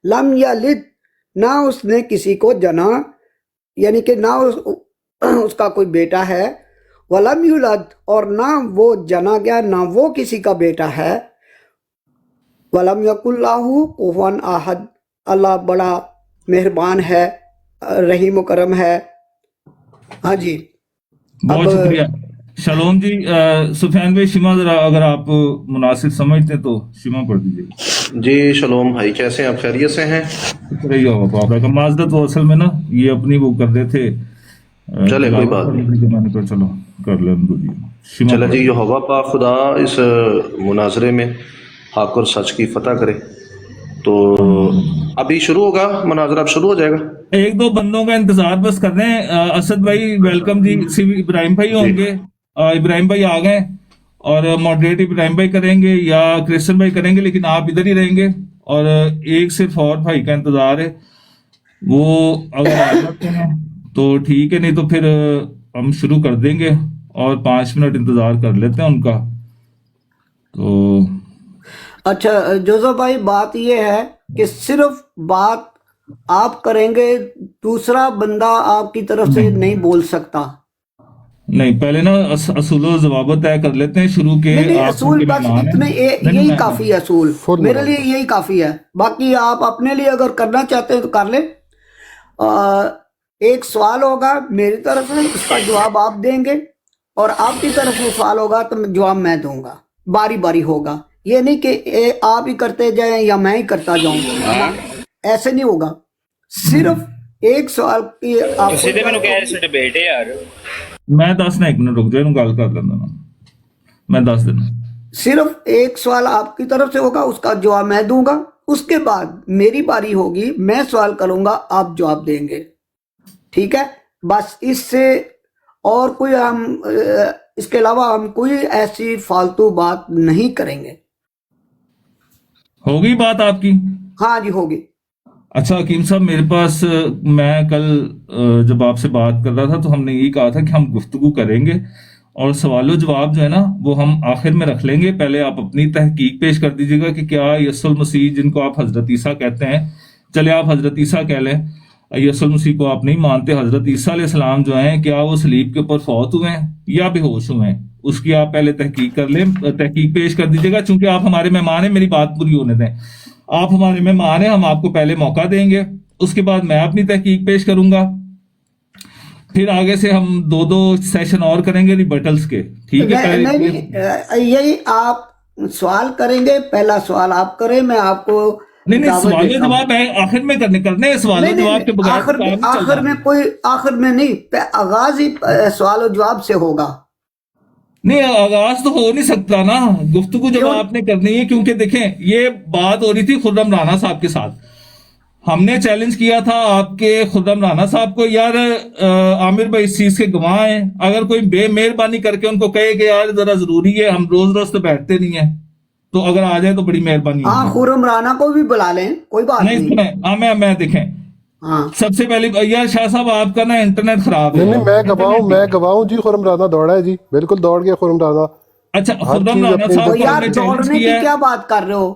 Lump यलिद, ना उसने किसी को जना, यानी कि ना उसका कोई बेटा है, वलम युलद, और ना वो जना गया, ना वो किसी का बेटा है, वलम यकुल्लाहु कुफुवन अहद, अल्लाह बड़ा मेहरबान है, रहीम करम है। हाँ जी, बहुत शुक्रिया शलोम जी। सुफियान भाई, शिमा जरा अगर आप मुनासिब समझते तो शिमा पढ़ दीजिए जी। शलोम भाई, कैसे हैं आप? खैरियत से हैं? आपका माजरत, वो असल में ना ये अपनी वो कर रहे थे, चले, कोई बात पढ़ नहीं। रही थी, मैंने कहा चलो कर ले उनको जी। शिमा चला पढ़ जी, यहोवा पाक खुदा इस मुनाजरे में हक और सच की फतह करे। तो अभी शुरू होगा मुनाजरा, अब शुरू हो जाएगा। एक दो बंदों का इंतजार बस कर रहे हैं। असद भाई वेलकम जी, सिर्फ इब्राहिम भाई होंगे। इब्राहिम भाई आ गए और मॉडरेट इब्राहिम भाई करेंगे या क्रिश्चियन भाई करेंगे, लेकिन आप इधर ही रहेंगे। और एक सिर्फ और भाई का इंतजार है, वो अगर आ जाते हैं तो ठीक है, नहीं तो फिर हम शुरू कर देंगे और 5 मिनट इंतजार कर लेते हैं उनका। तो अच्छा जोसेफ भाई, बात ये है कि सिर्फ बात आप करेंगे, दूसरा बंदा आपकी तरफ से नहीं बोल सकता। नहीं, पहले ना असूल और जवाब तय कर लेते हैं शुरू के। नहीं आप असूल उनके बस मेहमान हैं। इतने नहीं, यही मैं काफी है, असूल फुल मेरे मुनाजरा। लिए यही काफी है। बाकी आप अपने लिए अगर करना चाहते हैं तो कर ले। एक सवाल होगा मेरी तरफ से, उसका जवाब आप देंगे, और आपकी तरफ से सवाल होगा तो जवाब मैं दूंगा, बारी बारी होगा। ये नहीं कि आप ही करते जाएं या मैं ही करता जाऊं, ऐसे नहीं होगा। सिर्फ एक सवाल की ਤੁਸੀਂ ਤੇ ਮੈਨੂੰ ਕਹਿ ਰਹੇ आपको ਸੀ ਡਿਬੇਟ ਯਾਰ। मैं 10 मिनट रुक जाए, गल कर लेना ना, मैं 10 दिन। सिर्फ एक सवाल आपकी तरफ से होगा, उसका जवाब मैं दूंगा। उसके बाद मेरी बारी होगी, मैं सवाल करूंगा, आप जवाब देंगे। ठीक है, बस इससे और कोई हम इसके अलावा हम कोई ऐसी फालतू बात नहीं करेंगे। होगी बात आपकी? हाँ जी, होगी। अच्छा हकीम साहब, मेरे पास मैं कल जब आपसे बात कर रहा था तो हमने यही कहा था कि हम गुफ्तगू करेंगे और सवालों जवाब जो है ना वो हम आखिर में रख लेंगे। पहले आप अपनी तहकीक पेश कर दीजिएगा कि क्या यसुल मसीह, जिनको आप हजरत ईसा कहते हैं, चले आप हजरत ईसा कह लें, यसुल मसीह को आप नहीं मानते, हजरत ईसा अलैहिस्सलाम जो हैं, क्या वो सलीब के ऊपर फौत हुए हैं या बेहोश हुए हैं, उसकी आप पहले तहकीक कर लें, तहकीक पेश कर दीजिएगा। चूंकि आप हमारे मेहमान हैं, मेरी बात पूरी होने दें। आप हमारे मेहमान हैं, हम आपको पहले मौका देंगे, उसके बाद मैं अपनी तहकीक पेश करूंगा, फिर आगे से हम दो दो सेशन और करेंगे रिबटल्स के। ठीक है? नहीं, यही आप सवाल करेंगे, पहला सवाल आप करें, मैं आपको नहीं, सवाल जवाब है आखिर में करने हैं। सवाल जवाब के बगैर आखिर में कोई आखिर में नहीं, आगाज ही सवाल जवाब से होगा। नहीं, आगाज तो हो नहीं सकता ना, गुफ्तगू जब आपने करनी है। क्योंकि देखें, ये बात हो रही थी खुर्रम राना साहब के साथ, हमने चैलेंज किया था आपके खुर्रम राना साहब को, यार आमिर भाई इस चीज के गवाह हैं, अगर कोई बेमेहरबानी करके उनको कहे कि यार जरा जरूरी है, हम रोज रोज तो बैठते नहीं है, तो अगर आ जाए तो बड़ी मेहरबानी। हाँ, खुर्रम राना को भी बुला लें, कोई बात नहीं। सुने, मैं देखें, हाँ, सबसे पहले यार शाह साहब आपका ना इंटरनेट खराब है। नहीं, मैं गवाऊं जी, खुर्रम राना दौड़ा है जी, बिल्कुल दौड़ गया खुर्रम राना। अच्छा, खुर्रम राना साहब तो को यार हमने चैलेंज दौड़ने की किया है। क्या बात कर रहे हो?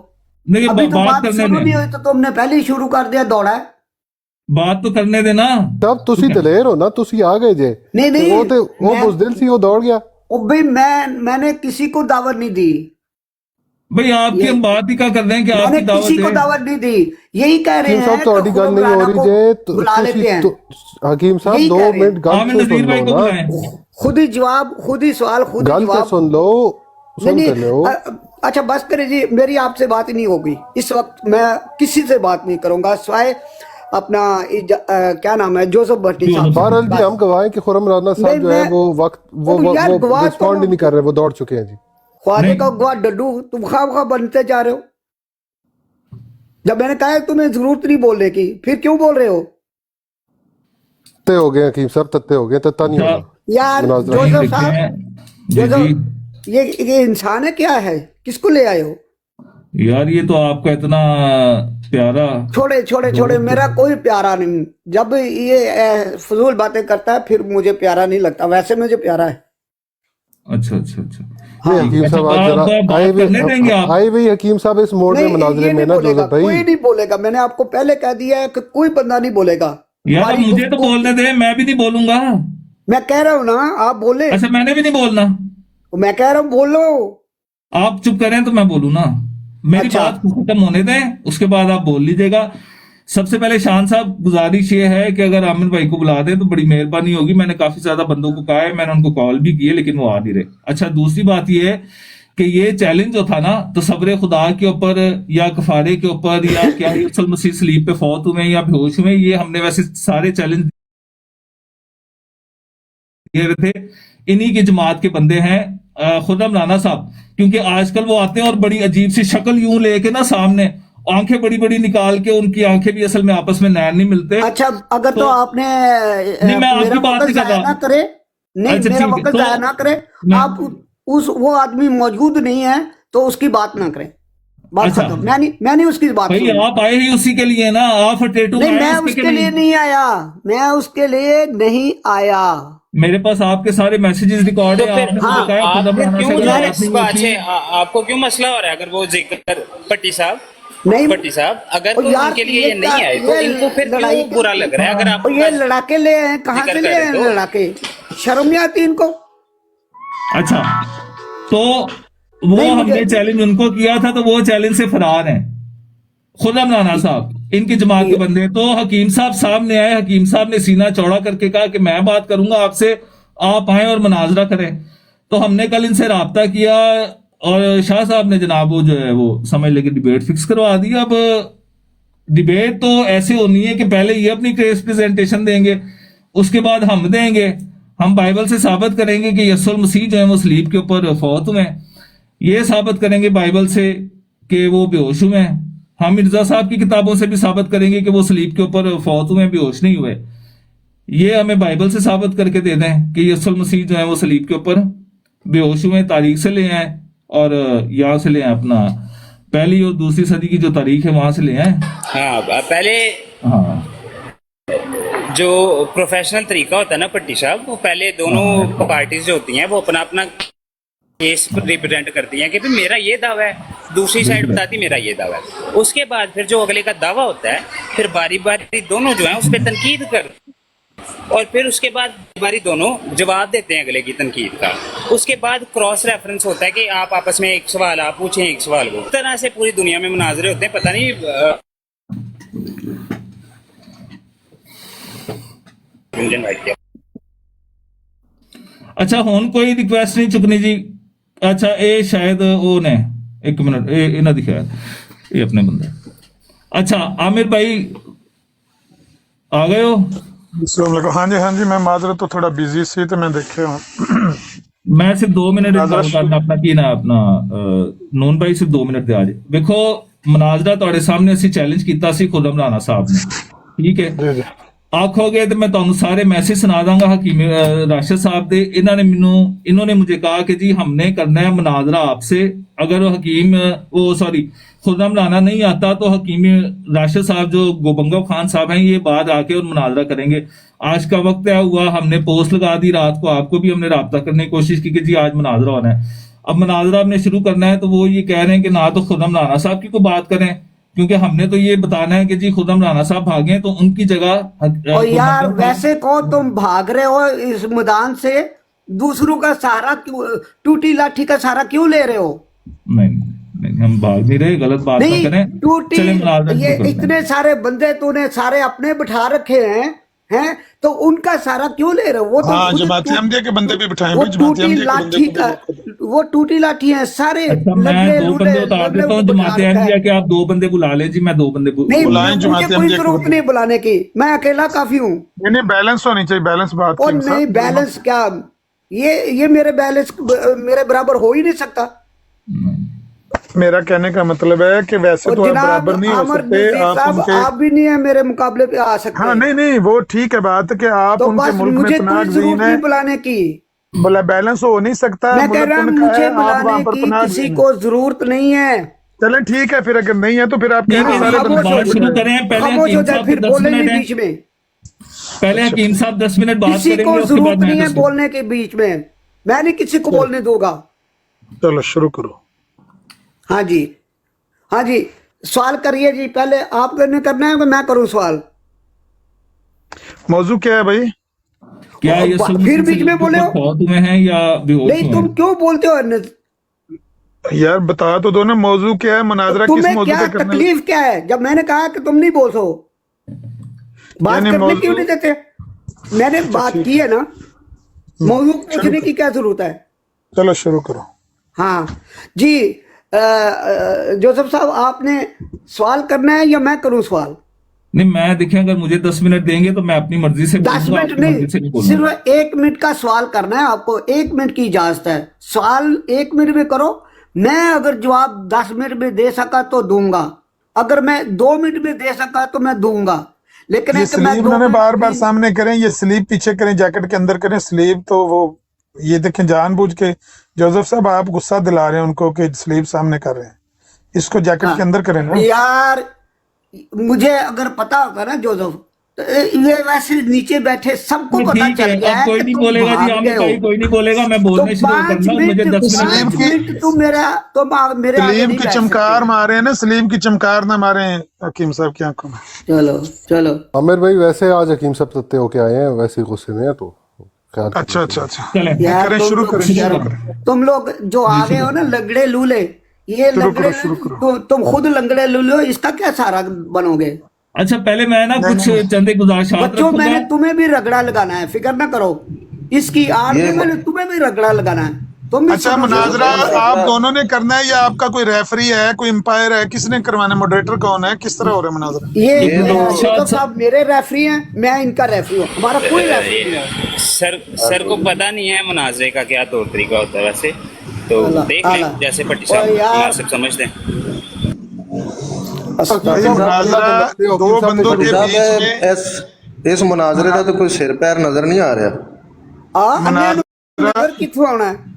नहीं, अभी तो बात बात करने शुरू नहीं दें, हुई तो तुमने पहले ही शुरू कर दिया दौड़ा है। बात तो करने देना। तब तुसी दलेर हो ना, तुसी आ गए जे। नहीं, वो बुज़दिल सी, वो दौड़ गया। ओ भाई, मैंने किसी को दावत नहीं दी भाई आपकी हम बात ही क्या कर रहे हैं कि मैंने आपकी दावत किसी को है। दावत नहीं दी, यही कह रहे हकीम साहब हैं तो कि गल खुर्रम नहीं हो राना रही को जे, बुला लेते हैं। हकीम साहब यही 2 कह रहे मिनट हैं। गल आमिर तो नज़ीर सुन भाई लो को ना, बुलाएं। खुद ही जवाब, खुद ही सवाल, खुद ही गल तो जवाब। सुन लो, सुन नहीं, कर लो। अच्छा बस करें जी, मेरी आपसे बात ही नहीं होगी इस वक्त। मैं किसी से बात नहीं करूंगा सिवाय अपना क्या नाम है, जोसेफ भट्टी साहब। बहरहाल जी, हम गवाह हैं कि खुर्रम राना साहब जो है वो यार गवाह रिस्पॉन्ड ही नहीं कर रहे, वो दौड़ चुके हैं जी। ख्वाजे का गवाह डड्डू, तुम खा बनते जा रहे हो। जब मैंने कहा तुम्हें जरूरत नहीं बोलने की, फिर क्यों बोल रहे हो? तत्ते हो गए हकीम साहब, तत्ते हो गए, तत्ता नहीं होगा यार मुनाजरा। जोसेफ साहब, ये इंसान है क्या है? किसको ले आए हो? यार ये तो आपका इतना प्यारा। छोड़े, मेरा कोई प्यारा नहीं। जब ये फजूल बातें करता है फिर मुझे प्यारा नहीं लगता, वैसे मुझे प्यारा है। अच्छा, नहीं हकीम अच्छा, साहब आज बात जरा बात करने देंगे आप? आए हुए हकीम साहब इस मोड़ में नहीं, मुनाजरे ये में नहीं ना बोलेगा, जोसेफ भाई। कोई नहीं बोलेगा। मैंने आपको पहले कह दिया है कि कोई बंदा नहीं बोलेगा। यार अब हमारी मुझे तो गुफ्तगू बोलने दे, मैं भी नहीं बोलूंगा। मैं कह रहा हूं ना, आप बोले। अच्छा, मैंने भी नहीं बोलना? मैं कह रहा हूं बोलो। आप चुप करें तो मैं बोलूं ना? मेरी अच्छा, बात खत्म होने दें, उसके बाद आप बोल लीजिएगा। सबसे पहले शान साहब, गुजारिश ये है कि अगर आमिर भाई को बुला दें तो बड़ी मेहरबानी होगी। मैंने काफी ज्यादा बंदों को कहा है, मैंने उनको कॉल भी की है, लेकिन वो आ नहीं रहे। अच्छा, दूसरी बात ये है कि ये चैलेंज जो था ना, तो सब्र खुदा के ऊपर या कफारे के ऊपर या क्या असल मसीह सलीब पे फौत हुए या बेहोश हुए, ये हमने वैसे सारे चैलेंज दिए हुए थे। इन्हीं की जमात के बंदे हैं खुर्रम राना साहब, क्योंकि आजकल वो आते हैं और बड़ी अजीब सी शक्ल यूं लेके ना सामने, आंखें बड़ी बड़ी निकाल के, उनकी आंखें भी असल में आपस में नैन नहीं मिलते। अच्छा, अगर तो तो आपने नहीं, मैं मेरा आपकी बात वक्त नहीं कर जाया ना रहा। करे, नहीं अच्छा मेरा ठीक है, वक्त तो जाया ना करे। मैं आप उस वो आदमी मौजूद नहीं है तो उसकी बात ना करें। बात अच्छा खत्म। मैं नहीं उसकी बात भाई, सुननी। आप आए ही उसी के लिए ना, आप टेटू नहीं, आए मैं उसके उसके लिए लिए। नहीं आया। मैं उसके लिए नहीं आया। मेरे पास आपके सारे मैसेजेस रिकॉर्ड तो है, फिर आपने मुझे हाँ, कहा है खुदम आप राना से क्यों अगर जो है बात इस नहीं बात होती। से आपको क्यों मसला हो रहा है? अगर वो जिक्र पट्टी साहब अगर और तो यार उनके लिए ये क्या नहीं आए तो ये इनको फिर लड़ाई क्यों बुरा लग रहा है? अगर आप और ये लड़ाके ले आए हैं, कहाँ जिक्र से कर ले आए रहे हैं तो लड़ाके? शर्म नहीं आती इनको? अच्छा, तो वो नहीं मुझे हमने चैलेंज उनको किया था, तो वो चैलेंज से फरार हैं खुर्रम राना साहब, इनकी जमात के ये- बंदे हैं। तो हकीम साहब सामने आए, हकीम साहब ने सीना चौड़ा करके कहा कि मैं बात करूंगा आपसे, आप आए और मुनाजरा करें। तो हमने कल इनसे राब्ता किया और शाह साहब ने जनाब वो जो है वो समझ लेके डिबेट फिक्स करवा दी। अब डिबेट तो ऐसे होनी है कि पहले ये अपनी केस प्रेजेंटेशन देंगे, उसके बाद हम देंगे। हम बाइबल से साबित करेंगे कि यीशु मसीह जो है वो सलीब के ऊपर फौत हुए हैं। ये साबित करेंगे बाइबल से कि वो बेहोश हुए हैं। हम मिर्जा साहब की किताबों से भी साबित करेंगे कि वो सलीब के ऊपर फौत हुए हैं, बेहोश नहीं हुए। ये हमें बाइबल से साबित करके दे दें कि यीशु मसीह जो है वो सलीब के ऊपर बेहोश हुए हैं। तारीख से ले आए और यहाँ से ले आए, अपना पहली और दूसरी सदी की जो तारीख है वहां से ले आए। हाँ, पहले हाँ जो प्रोफेशनल तरीका होता है ना पट्टी साहब, वो पहले दोनों पार्टीज जो होती हैं वो अपना अपना केस रिप्रेजेंट करती हैं कि भाई मेरा ये दावा है, दूसरी साइड बिल्कुल। बताती मेरा ये दावा है। उसके बाद फिर जो अगले का दावा होता है, फिर बारी बारी दोनों जो है उस पर तनकीद कर, और फिर उसके बाद बारी दोनों जवाब देते हैं अगले की तनकीद का। उसके बाद क्रॉस रेफरेंस होता है कि आप आपस में एक सवाल आप पूछें एक सवाल को। इस तरह से पूरी दुनिया में मुनाजरे होते हैं। पता नहीं इंडियन वाइट क्या। अच्छा, हुन कोई रिक्वेस्ट नहीं चुकनी जी। अच्छा, ये शायद वो ने एक मिनट, ये इन्हों दी खैर, ये अपने बंदे। अच्छा, आमिर भाई आ गए हो? अस्सलाम वालेकुम। हाँ जी, मैं माजरत तो थोड़ा बिजी सी तो मैं देखे हूँ। मैं सिर्फ 2 मिनट मुनाजरा गल करना, अपना की ना अपना नून भाई सिर्फ 2 मिनट दे आज। देखो, मुनाजरा ਤੁਹਾਡੇ ਸਾਹਮਣੇ ਅਸੀਂ ਚੈलेंज ਕੀਤਾ ਸੀ ਖੁਰਮ ਰਾਣਾ ਸਾਹਿਬ ਨੇ, ਠੀਕ ਹੈ? जी जी आखोगे तो मैं ਤੁਹਾਨੂੰ सारे मैसेज सुना दूंगा हकीम राशिद साहब दे। इन्होंने मुझे कहा कि जी हमने करना है मुनाजरा आपसे। अगर वो हकीम वो सॉरी खुर्रम राना नहीं आता तो हकीम राशिद साहब जो गोबंगा खान साहब हैं, ये बाद आके और मुनाजरा करेंगे। आज का वक्त तय हुआ, हमने पोस्ट लगा दी रात को, आपको भी हमने राब्ता करने की कोशिश की कि जी आज मुनाजरा होना है। अब मुनाजरा हमने शुरू करना है तो वो ये कह रहे हैं कि ना तो खुर्रम राना साहब की कोई बात करें, क्योंकि हमने तो ये बताना है कि जी खुर्रम राना साहब भागे तो उनकी जगह और यार वैसे कहो तुम भाग रहे हो इस मैदान से, दूसरों का सहारा क्यों, टूटी लाठी का सहारा क्यों ले रहे हो? नहीं नहीं, हम भाग नहीं रहे, गलत बात ना नहीं करें। टूटी, चले मुनाजरा ये शुरू करते हैं। इतने सारे बंदे तूने सारे अपने बिठा रखे हैं तो उनका सहारा क्यों ले रहे हो? वो तो हाँ, खुद जमात अहमदिया के बंदे भी बिठाए वो भाई, जमात टूटी अहमदिया के लाठी बंदे का, को भी वो टूटी लाठी है सारे। अच्छा, मैं लंगड़े 2 लूले बंदे उतार लंगड़े देता हूँ को बिठा जमात रखा अहमदिया है। के, आप 2 बंदे बुला ले जी, मैं 2 बंदे नहीं बुलाएं मुझे जमात कोई अहमदिया के जरूरत बंदे। नहीं बुलाने की, मैं अकेला काफी हूँ। नहीं बैलेंस होनी चाहिए, बैलेंस बात और की नहीं बैलेंस क्या, ये मेरे बैलेंस मेरे बराबर हो ही नहीं सकता। मेरा कहने का मतलब है कि वैसे और तो आप जनाब बराबर नहीं हो अमर सकते, नजीर आप साहब, उनके। आप भी नहीं है मेरे मुकाबले पे आ सकते। हाँ नहीं वो ठीक है बात कि आप तो उनके बस मुल्क में मुझे पनाह कोई गजीन जरूरत है, नहीं बुलाने की। बोला बैलेंस हो नहीं सकता, मैं कह मुल्क रहा हूँ उनका मुझे है, आप वहां बुलाने पर की पनाह किसी गजीन। को जरूरत नहीं है। चलें ठीक है, फिर अगर नहीं है तो फिर आप नहीं कहते नहीं सारे नहीं, बंदे बात शुरू करें। पहले खामोश हो हकीम जाए, साहब फिर को 10 बोले मिनट नहीं है, बीच में। पहले हकीम साहब 10 मिनट बात किसी करेंगे, को उसके बाद जरूरत मैं नहीं है 10 बोलने के बीच में, मैं नहीं किसी को बोलने दूंगा। चलो शुरू करो। हाँ जी, हाँ जी, सवाल करिए जी। पहले आपने करना है कि मैं करूं सवाल? मौजू क्या है भाई? क्या ये सब फिर बीच में बोले हो? फौत में हैं या बेहोश नहीं, हुए तुम हैं? क्यों बोलते हो? यार बता तो दो ना, मौजू क्या है, मुनाजरा किस तुम्हें मौजू क्या पे करना है? तकलीफ क्या है जब मैंने कहा कि तुम नहीं बोलो? बात यानी करने क्यों मौजू- नहीं देते? मैंने बात की है ना, मौजूद पूछने की क्या जरूरत है? चलो शुरू करो। हाँ जी, जोसेफ साहब, आपने सवाल करना है या मैं करूं सवाल? नहीं, मैं देखिए अगर मुझे 10 मिनट देंगे तो मैं अपनी मर्जी से 10 बोलूंगा, मिनट आपकी मर्जी से नहीं नहीं, बोलूंगा। सिर्फ 1 मिनट का सवाल करना है आपको। 1 मिनट की इजाजत है। सवाल 1 मिनट में करो। मैं अगर जवाब 10 मिनट में दे सका तो दूंगा, अगर मैं 2 मिनट में दे सका तो मैं दूंगा, लेकिन ये है कि मैं स्लीव 2 उन्होंने मिनट बार बार में- सामने करें, ये स्लीव पीछे करें, जैकेट के अंदर करें स्लीव, तो वो ये देखें जानबूझ के जोसेफ साहब आप गुस्सा दिला रहे हैं उनको कि स्लीव सामने कर रहे हैं। इसको जैकेट के अंदर करें ना। यार, मुझे अगर पता होता ना जोसेफ, तो ये वैसे नीचे बैठे सबको नहीं, पता ठीक चल है, गया अब है कोई कि नहीं तुम बोलेगा जी, भाग आमिर गए भाई हो। कोई नहीं बोलेगा, मैं तो बोलने शुरू 5 करूंगा, मुझे मिनट 10 मिनट स्लीव की- मिनट तुम मेरे आगे स्लीव नहीं की बैठ चमकार सकते। मारे हैं ना, स्लीव की चमकार ना मारे हैं हकीम साहब की आंखों में। चलो चलो, आमिर भाई वैसे आज हकीम साहब तत्ते होके आए हैं, वैसे गुस्से में है तो ख्याल करना अच्छा अच्छा चाहिए। अच्छा, चलें। यार करें, शुरू करें, शुरू करें। तुम लोग जो आ गए हो ना लंगड़े लूले, ये शुरू लंगड़े, करो, शुरू करो। तुम खुद लंगड़े लूले हो, इसका क्या सहारा बनोगे? अच्छा, पहले मैं ना नहीं, कुछ नहीं। चंदे गुजारिशात बच्चों, रखूंगा। मैंने तुम्हें भी रगड़ा लगाना है, फिक्र ना करो। इसकी आड़ ये में मैंने तुम्हें भी रगड़ा लगाना है। तुम भी अच्छा, सुनो मुनाजरा जरा। आप दोनों ने करना है या आपका कोई रेफरी है, कोई एम्पायर है, किसने करवाना है? मॉडरेटर कौन है, किस तरह हो रहा है मुनाजरा? ये ये तो- जोसेफ साहब मेरे रेफरी हैं, मैं इनका रेफरी हूँ, हमारा कोई रेफरी नहीं है। सर को पता नहीं है मुनाजरे का क्या तौर तरीका होता है वैसे, तो आला, देख आला। लें जैसे पट्टी और साहब यार- मुनासिब समझते हैं। भाई मुनाजरा दो बंदों के साहब बीच में इस मुनाजरे का तो कोई सिर पैर नजर नहीं आ रहा। नजर किथों आना है?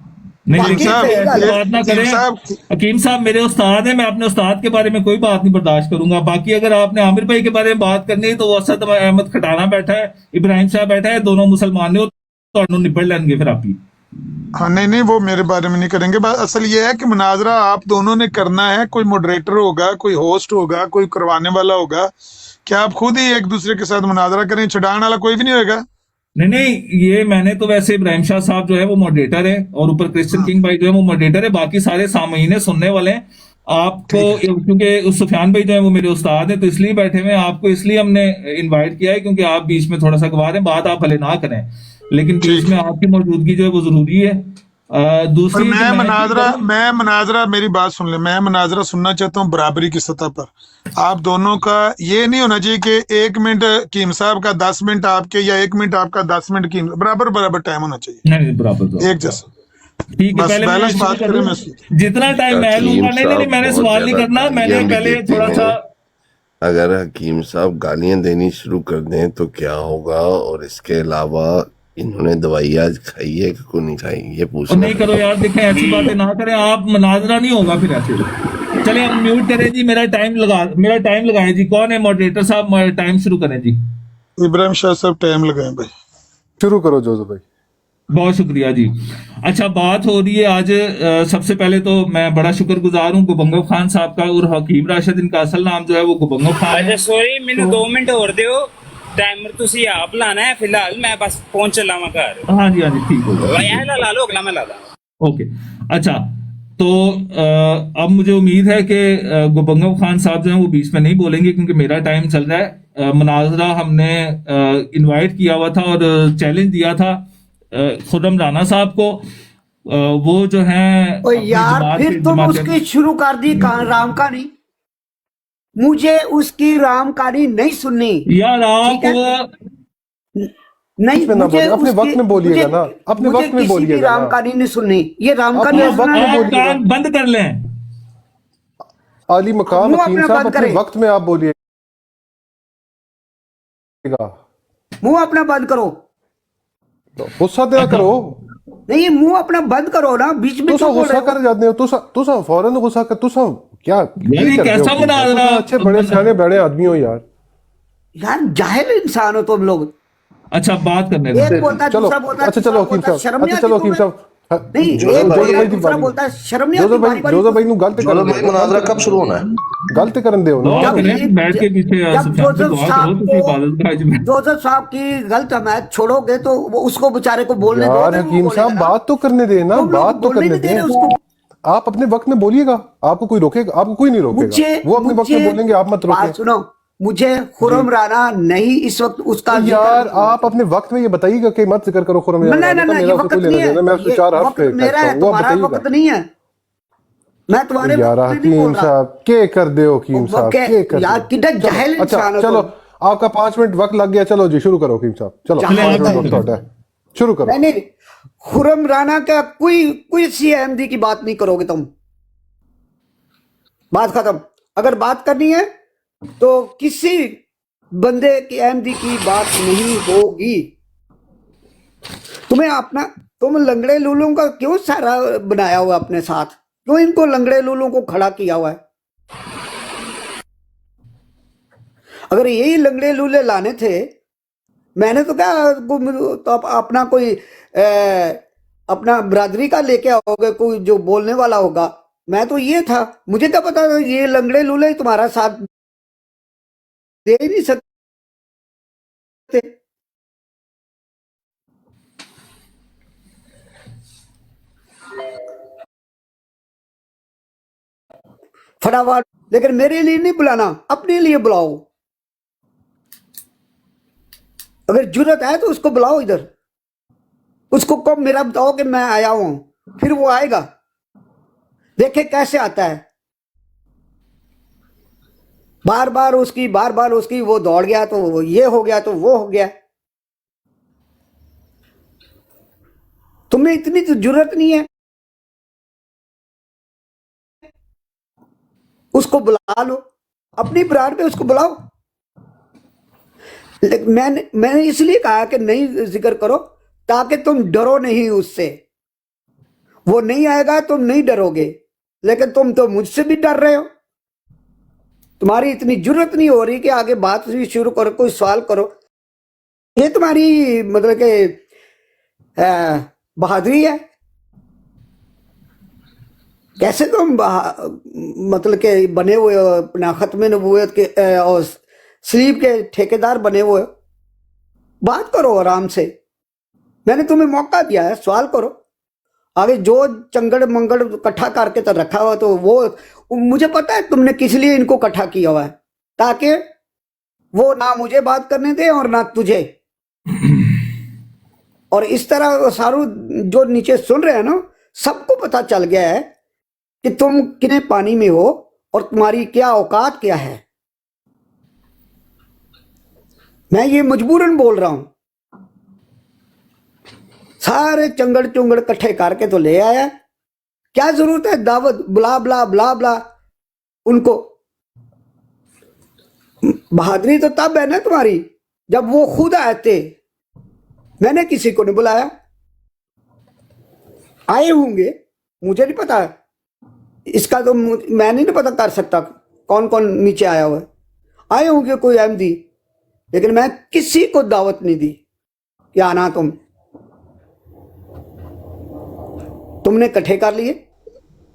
नहीं, बाकी लेकिन साहब, ऐसी बात ना हकीम करें। साहब, हकीम साहब मेरे उस्ताद हैं, मैं अपने उस्ताद के बारे में कोई बात नहीं बर्दाश्त करूंगा। बाकी अगर आपने आमिर भाई के बारे में बात करनी है तो वो असद अहमद खटाना बैठा है, इब्राहिम साहब बैठा है, दोनों मुसलमान हो तो निपट लेंगे फिर आप ही। हाँ नहीं नहीं, वो मेरे बारे में नहीं करेंगे। बस असल ये है कि मुनाजरा आप दोनों ने करना है, कोई मॉडरेटर होगा, कोई होस्ट होगा, कोई करवाने वाला होगा। क्या आप खुद ही एक दूसरे के साथ मुनाजरा करें? छुड़ाने वाला कोई भी नहीं होगा? नहीं नहीं, ये मैंने तो वैसे इब्राहिम शाह साहब जो है वो मॉडरेटर है और ऊपर क्रिश्चियन किंग भाई जो है वो मॉडरेटर है, बाकी सारे सामईन सुनने वाले हैं। आपको क्योंकि सुफियान भाई जो है वो मेरे उस्ताद हैं तो इसलिए बैठे हुए हैं, आपको इसलिए हमने इनवाइट किया है क्योंकि आप बीच में थोड़ा सा गवार हैं, बात आप भले ना करें लेकिन बीच में आपकी मौजूदगी जो है वो जरूरी है। और दूसरी मैं मैं मुनाजरा मेरी बात सुन ले, मैं मुनाजरा सुनना चाहता हूँ बराबरी की सतह पर। आप दोनों का ये नहीं होना चाहिए कि 1 मिनट कीम साहब का 10 मिनट आपके या 1 मिनट आपका 10 मिनट कीम, बराबर टाइम होना चाहिए, नहीं बराबर एक जैसा। ठीक है। बस पहले मैं बैलेंस शुरू बात करूं? करें, मैं जितना टाइम मैं लूंगा, नहीं नहीं नहीं, मैंने सवाल नहीं करना, मैंने पहले थोड़ा सा अगर हकीम साहब गालियां देनी शुरू कर दें तो क्या होगा, और इसके अलावा इन्होंने दवाई आज खाई है कि नहीं खाई, ये और पूछना नहीं करो यार, देखें ऐसी बातें ना करें आप, मुनाजरा नहीं होगा फिर ऐसे। चले हम म्यूट करें जी, मेरा टाइम लगाएं जी। कौन है मॉडरेटर साहब? टाइम शुरू करें जी। इब्राहिम शाह साहब टाइम लगाएं भाई। शुरू करो जोसेफ भाई। बहुत शुक्रिया जी। अच्छा, बात हो रही है आज सबसे पहले तो मैं बड़ा शुक्रगुजार हूँ गुबंगव खान साहब का, और हकीम राशिद, इनका असल नाम जो है वो गुबंगव खान अच्छा है। सॉरी, मैंने 2 मिनट और दियो, टाइमर तुसी आप लाना है, फिलहाल मैं बस पहुंच चला मैं घर। हाँ जी ठीक हो गया। यहाँ ला लो, अगला मैं ला दा। ओके, अच्छा तो अब मुझे उम्मीद है कि गुबंगव खान साहब जो हैं वो बीच में नहीं बोलेंगे क्योंकि मेरा टाइम चल रहा है। मुनाजरा हमने इनवाइट किया हुआ था और चैलेंज दिया था खुर्रम राना साहब को। वो जो हैं ओ यार, फिर तुम उसकी शुरू कर दी राम कहानी। मुझे उसकी राम कहानी नहीं सुननी यार। ठीक है? नहीं, में ना मुझे बोलिए, अपने उसकी- वक्त में बोलिएगा मुझे- ना, अपने मुझे वक्त में किसी की बोलिएगा राम ना। कहानी नहीं सुननी। ये राम अपने कहानी वक्त में सुनना है। आप कान बंद कर लें। आली मकाम मुंह हकीम अपना साहब बंद अपने करें। वक्त में आप बोलिएगा। मुंह अपना बंद करो। तो गुस्सा दिया करो, नहीं, मुंह अपना बंद करो ना, बीच में तुसा क्यों बोल गुस्सा रहे हो? कर जाते हो, तुसा फौरन गुस्सा कर, तुसा क्या यार, ये करते हो? कैसा बना तुसा रहा- अच्छे बड़े सियाने बड़े आदमी हो यार। यार जाहिल इंसान हो तुम लोग। अच्छा, बात करने दें। एक बोलता चलो दूसरा बोलता अच्छा, चलो तीसरा हकीम बोलता, साहब, शर्म नहीं अच्छा आती चलो हकीम तुम्हें? साहब, नहीं, जोसेफ एक भाई- बोलता है, जोसेफ दूसरा भाई- बोलता है, शर्म नहीं जोसेफ आती भाई बारी जोसेफ भाई नु गलत जोसेफ भाई मुनाजरा कब शुरू होना है? गलत करन दो ना दुआ करें, बैठ के पीछे जब सुबह से जोसेफ दुआ करो साहब तो को इबादत का अजर है। जोसेफ साहब की गलत हमायत छोड़ोगे तो वो उसको बेचारे को बोलने दो, यार हकीम साहब बात तो करने दे ना, बात तो करने दे। उसको। आप अपने वक्त में बोलिएगा, आपको कोई रोकेगा? आपको कोई नहीं रोकेगा, वो अपने वक्त में बोलेंगे, आप मत बात रोकें। सुनो, मुझे खुरम राना नहीं इस वक्त उसका तो यार आप अपने वक्त में ये बताइएगा कि मत जिक्र करो खुरम नहीं राना नहीं का, नहीं, ये मेरा उससे वक्त कोई नहीं लेना देना, मैं है, उसको ये 4 हर्फ वक्त पे मेरा करता है, हूं, वो तुम्हारा बताइएगा। वक्त नहीं है। मैं तुम्हारे यार वक्त में नहीं हकीम बोल रहा। साहब के कर दे हकीम साहब, के कर यार दे। कितना चलो, जाहिल अच्छा इंसान हो चलो, तुम। आपका 5 मिनट वक्त लग गया, चलो जी शुरू करो हकीम साहब, चलो चलो, 5 मिनट चलो। वक्त ਤੁਹਾਡਾ है, शुरू करो। नहीं नहीं, खुरम राना का कोई सी अहमदी की बात नहीं करोगे तुम, बात खत्म। अगर बात करनी है तो किसी बंदे की अहमदी की बात नहीं होगी। तुम्हें अपना, तुम लंगड़े लूलों का क्यों सारा बनाया हुआ अपने साथ? क्यों इनको लंगड़े लूलों को खड़ा किया हुआ है? अगर यही लंगड़े लूले लाने थे, मैंने तो क्या तो अपना कोई अपना बरादरी का लेके आओगे, कोई जो बोलने वाला होगा। मैं तो ये था, मुझे क्या पता था ये लंगड़े लूले तुम्हारा साथ दे ही नहीं सकते। फटाफट, लेकिन मेरे लिए नहीं बुलाना, अपने लिए बुलाओ। अगर जरूरत है तो उसको बुलाओ इधर, उसको कब मेरा बताओ कि मैं आया हूं, फिर वो आएगा, देखे कैसे आता है। बार बार उसकी वो दौड़ गया तो वो ये हो गया तो वो हो गया। तुम्हें इतनी तो जरूरत नहीं है, उसको बुला लो, अपनी ब्रांड पे उसको बुलाओ। मैंने इसलिए कहा कि नहीं जिक्र करो ताकि तुम डरो नहीं उससे। वो नहीं आएगा, तुम नहीं डरोगे, लेकिन तुम तो मुझसे भी डर रहे हो। तुम्हारी इतनी जरूरत नहीं हो रही कि आगे बात भी शुरू करो, कोई सवाल करो। ये तुम्हारी मतलब के बहादुरी है। कैसे तुम मतलब के बने हुए हो, अपना खत्म नबूवत के और स्लीप के ठेकेदार बने हुए हो। बात करो आराम से, मैंने तुम्हें मौका दिया है, सवाल करो। आगे जो चंगड़ मंगड़ इकट्ठा करके तो रखा हुआ, तो वो मुझे पता है तुमने किस लिए इनको इकट्ठा किया हुआ है, ताकि वो ना मुझे बात करने दे और ना तुझे। और इस तरह सारू जो नीचे सुन रहे हैं ना, सबको पता चल गया है कि तुम कितने पानी में हो और तुम्हारी क्या औकात क्या है। मैं ये मजबूरन बोल रहा हूं। सारे चंगड़ चुंगड़ इकट्ठे करके तो ले आया, क्या जरूरत है दावत बुला बुला बुला बुला उनको। बहादुरी तो तब है ना तुम्हारी जब वो खुद आते। मैंने किसी को नहीं बुलाया, आए होंगे, मुझे नहीं पता इसका, तो मैं नहीं पता कर सकता कौन कौन नीचे आया हुआ है। आए होंगे कोई अहमदी, लेकिन मैं किसी को दावत नहीं दी कि आना। तुमने इकट्ठे कर लिए।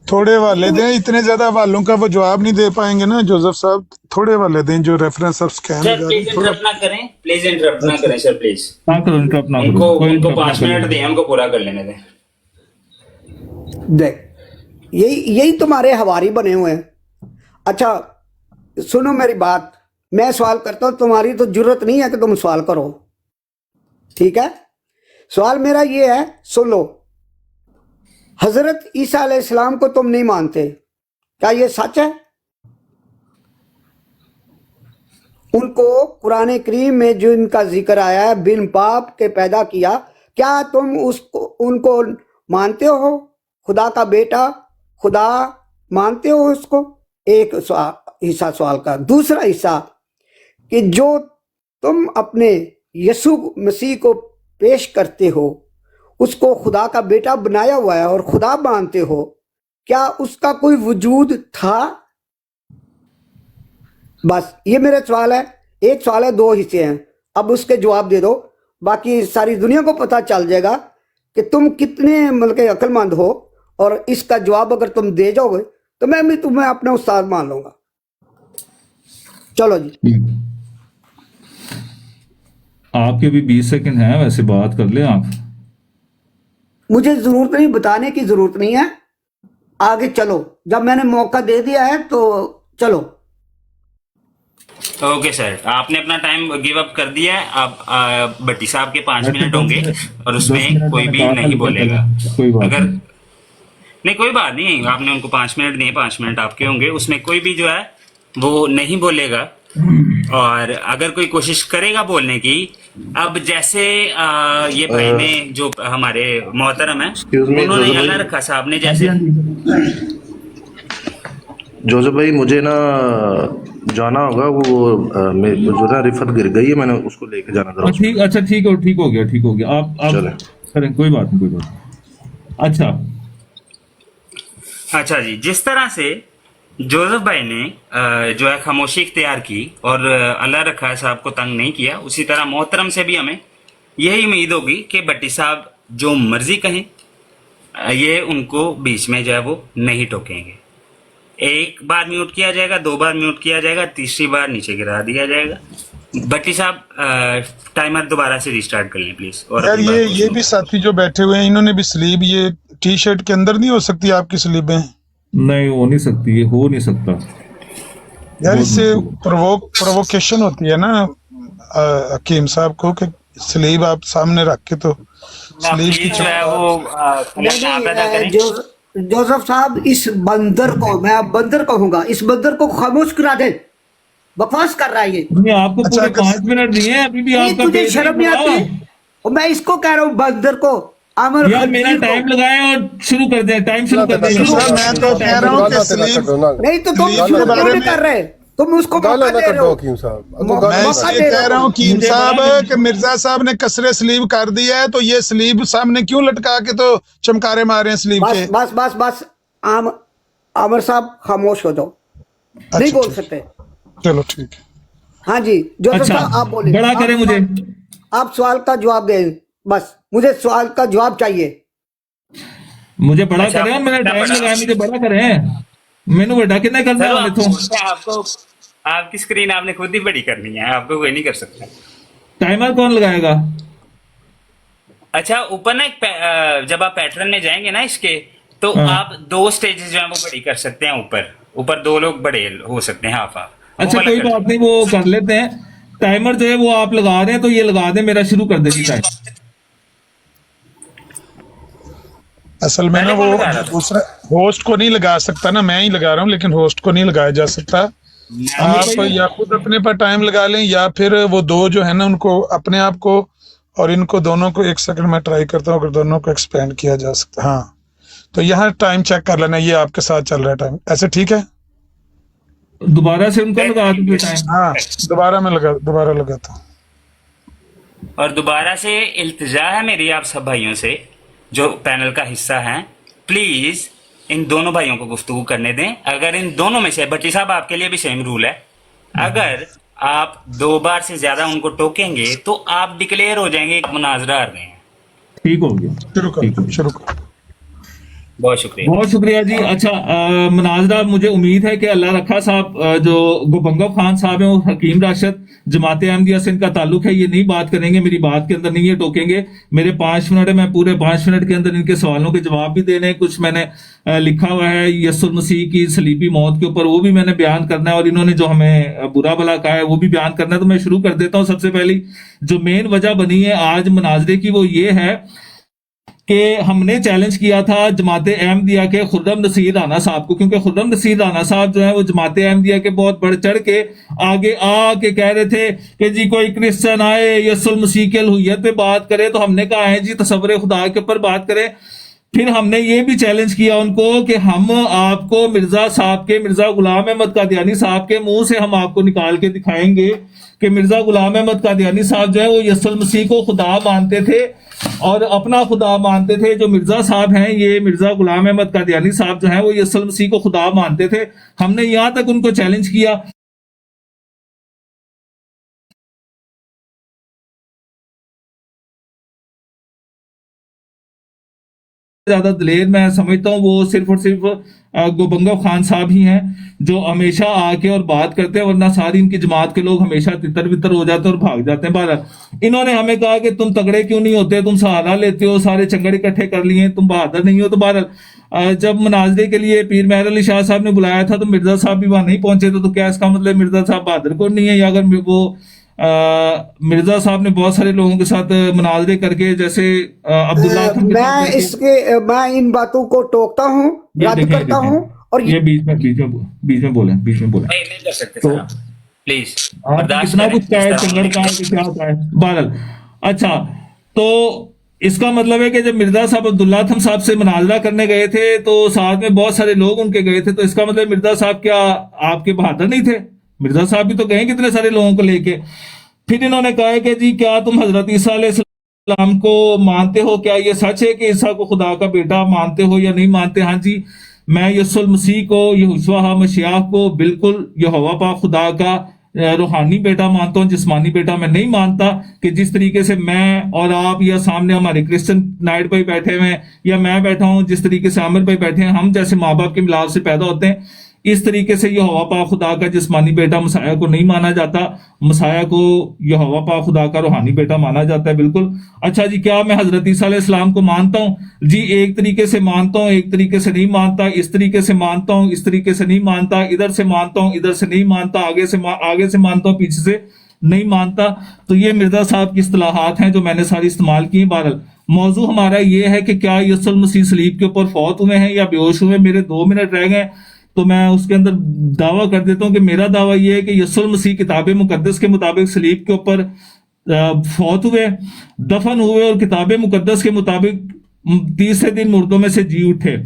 थोड़े हवाले दें, इतने ज्यादा हवालों का वो जवाब नहीं दे पाएंगे ना जोसेफ साहब। थोड़े हवाले दें जो reference of scam sir please interrupt ना करें, प्लीज इंटरप्ट ना करें सर, प्लीज। ना करो, इंटरप्ट ना करो, उनको कोई उनको interrupt ना 5 करे। मिनट दें, हमको पूरा कर लेने दें। देख, यही तुम्हारे हवारी बने हुए हैं। अच्छा सुनो मेरी बात, मैं सवाल करता हूं, तुम्हारी तो जरूरत नहीं है कि तुम सवाल करो, ठीक है। सवाल मेरा ये है, सुन लो। हजरत ईसा अलैहिस्सलाम को तुम नहीं मानते, क्या ये सच है? उनको कुरान करीम में जो इनका जिक्र आया है, बिन बाप के पैदा किया, क्या तुम उसको उनको मानते हो? खुदा का बेटा, खुदा मानते हो उसको? एक हिस्सा सवाल का। दूसरा हिस्सा कि जो तुम अपने यसु मसीह को पेश करते हो, उसको खुदा का बेटा बनाया हुआ है और खुदा मानते हो, क्या उसका कोई वजूद था? बस ये मेरा सवाल है। एक सवाल है, 2 हिस्से हैं, अब उसके जवाब दे दो, बाकी सारी दुनिया को पता चल जाएगा कि तुम कितने मतलब के अक्लमंद हो, और इसका जवाब अगर तुम दे जाओगे तो मैं भी तुम्हें अपना उस्ताद मान लूंगा। चलो जी। आपके भी 20 सेकंड हैं, वैसे बात कर लें आप। मुझे जरूरत नहीं, बताने की जरूरत नहीं है, आगे चलो। जब मैंने मौका दे दिया है तो चलो। ओके सर, आपने अपना टाइम गिव अप कर दिया है। अब भट्टी साहब के 5 मिनट होंगे और 10 उसमें मिनट कोई मैंने भी कहा था, नहीं लेकिन बोलेगा। चलो कोई बात अगर नहीं। नहीं, कोई बात नहीं, आपने उनको 5 मिनट दिए, 5 मिनट आपके होंगे, उसमें कोई भी जो है वो नहीं बोलेगा। और अगर कोई कोशिश करेगा बोलने की, अब जैसे ये भाई ने जो हमारे मोहतरम है, एक्सक्यूज मी उन्होंने जोसेफ अल्लाह भाई, रखा साहब ने हाँ जी, जैसे हाँ जी। जोसेफ भाई मुझे ना जाना होगा, वो जो ना रिफत गिर गई है, मैंने उसको लेके जाना था हाँ ठीक, हॉस्पिटल। अच्छा ठीक हो गया, ठीक हो गया। आप चले। करें, कोई बात नहीं, कोई बात नहीं। अच्छा, अच्छा जी, जिस तरह से जोसेफ भाई ने जो है खामोशी इख्तियार की और अल्लाह रखा साहब को तंग नहीं किया, उसी तरह मोहतरम से भी हमें यही उम्मीद होगी कि भट्टी साहब जो मर्जी कहें, ये उनको बीच में जो है वो नहीं टोकेंगे। एक बार म्यूट किया जाएगा, 2 बार म्यूट किया जाएगा, तीसरी बार नीचे गिरा दिया जाएगा। भट्टी साहब टाइमर दोबारा से रिस्टार्ट कर लें प्लीज, और यार अपनी बात को ये शुरू भी करें। साथी जो बैठे हुए हैं, इन्होंने भी स्लीव ये टी शर्ट के अंदर नहीं हो सकती आपकी स्लीवें? नहीं हो नहीं सकती, ये हो नहीं सकता, यार बहुत इससे मुश्किल है। प्रोवोकेशन होती है ना हकीम साहब को, कि स्लीव आप सामने रख के तो ना स्लीव की प्लीज जो है चमक। वो नहीं कलर ना पैदा नहीं, करें। जोसेफ साहब, इस बंदर को मैं अब बंदर कहूंगा, इस बंदर को खामोश करा दे, बकवास कर रहा है ये। नहीं, आपको अच्छा पूरे अगर 5 मिनट दिए हैं, अभी भी नहीं, आपका तुझे पेज नहीं शर्म नहीं भरा। आती? और मैं इसको कह रहा हूँ, बंदर को, आमिर यार मेरा खंजीर को। टाइम लगाएं और शुरू कर दें, टाइम शुरू कर दें। शुरू शुरू मैं तो कह रहा हूँ कि स्लीव नहीं तो तुम स्लीव शुरू के क्यों बारे नहीं में कर रहे? तुम उसको गाला मौका ना दे कर रहे दो हो, हकीम साहब, अगो गाला मैं ना मौका इसलिए दे रहे कह हो रहा हूँ तुम। कीम मुझे साहब बड़ा कि मिर्जा साहब ने कसरे स्लीव कर दिया है, तो ये स्लीव सामने क्यों लटका के तो चमकारे मारे हैं स्लीव बस के? बस बस बस, आम आमिर साहब खामोश हो जाओ, नहीं अच्छा बोल ठीक, सकते। चलो ठीक है। हाँ जी जोसेफ अच्छा, साहब, आप बोले। बड़ा करें मुझे। आप सवाल का जवाब दें, बस मुझे सवाल का जवाब चाहिए। मुझे बड़ा अच्छा, करें, और मेरा कितना टाइम बड़ा? लगाया, मुझे बड़ा करें। मैंने बड़ा कितना करना सर है आपको इथों? आपको आपकी स्क्रीन आपने खुद ही बड़ी करनी है, आपको कोई नहीं कर सकता। टाइमर कौन लगाएगा? अच्छा, ऊपर ना जब आप पैटर्न में जाएंगे ना इसके, तो हाँ। आप 2 स्टेजेस जो है वो बड़ी कर सकते हैं। ऊपर ऊपर 2 लोग बड़े हो सकते हैं, हाफ हाफ, वो अच्छा वाला कोई कर बात नहीं, वो कर लेते हैं। टाइमर जो है वो आप लगा दें, तो ये लगा दें, मेरा शुरू कर देगी टाइम। असल में ना पहले वो कौन लगा रहा जो था? दूसरा होस्ट को नहीं लगा सकता ना, मैं ही लगा रहा हूँ, लेकिन होस्ट को नहीं लगाया जा सकता। आमिर आप भाई, या खुद अपने पर टाइम लगा लें, या फिर वो दो जो है ना उनको अपने आप को और इनको दोनों को 1 सेकंड में ट्राई करता हूँ, अगर दोनों को एक्सपेंड किया जा सकता। हाँ, तो यहाँ टाइम चेक कर लेना, ये आपके साथ चल रहा है टाइम, ऐसे ठीक है? दोबारा से उनको लगा दीजिए टाइम। हाँ, दोबारा लगाता हूँ। और दोबारा से इल्तिजा है मेरी आप सब भाइयों से जो पैनल का हिस्सा हैं, प्लीज इन दोनों भाइयों को गुफ्तगू करने दें। अगर इन दोनों में से, भट्टी साहब आपके लिए भी सेम रूल है, अगर आप 2 बार से ज्यादा उनको टोकेंगे तो आप डिक्लेयर हो जाएंगे एक मुनाजरा हार गए हैं। ठीक हो गया, शुरू ठीक हो करो, गया। शुरू करो। बहुत शुक्रिया। बहुत शुक्रिया जी। अच्छा, मुनाजरा, मुझे उम्मीद है कि अल्लाह रखा साहब, जो गोबंगव खान साहब हैं, वो हकीम राशिद जमात अहमदिया से इनका ताल्लुक है, ये नहीं बात करेंगे, मेरी बात के अंदर नहीं ये टोकेंगे। मेरे 5 मिनट है, मैं पूरे 5 मिनट के अंदर इनके सवालों के जवाब भी देने हैं। कुछ मैंने लिखा हुआ है यसुल मसीह की सलीबी मौत के ऊपर, वो भी मैंने बयान करना है, और इन्होंने जो हमें बुरा भला कहा है वो भी बयान करना है। तो मैं शुरू कर देता हूँ। सबसे पहली जो मेन वजह बनी है आज मुनाजरे की, वो ये है कि हमने चैलेंज किया था जमात अहमदिया के खुर्रम नसीर राना साहब को, क्योंकि खुर्रम नसीर राना साहब जो है वो जमात अहमदिया के बहुत बढ़ चढ़ के आगे आके कह रहे थे कि जी कोई क्रिश्चियन आए यसुल मसीह की अलूहियत पे बात करे, तो हमने कहा है जी तसव्वुर खुदा के ऊपर बात करें। फिर हमने ये भी चैलेंज किया उनको कि हम आपको मिर्जा साहब के, मिर्जा गुलाम अहमद कादियानी साहब के मुंह से हम आपको निकाल के दिखाएंगे कि मिर्जा गुलाम अहमद कादियानी साहब जो है वो यसुल मसीह को खुदा मानते थे और अपना खुदा मानते थे। जो मिर्जा साहब हैं, ये मिर्जा गुलाम अहमद कादियानी साहब जो है वो यसुल मसीह को खुदा मानते थे। हमने यहां तक उनको चैलेंज किया। ज्यादा दलेर मैं समझता हूँ वो सिर्फ और सिर्फ गोबंगव खान साहब ही हैं जो हमेशा आके और बात करते हैं, वरना सारी इनकी जमात के लोग हमेशा तितर बितर हो जाते हैं और भाग जाते हैं। बहरहाल इन्होंने हमें कहा कि तुम तगड़े क्यों नहीं होते, तुम सहारा लेते हो, सारे चंगड़ इकट्ठे कर लिए, तुम बहादुर नहीं हो। तो बहरहाल जब मुनाजरे के लिए पीर मेहर अली शाह साहब ने बुलाया था तो मिर्जा साहब भी वहां नहीं पहुंचे थे, तो क्या इसका मतलब मिर्जा साहब बहादुर को नहीं है? या अगर वो मिर्जा साहब ने बहुत सारे लोगों के साथ मुनाजरे करके, जैसे अब्दुल्ला खान के साथ मैं करके, मैं इन बातों को टोकता हूँ, ये रद्द देखें करता हूँ। और ये बीच में बोले नहीं नहीं कर सकते तो सर आप, प्लीज आप बर्दाश्त इतना करें कुछ क्या है, इस तरह चंगड़ का है कि क्या होता है। बहरहाल अच्छा, तो इसका मतलब है कि जब मिर्जा साहब अब्दुल्ला थम साहब से मुनाजरा करने गए थे तो साथ में बहुत सारे लोग उनके गए थे, तो इसका मतलब मिर्जा साहब क्या आपके बहादुर नहीं थे? मिर्जा साहब भी तो गए कितने सारे लोगों को लेके। फिर इन्होंने कहा है कि जी क्या तुम हजरत ईसा अलैहिस्सलाम को मानते हो? क्या ये सच है कि ईसा को खुदा का बेटा मानते हो या नहीं मानते? हाँ जी, मैं यीशु मसीह को, यहोशुआ मसीह को बिल्कुल यहोवा पाक खुदा का रूहानी बेटा मानता हूँ, जिस्मानी बेटा मैं नहीं मानता। कि जिस तरीके से मैं और आप या सामने हमारे क्रिश्चियन नाइट भाई बैठे हुए हैं या मैं बैठा हूं, जिस तरीके से आमिर भाई बैठे हैं, हम जैसे माँ बाप के मिलाप से पैदा होते हैं, इस तरीके से यहोवा पाक खुदा का जिस्मानी बेटा मसाया को नहीं माना जाता, मसाया को यहोवा पाक खुदा का रूहानी बेटा माना जाता है। बिल्कुल। अच्छा जी, क्या मैं हजरत ईसा अलैहिस्सलाम को मानता हूँ? जी एक तरीके से मानता हूँ, एक तरीके से नहीं मानता, इस तरीके से मानता हूँ, इस तरीके से नहीं मानता, इधर से मानता हूँ, इधर से नहीं मानता, आगे से मानता हूँ, पीछे से नहीं मानता। तो ये मिर्जा साहब की इस्तिलाहात हैं जो मैंने सारी इस्तेमाल की। बहरहाल मौजू हमारा ये है कि क्या यीशु मसीह सलीब के ऊपर फौत हुए हैं या बेहोश हुए? मेरे 2 मिनट रह गए, तो मैं उसके अंदर दावा कर देता हूं कि मेरा दावा यह है कि यीशु मसीह किताब मुकद्दस के मुताबिक सलीब के ऊपर फौत हुए, दफन हुए और किताब मुकद्दस के मुताबिक तीसरे दिन मुर्दों में से जी उठे।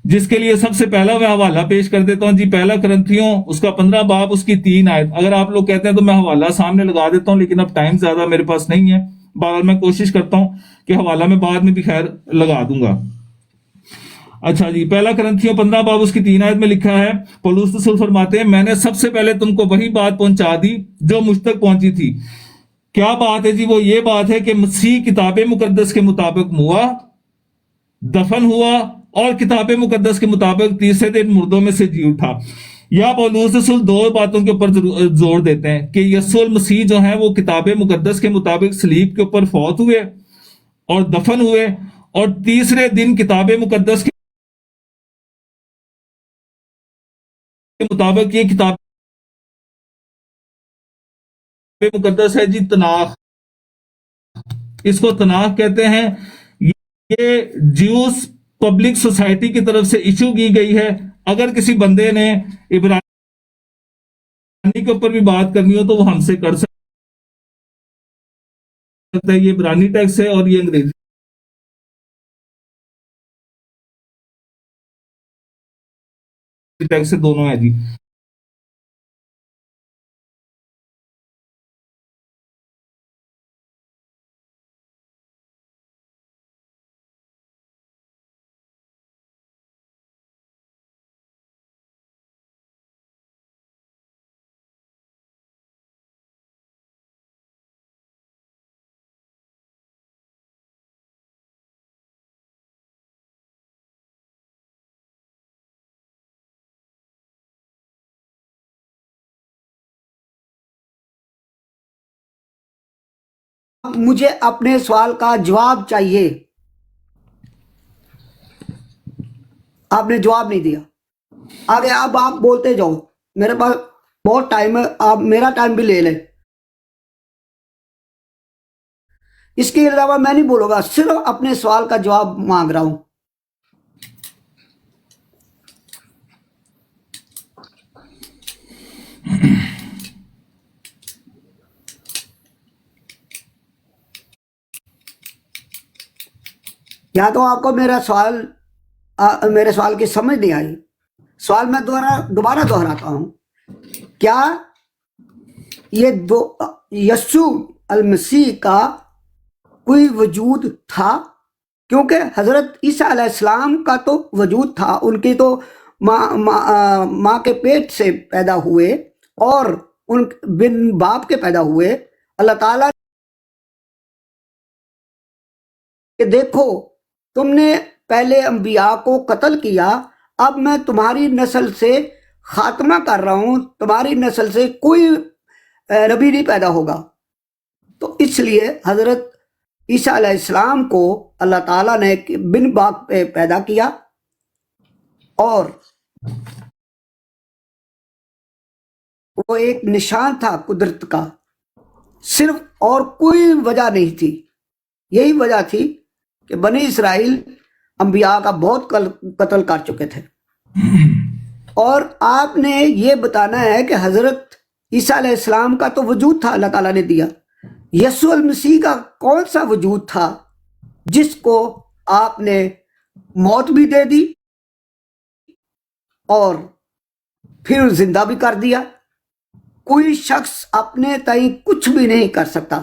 जिसके लिए सबसे पहला मैं हवाला पेश कर देता हूं जी, पहला करंथियों उसका 15 बाब उसकी 3 आयत। अगर आप लोग कहते हैं तो मैं हवाला सामने लगा देता हूं, लेकिन अब टाइम ज्यादा मेरे पास नहीं है। बहरहाल मैं कोशिश करता हूं कि हवाला मैं बाद में भी खैर लगा दूंगा। अच्छा जी, पहला करंथियों 15 बाब उसकी 3 आयत में लिखा है, पौलुस रसूल फरमाते हैं, मैंने सबसे पहले तुमको वही बात पहुंचा दी जो मुझ तक पहुंची थी। क्या बात है जी? वो ये बात है कि मसीह किताब मुकद्दस के मुताबिक मुआ, दफन हुआ और किताब मुकद्दस के मुताबिक तीसरे दिन मुर्दों में से जी उठा। या पौलुस रसूल 2 बातों के ऊपर जोर देते हैं कि यीशु मसीह जो है वो किताब मुकद्दस के मुताबिक सलीब के ऊपर फौत हुए और दफन हुए, और तीसरे दिन किताब मुकद्दस के मुताबिक, ये किताब मुकद्दस है जी तनाख, इसको तनाख कहते हैं। ये ज्यूस पब्लिक सोसाइटी की तरफ से इशू की गई है। अगर किसी बंदे ने इब्रानी के ऊपर भी बात करनी हो तो वो हमसे कर सकता है। ये इब्रानी टेक्स्ट है और ये अंग्रेजी टेक्स्ट से दोनों है जी। मुझे अपने सवाल का जवाब चाहिए। आपने जवाब नहीं दिया। आगे अब आप बोलते जाओ, मेरे पास बहुत टाइम है, आप मेरा टाइम भी ले लें। इसके अलावा मैं नहीं बोलूंगा, सिर्फ अपने सवाल का जवाब मांग रहा हूं। या तो आपको मेरे सवाल की समझ नहीं आई। सवाल मैं दोबारा दोहराता हूं। क्या ये यीशु अलमसीह का कोई वजूद था? क्योंकि हजरत ईसा अलैहिस्सलाम का तो वजूद था, उनकी तो माँ के पेट से पैदा हुए और उन बिन बाप के पैदा हुए। अल्लाह ताला के देखो, तुमने पहले अंबिया को कत्ल किया, अब मैं तुम्हारी नस्ल से खात्मा कर रहा हूं, तुम्हारी नस्ल से कोई नबी नहीं पैदा होगा। तो इसलिए हजरत ईसा अलैहिस्सलाम को अल्लाह ताला ने बिन बाप पे पैदा किया, और वो एक निशान था कुदरत का, सिर्फ, और कोई वजह नहीं थी। यही वजह थी कि बनी इसराइल अंबिया का बहुत कत्ल कर चुके थे। और आपने ये बताना है कि हजरत ईसा अलैहिस्सलाम का तो वजूद था, अल्लाह ताला ने दिया। यीशु अल मसीह का कौन सा वजूद था जिसको आपने मौत भी दे दी और फिर जिंदा भी कर दिया? कोई शख्स अपने ताई कुछ भी नहीं कर सकता।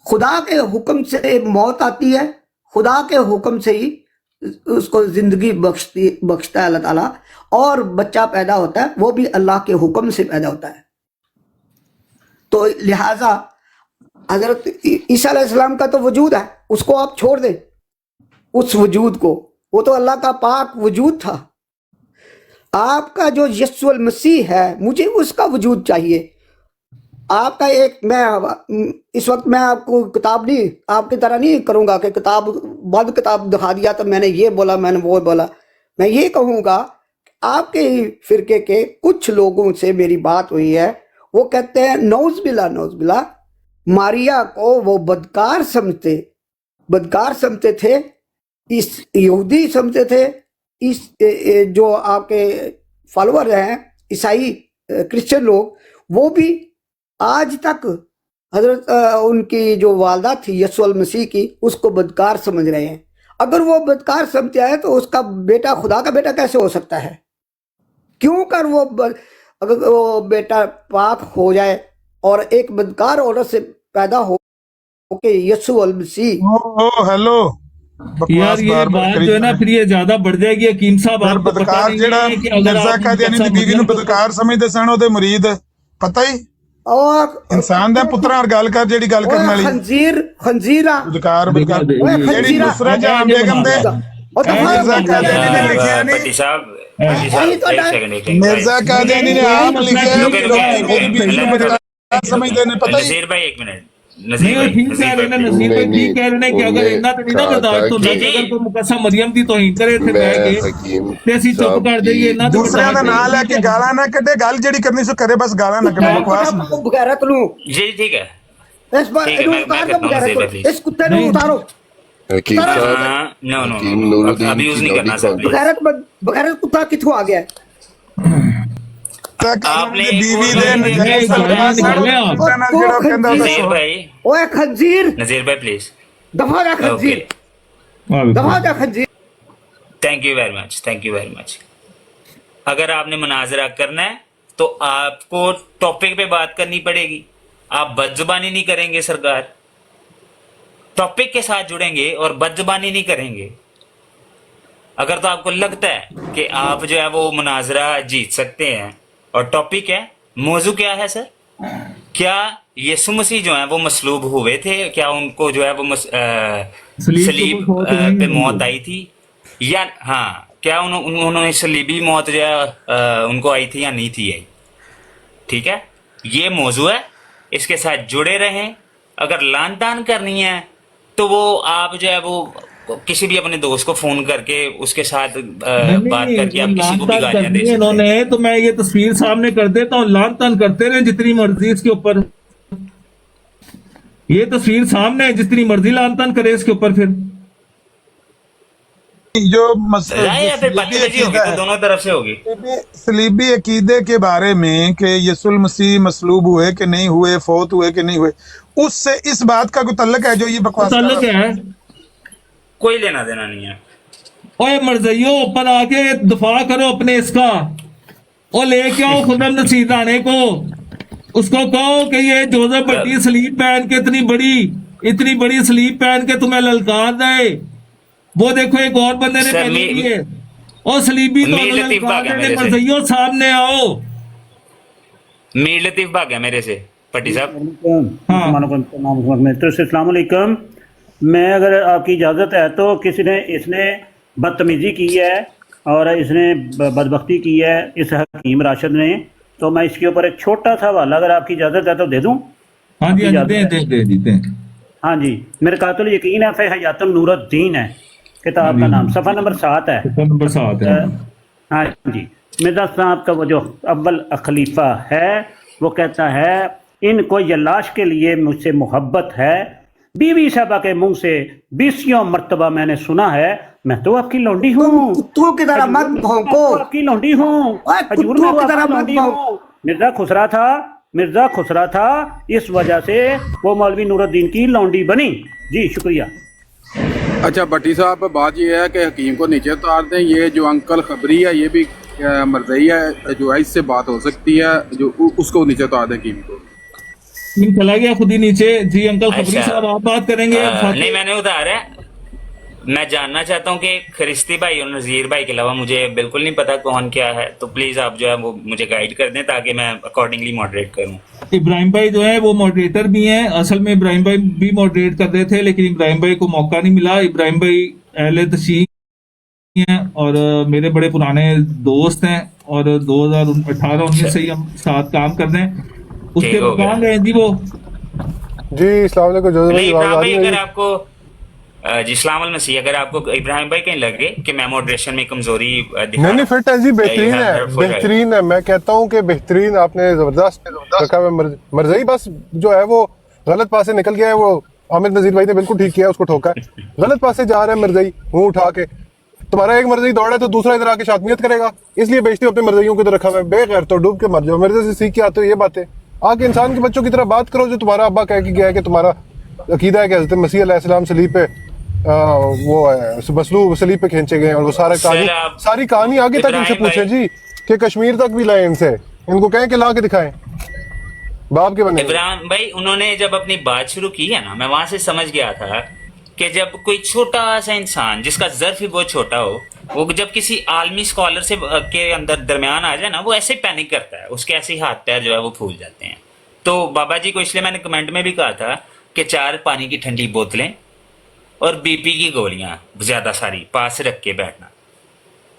खुदा के हुक्म से मौत आती है, खुदा के हुक्म से ही उसको जिंदगी बख्शता है अल्लाह ताला, और बच्चा पैदा होता है वो भी अल्लाह के हुक्म से पैदा होता है। तो लिहाजा हजरत ईसा अलैहिस्सलाम का तो वजूद है, उसको आप छोड़ दें, उस वजूद को, वो तो अल्लाह का पाक वजूद था। आपका जो यीशु अल मसीह है, मुझे उसका वजूद चाहिए। आपका एक, मैं इस वक्त मैं आपको किताब नहीं, आपकी तरह नहीं करूंगा कि किताब बंद किताब दिखा दिया तो मैंने ये बोला, मैंने वो बोला। मैं ये कहूंगा, आपके ही फिरके के कुछ लोगों से मेरी बात हुई है, वो कहते हैं नौज़ बिल्ला मारिया को वो बदकार समझते थे, इस यहूदी समझते थे, इस जो आपके फॉलोअर हैं ईसाई क्रिश्चियन लोग, वो भी आज तक हजरत उनकी जो वालदा थी यीशु अल मसीह की, उसको बदकार समझ रहे हैं। अगर वो बदकार समझते हैं तो उसका बेटा खुदा का बेटा कैसे हो सकता है? क्यों कर वो अगर वो बेटा पाक हो जाए और एक बदकार औरत से पैदा हो के यीशु अल मसीह। ओ हेलो यार ये बात जो है ना फिर ये ज्यादा बढ़ जाएगी। हकीम साहब आपको पता बदकार नहीं जेड़ा है कि अगर मिर्जा आप कादियानी दी बीवी ਨੂੰ ਬਦਕਾਰ ਸਮਝਦੇ ਸਨ, ਉਹਦੇ ਮੁਰੀਦ ਪਤਾ ਹੀ इंसान दा पुत्रा और गल कर जेड़ी गल करने वाली खंजीरा बदकार जेड़ी नुसरत जहां बेगम दे मिर्जा कादियानी ने लिखिया नहीं, मिर्जा कादियानी ने आप लिखिया मेरी बीवी ਨੂੰ बदकार समझदे ने, पता ही। नजीर भाई एक मिनट, नहीं वो ठीक कह रहे हैं, नसीर भाई ठीक कह रहे हैं कि अगर इन्ना तो नहीं ना बर्दाश्त होता कि अगर कोई मुकद्दसा मरियम दी तौहीन करे थे बह के ते ਅਸੀਂ चुप कर दईए, इन्ना तो दूसरे ਦਾ ਨਾਂ ਲੈ ਕੇ ਗਾਲਾਂ ਨਾ ਕੱਢੇ, ਗੱਲ ਜਿਹੜੀ ਕਰਨੀ ਸੋ ਕਰੇ, ਬਸ ਗਾਲਾਂ ਨਾ ਕੱਢੇ, बकवास ना बगैरत नु जी ठीक है। इस बार ठीक है, मैं उतार करता दो हूँ नजीर भाई, बगैरत, प्लीज। इस कुत्ते ने उतारो। हकीम साहब नो नो हकीम नो, नूरुद्दीन अभी यूज की नहीं करना नौबी सर कौन प्लीज। बगैरत कुत्ता किथों आ गया है? आपने बीवी एक दे और नजायज गालियां निकाले आप। पुत्रा ਨਾਲ ਜਿਹੜਾ ਕਹਿੰਦਾ ਉਹਦਾ नजीर भाई, ओए खंजीर, नजीर भाई प्लीज। दफा जा खंजीर, दफा जा खंजीर। Thank you very much, thank you very much. अगर आपने मुनाजरा करना है तो आपको टॉपिक पे बात करनी पड़ेगी। आप बदजुबानी नहीं करेंगे सरकार, टॉपिक के साथ जुड़ेंगे और बदजुबानी नहीं करेंगे। अगर तो आपको लगता है कि आप जो है वो मुनाजरा जीत सकते हैं, और टॉपिक है, मौजू क्या है सर? क्या यीशु मसीह जो है वो मसलूब हुए थे? क्या उनको जो है वो सलीब पे मौत आई थी, या हाँ क्या उन्होंने सलीबी मौत जो है उनको आई थी या नहीं थी आई? ठीक है, ये मौजू है, इसके साथ जुड़े रहें। अगर लान तान करनी है तो वो आप जो है वो किसी भी अपने दोस्त को फोन करके उसके साथ बात करके आप किसी को भी गालियां दे सकते हैं। इन्होंने तो मैं ये तस्वीर सामने कर देता हूँ, लान तान करते रहे जितनी मर्जी इसके ऊपर। ये तस्वीर सामने है, जितनी मर्जी लान तान करे इसके ऊपर। फिर जो या फिर बदतमीजी होगी तो दोनों तरफ से होगी। सलीबी अकीदे के बारे में कि यीशु मसीह मसलूब हुए कि नहीं हुए, फौत हुए कि नहीं हुए, उससे इस बात का कोई तल्लुक है जो ये बकवास तल्लुक है? कोई लेना देना नहीं है। ओए मर्जियों ऊपर आके दफा करो अपने इसका, और लेके आओ खुदम नसीर राणे को, उसको कहो कि ये जोसेफ भट्टी सलीब पहन के इतनी बड़ी सलीब पहन के तुम्हें ललकार दे। वो देखो एक और बंदे ने पहनी हुई है, और सलीबी तो ललकार दे। मर्जियों सामने आओ। मीर लतीफ भाग गया मेरे से पट्टी साहब। अस्सलाम वालेकुम। मैं अगर आपकी इजाज़त है तो किसी ने इसने बदतमीज़ी की है और इसने बदबख्ती की है इस हकीम राशिद ने, तो मैं इसके ऊपर एक छोटा सा हवाला अगर आपकी इजाज़त है तो दे दूं। हाँ जी, आपकी हाँ जी, इजाज़त है? दे। हाँ जी, मेरे कातिल यकीन है फ़े हयातुन नूरुद्दीन है किताब का नाम, सफ़ा नंबर 7 है। पेपर नंबर 7 है। हाँ जी, मिर्ज़ा साहब का वो जो अव्वल खलीफा है वो कहता है इनको यलाश के लिए मुझसे मोहब्बत है, बीवी साहबा के मुंह से 20 मरतबा मैंने सुना है मैं तो आपकी लौंडी हूँ, तुम कुत्तों की तरह मत भौंको। आपकी लौंडी हूँ, ओए, हजूर कुत्तों मैं तो की तरह आपकी मत लौंडी भौंक। हूँ। मिर्जा खुसरा था, इस वजह से वो मौलवी नूरुद्दीन की लौंडी बनी। जी शुक्रिया। अच्छा भट्टी साहब, बात ये है कि हकीम को नीचे उतार दें, ये जो अंकल खबरी है ये भी मरज़ई है जो है, इससे बात हो सकती है, जो उसको नीचे उतार दें हकीम को। टीम चला गया खुद ही नीचे। जी अंकल खबरी अच्छा। साहब, आप बात करेंगे? नहीं, मैंने उतारा है। मैं जानना चाहता हूँ कि खरिस्ती भाई और नज़ीर भाई के अलावा मुझे बिल्कुल नहीं पता कौन क्या है, तो प्लीज आप जो है वो मुझे गाइड कर दें ताकि मैं अकॉर्डिंगली मॉडरेट करूँ। इब्राहिम भाई जो है वो मॉडरेटर भी हैं। असल में इब्राहिम भाई भी मॉडरेट कर रहे थे, लेकिन इब्राहिम भाई को मौका नहीं मिला। इब्राहिम भाई अहले तशीह हैं और मेरे बड़े पुराने दोस्त हैं और 2018-19 से ही हम साथ काम कर रहे हैं। उसके ठीक हो गया। कहाँ गए जी वो? जी अस्सलाम वालेकुम जोधर भाई, नहीं आवाज इब्राहिम आ भाई, रही है अगर जी? आपको जी सलाम अल मसीह, अगर आपको इब्राहिम भाई कहीं लगे कि मैं मॉडरेशन में कमजोरी दिखा नहीं रहा फिट है जी, हूं, बेहतरीन you have है, her full right। बेहतरीन है। मैं कहता हूँ कि बेहतरीन, आपने जबरदस्त रखा है। मरज़ई बस जो है वो गलत पास से निकल गया है। वो आमिर नजीर भाई ने बिल्कुल ठीक किया, उसको ठोका है। गलत पास से जा रहा है मरज़ई मुंह उठा के। तुम्हारा एक मरज़ई दौड़ा है तो दूसरा इधर आके शातमियत करेगा, इसलिए बेचते हो अपने मरज़इयों को। तो रखा हुआ है बेगैर तो डूब के मर जाओ। मेरे से सीख के आते हो ये बातें। आके इंसान के बच्चों की तरह बात करो। जो तुम्हारा अब्बा कह के गया है कि तुम्हारा अकीदा है कि हज़रत मसीह अलैहिस्सलाम सलीब पे वो है मसलूब सलीब पे खींचे गए हैं, और वो सारी कहानी आगे तक इनसे इब्राहिम पूछे भाई- जी, कि कश्मीर तक भी लाए इनसे, इनको कहें कि ला के दिखाएं बाप के बने। इब्राहिम भाई उन्होंने जब अपनी बात शुरू की है ना, मैं वहां से समझ गया था कि जब कोई छोटा सा इंसान जिसका ज़र्फ ही बहुत छोटा हो, वो जब किसी आलमी स्कॉलर से के अंदर दरमियान आ जाए ना, वो ऐसे पैनिक करता है, उसके ऐसे ही हाथ पैर जो है वो फूल जाते हैं। तो बाबा जी को इसलिए मैंने कमेंट में भी कहा था कि 4 पानी की ठंडी बोतलें और बीपी की गोलियां ज्यादा सारी पास रख के बैठना।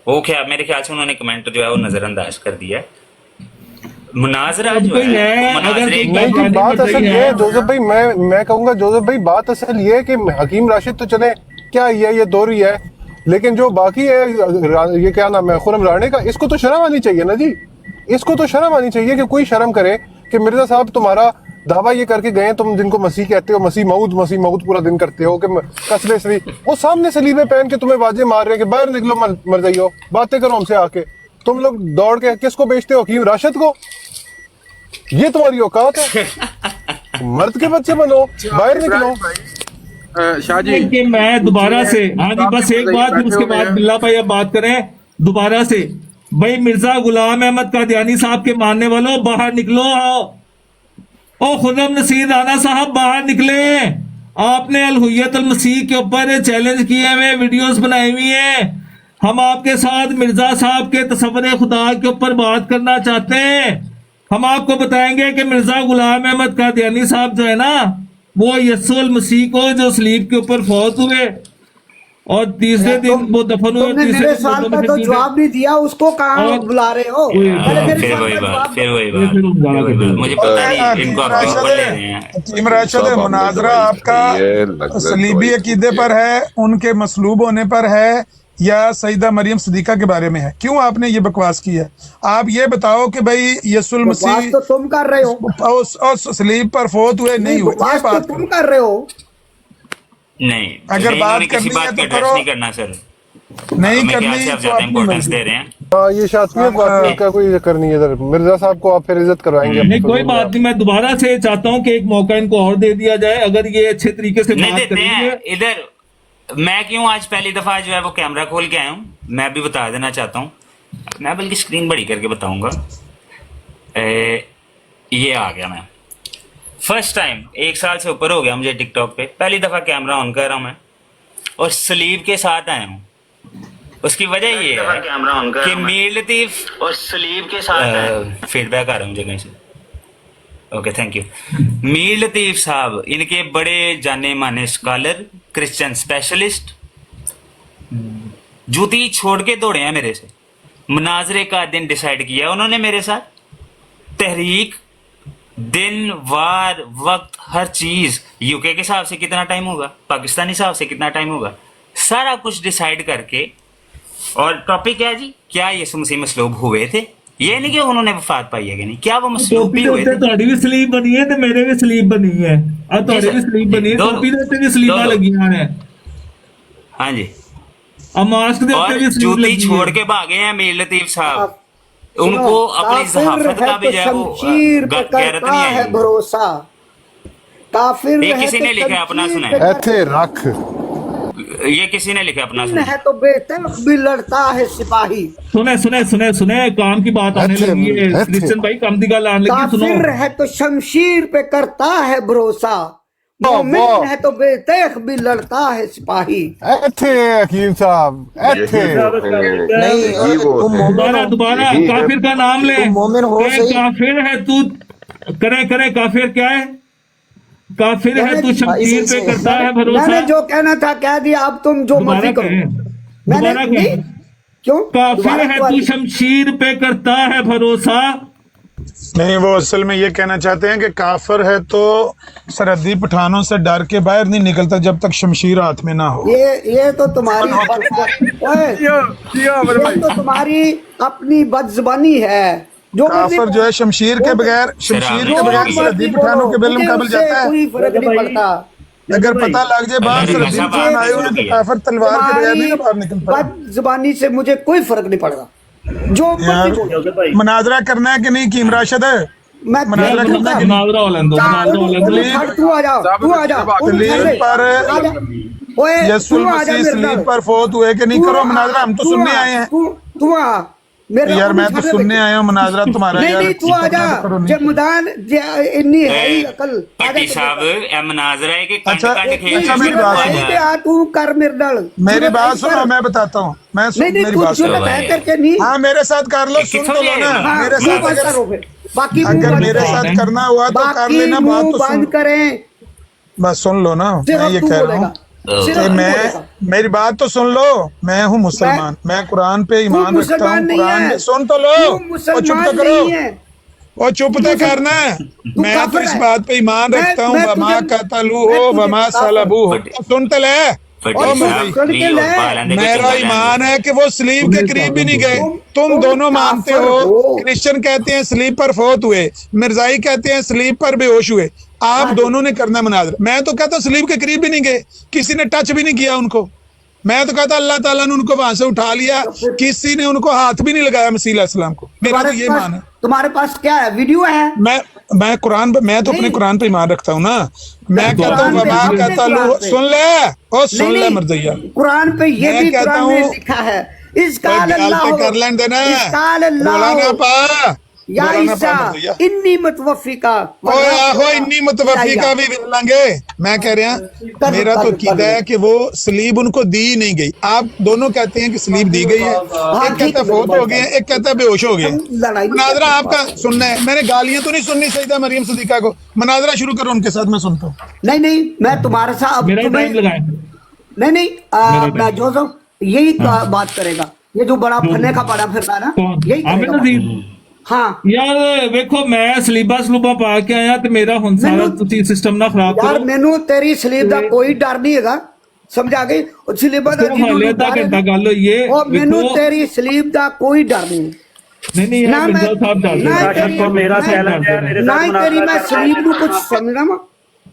वो क्या, मेरे ख्याल से उन्होंने कमेंट जो है वो नजरअंदाज कर दिया है। मुनाजरा जो कोई है है, वो मुनाजरे अगर की- नहीं जी, बात असल ये है जोसेफ भाई, मैं कहूंगा जोसेफ भाई, बात असल ये है कि हकीम राशिद तो चले क्या ये दौर ही है, लेकिन जो बाकी है ये क्या नाम है खुरम राणे का, इसको तो शर्म आनी चाहिए ना जी। इसको तो शर्म आनी चाहिए कि कोई शर्म करे कि मिर्जा साहब तुम्हारा दावा ये करके गए, तुम जिनको मसीह कहते हो, मसीह मऊद पूरा दिन करते हो कि कसले सलीब, वो सामने सलीबे पहन के तुम्हें बाजे मार रहे हैं कि बाहर निकलो मर जाइयो, बातें करो हमसे आके। तुम लोग दौड़ के किसको बेचते हो? हकीम राशिद को। ये तुम्हारी औकात है? मर्द के बच्चे बनो, बाहर निकलो। शाह जी कि मैं दोबारा से, हाँ जी बस एक बात, फिर उसके बाद बिल्ला भाई अब बात करें दोबारा से। भाई मिर्जा गुलाम अहमद कादियानी साहब के मानने वालों, बाहर निकलो। ओ खुर्रम नसीर राणा साहब बाहर निकले। आपने अल हुय्यत अल मसीह के ऊपर चैलेंज किए हुए वीडियोस बनाई हुई हैं। हम आपके साथ मिर्जा साहब के तसव्वुर खुदा के ऊपर बात करना चाहते हैं। हम आपको बताएंगे कि मिर्जा गुलाम अहमद कादियानी साहब जो है ना, वो यस्सुल मसीह को जो सलीब के ऊपर फौत हुए और तीसरे दिन वो दफन हुए, तुमने तीसरे मेरे दिन सवाल मर्दों का में तो से जवाब नहीं दिया, उसको कहाँ और- बुला रहे हो? पहले मेरे फिर सवाल वही का बात, जवाब फिर दो। वही फिर बात, हम गाना फिर वही बात। मुझे पता नहीं इनको आप क्यों बोल ले रहे हैं। हकीम राशिद, साहब, आपने मुनाजरा दवाई आपका खाई है, लगता है सलीबी दवाई अकीदे खाई पर है, उनके मसलूब होने पर है, या सईदा मरियम सदीका के बारे में है? क्यों आपने ये बकवास की है? आप ये बताओ कि भाई यीशुल बकवास मसीह तो तुम कर रहे हो। और सलीब पर फौत हुए नहीं हुए, ये बकवास तो बात तुम करो। कर रहे हो। नहीं, अगर नहीं, बात उन्होंने किसी करनी बात है पे तो एड्रेस करो। नहीं करना सर। नहीं मेरे ख्याल करनी से आप तो ज्यादा अपनी इंपॉर्टेंस मर्जी। दे रहे हैं। हाँ, ये शातमियत वाकई का कोई चक्कर नहीं है इधर। मिर्जा साहब को आप फिर इज्जत करवाएंगे? नहीं कोई बात नहीं, मैं दोबारा से चाहता हूं कि एक मौका इनको और दे दिया जाए, अगर ये अच्छे तरीके से नहीं बात देते करेंगे। हैं इधर। मैं क्यों आज पहली दफा जो है वो कैमरा खोल के आया हूँ, मैं भी बता देना चाहता हूँ। मैं बल्कि स्क्रीन बड़ी करके बताऊंगा। ये आ गया मैं, फर्स्ट टाइम 1 साल से ऊपर हो गया मुझे टिकटॉक पे, पहली दफा कैमरा ऑन कर रहा हूँ मैं और सलीब के साथ आया हूँ। उसकी वजह ये है कि मीर लतीफ और सलीब के साथ फीडबैक आ रहा है मुझे कहीं से। Okay thank you. Mir Latif साहब इनके बड़े जाने माने स्कॉलर क्रिश्चियन स्पेशलिस्ट जूती छोड़ के दौड़े हैं मेरे से। मुनाजरे का दिन डिसाइड किया उन्होंने मेरे साथ, तहरीक, दिन, वार, वक्त, हर चीज, यूके के हिसाब से कितना टाइम होगा, पाकिस्तानी हिसाब से कितना टाइम होगा, सारा कुछ डिसाइड करके। और टॉपिक क्या है जी, क्या यीशु मसीह मसलूब हुए थे? ये नहीं कि उन्होंने वफात पाई है कि नहीं, क्या वो मसलूब भी हुए थे? ਤੁਹਾਡੀ ਵੀ ਸਲੀਬ ਬਣੀ ਹੈ ਤੇ ਮੇਰੇ ਵੀ ਸਲੀਬ ਬਣੀ ਹੈ, ਆ ਤੁਹਾਡੇ ਵੀ ਸਲੀਬ ਬਣੀ ਹੈ, ਟੋਪੀ ਦੇ ਉੱਤੇ ਵੀ ਸਲੀਬਾਂ ਲੱਗੀਆਂ ਨੇ। हाँ जी, ਆ ਮਾਸਕ ਦੇ ਉੱਤੇ और ਵੀ ਸਲੀਬ जूती ਲੱਗੀ छोड़ है। के भागे हैं मीर लतीफ साहब, सुनो, उनको अपनी काफिर जहाफत है का भी तो जो है वो शमशीर पे गैरत करता नहीं है आई। भरोसा। काफिर ये है किसी तो ने लिखा है, अपना शमशीर सुनाए। पे करता ਇੱਥੇ ਰੱਖ ये किसी ने लिखा अपना है तो बेतरक भी लड़ता है सिपाही। सुने सुने सुने सुने, काम की बात आने अच्छे, लगी है अच्छे। क्रिश्चियन भाई, काम की गल आने लगी, सुनो। काफिर है तो शमशीर पे करता है भरोसा, वाह। मोमिन है तो बेतरक भी लड़ता है सिपाही। ਇੱਥੇ हकीम साहब ਇੱਥੇ यही वो है। दोबारा दोबारा काफिर का नाम ले, मोमिन हो कहे सही। काफिर है तू, करे करे काफिर क्या है? काफिर है तू शमशीर पे करता है भरोसा। मैंने जो कहना था कह दिया, अब तुम जो दोबारा मर्जी करो। कहें, मैंने दोबारा नहीं, कहें। क्यों काफिर दोबारा है दोबारा- तू शमशीर पे करता है भरोसा। नहीं, वो असल में ये कहना चाहते हैं कि काफिर है तो सरहदी पठानों से डर के बाहर नहीं निकलता जब तक शमशीर हाथ में ना हो। ये तो तुम्हारी ओए, ये तो तुम्हारी अपनी बदजुबानी है। जो मर्जी काफिर जो है शमशीर के बगैर सरहदी पठानों के बिल मुकाबल जाता है। कोई फर्क नहीं पड़ता। अगर पता लग जाए बाहर अल्लाह सरहदी का पठान आए हुए हैं तो काफिर तलवार के बगैर नहीं ना बाहर निकल पाए। बदजुबानी से मुझे कोई फर्क नहीं पड़ता। जो मर्जी बोलो। जोसेफ भाई मुनाजरा करना है कि नहीं कीम राशिद? मैं मुनाजरा तू करना कर। कि नहीं? मुनाजरा वाले दो, मुनाजरा वाले दो। तू आ जा, तू आ जा, दलील पर ओए यीशु तू आ जा मसीह मेरे सलीब नाल। पर फौत हुए कि नहीं? तू करो आ, मुनाजरा, हम तो तू सुनने आ, आए हैं। तू आ मेरे यार मैं तो सामने सुनने बैठ। आया हूँ मुनाजरा तुम्हारा। नहीं यार नहीं तू आ जा, करो नहीं। जब मैदान इतनी है ही अकल। आ जा भट्टी तू। साहब ए मनाजरा है कि कंड अच्छा, कंड खेल अच्छा, मेरी बात सुनो। नहीं, आ तू कर मेरे नाल। मेरी तू बात कर। सुनो, मैं बताता हूँ। नहीं नहीं मेरी तू बात जो सुनो। बताया करके नहीं। हाँ मेरे साथ कर लो, सुन तो लो ना। हाँ, मेरे मुंह साथ बंद अगर करो फिर। बाकी मुंह अगर बंद मेरे करो। साथ करना हुआ तो कर बाकी लेना। बात मुंह तो सुन, बंद करें। बस सुन लो ना। सिर्फ मैं ये तू कह रहा बोलेगा। हूँ सिर्फ कि तू मैं, बोलेगा। मेरी बात तो सुन लो। मैं हूँ मुसलमान, मैं कुरान पे ईमान रखता मुसलमान हूँ। नहीं कुरान है। में सुन तो लो। तू और चुप मुसलमान तो करो। नहीं है। और चुप तो करना है। मैं तो काफिर इस है। बात पे ईमान मैं- रखता हूँ। मैं वमा तुझे- कतलू मैं हो तुझे वमा काफिर- सलबू हो। तो सुन तो ले। भट्टी और साहब सुन के लियो ले। पालने को मेरा चंगा ईमान है कि वो सलीब के करीब भी नहीं गए। तुम दोनों मानते काफिर हो। हो। क्रिश्चियन कहते हैं सलीब पर फौत हुए, मिर्जाई कहते हैं सलीब पर बेहोश हुए। आप दोनों ने करना मुनाजरा। मैं तो कहता हूं सलीब के करीब भी नहीं गए, किसी ने टच भी नहीं किया उनको। मैं तो कहता अल्लाह ताला ने उनको वहां से उठा लिया, किसी ने उनको हाथ भी नहीं लगाया मसीह अलैहिस्सलाम को। मेरा तो ये मान है। तुम्हारे पास क्या है? वीडियो है? मैं कुरान पे, मैं तो अपने नहीं। कुरान पे ईमान रखता हूँ ना। मैं कहता हूँ कुरान पे, वमा अपने कतलू, कुरान पे। सुन ले और सुन नहीं, ले नहीं, मर्दैया। कुरान पे ये मैं भी कहता कुरान में हूँ- लिखा है। इसका गाल पे कर लेने देना। इसकाल बोला ना पा, या बोला ना ईसा पा मर्दैया। इन्नी मतवफी का ओए आहो इन्नी मुतवफी का भी मिलेंगे। मैं कह रहा हूँ मेरा तो कीदा है कि वो सलीब उनको दी ही नहीं गई। आप दोनों कहते हैं कि सलीब दी गई है, एक कहता है फौत हो गए, एक कहता है बेहोश हो गए। लड़ाई मुनाजरा आपका सुनना है। मैंने गालियां तो नहीं सुननी सईदा मरियम सिद्दीका को। मुनाजरा शुरू करो उनके साथ, मैं सुनता हूँ। नहीं मैं तुम्हारे साथ मेरा टाइम लगाए। नहीं अपना जोसेफ यही बात करेगा। ये जो बड़ा फन्ने का बड़ा फिरता है ना, कौन? यही आमिर करेगा। नजीर। हाँ यार वेखो मैं सलीबा सलूबा पा के आया तो मेरा हुन सारा मैनू- तुसी सिस्टम ना खराब यार करो। मैनू तेरी सलीब का कोई डर नहीं है। समझा गई? सलीब का सिर्फ हाले अद्धा घंटा गल होई है। और मैनू वेखो- तेरी सलीब का कोई डर नहीं। नहीं ना यार मैं- मिर्जा साहब डाल ना दो। तेरी- को मेरा ना- चैलेंज है, मेरे ना साथ ही तेरी मैं मुनाजरा सलीब नू कुछ समझना वा।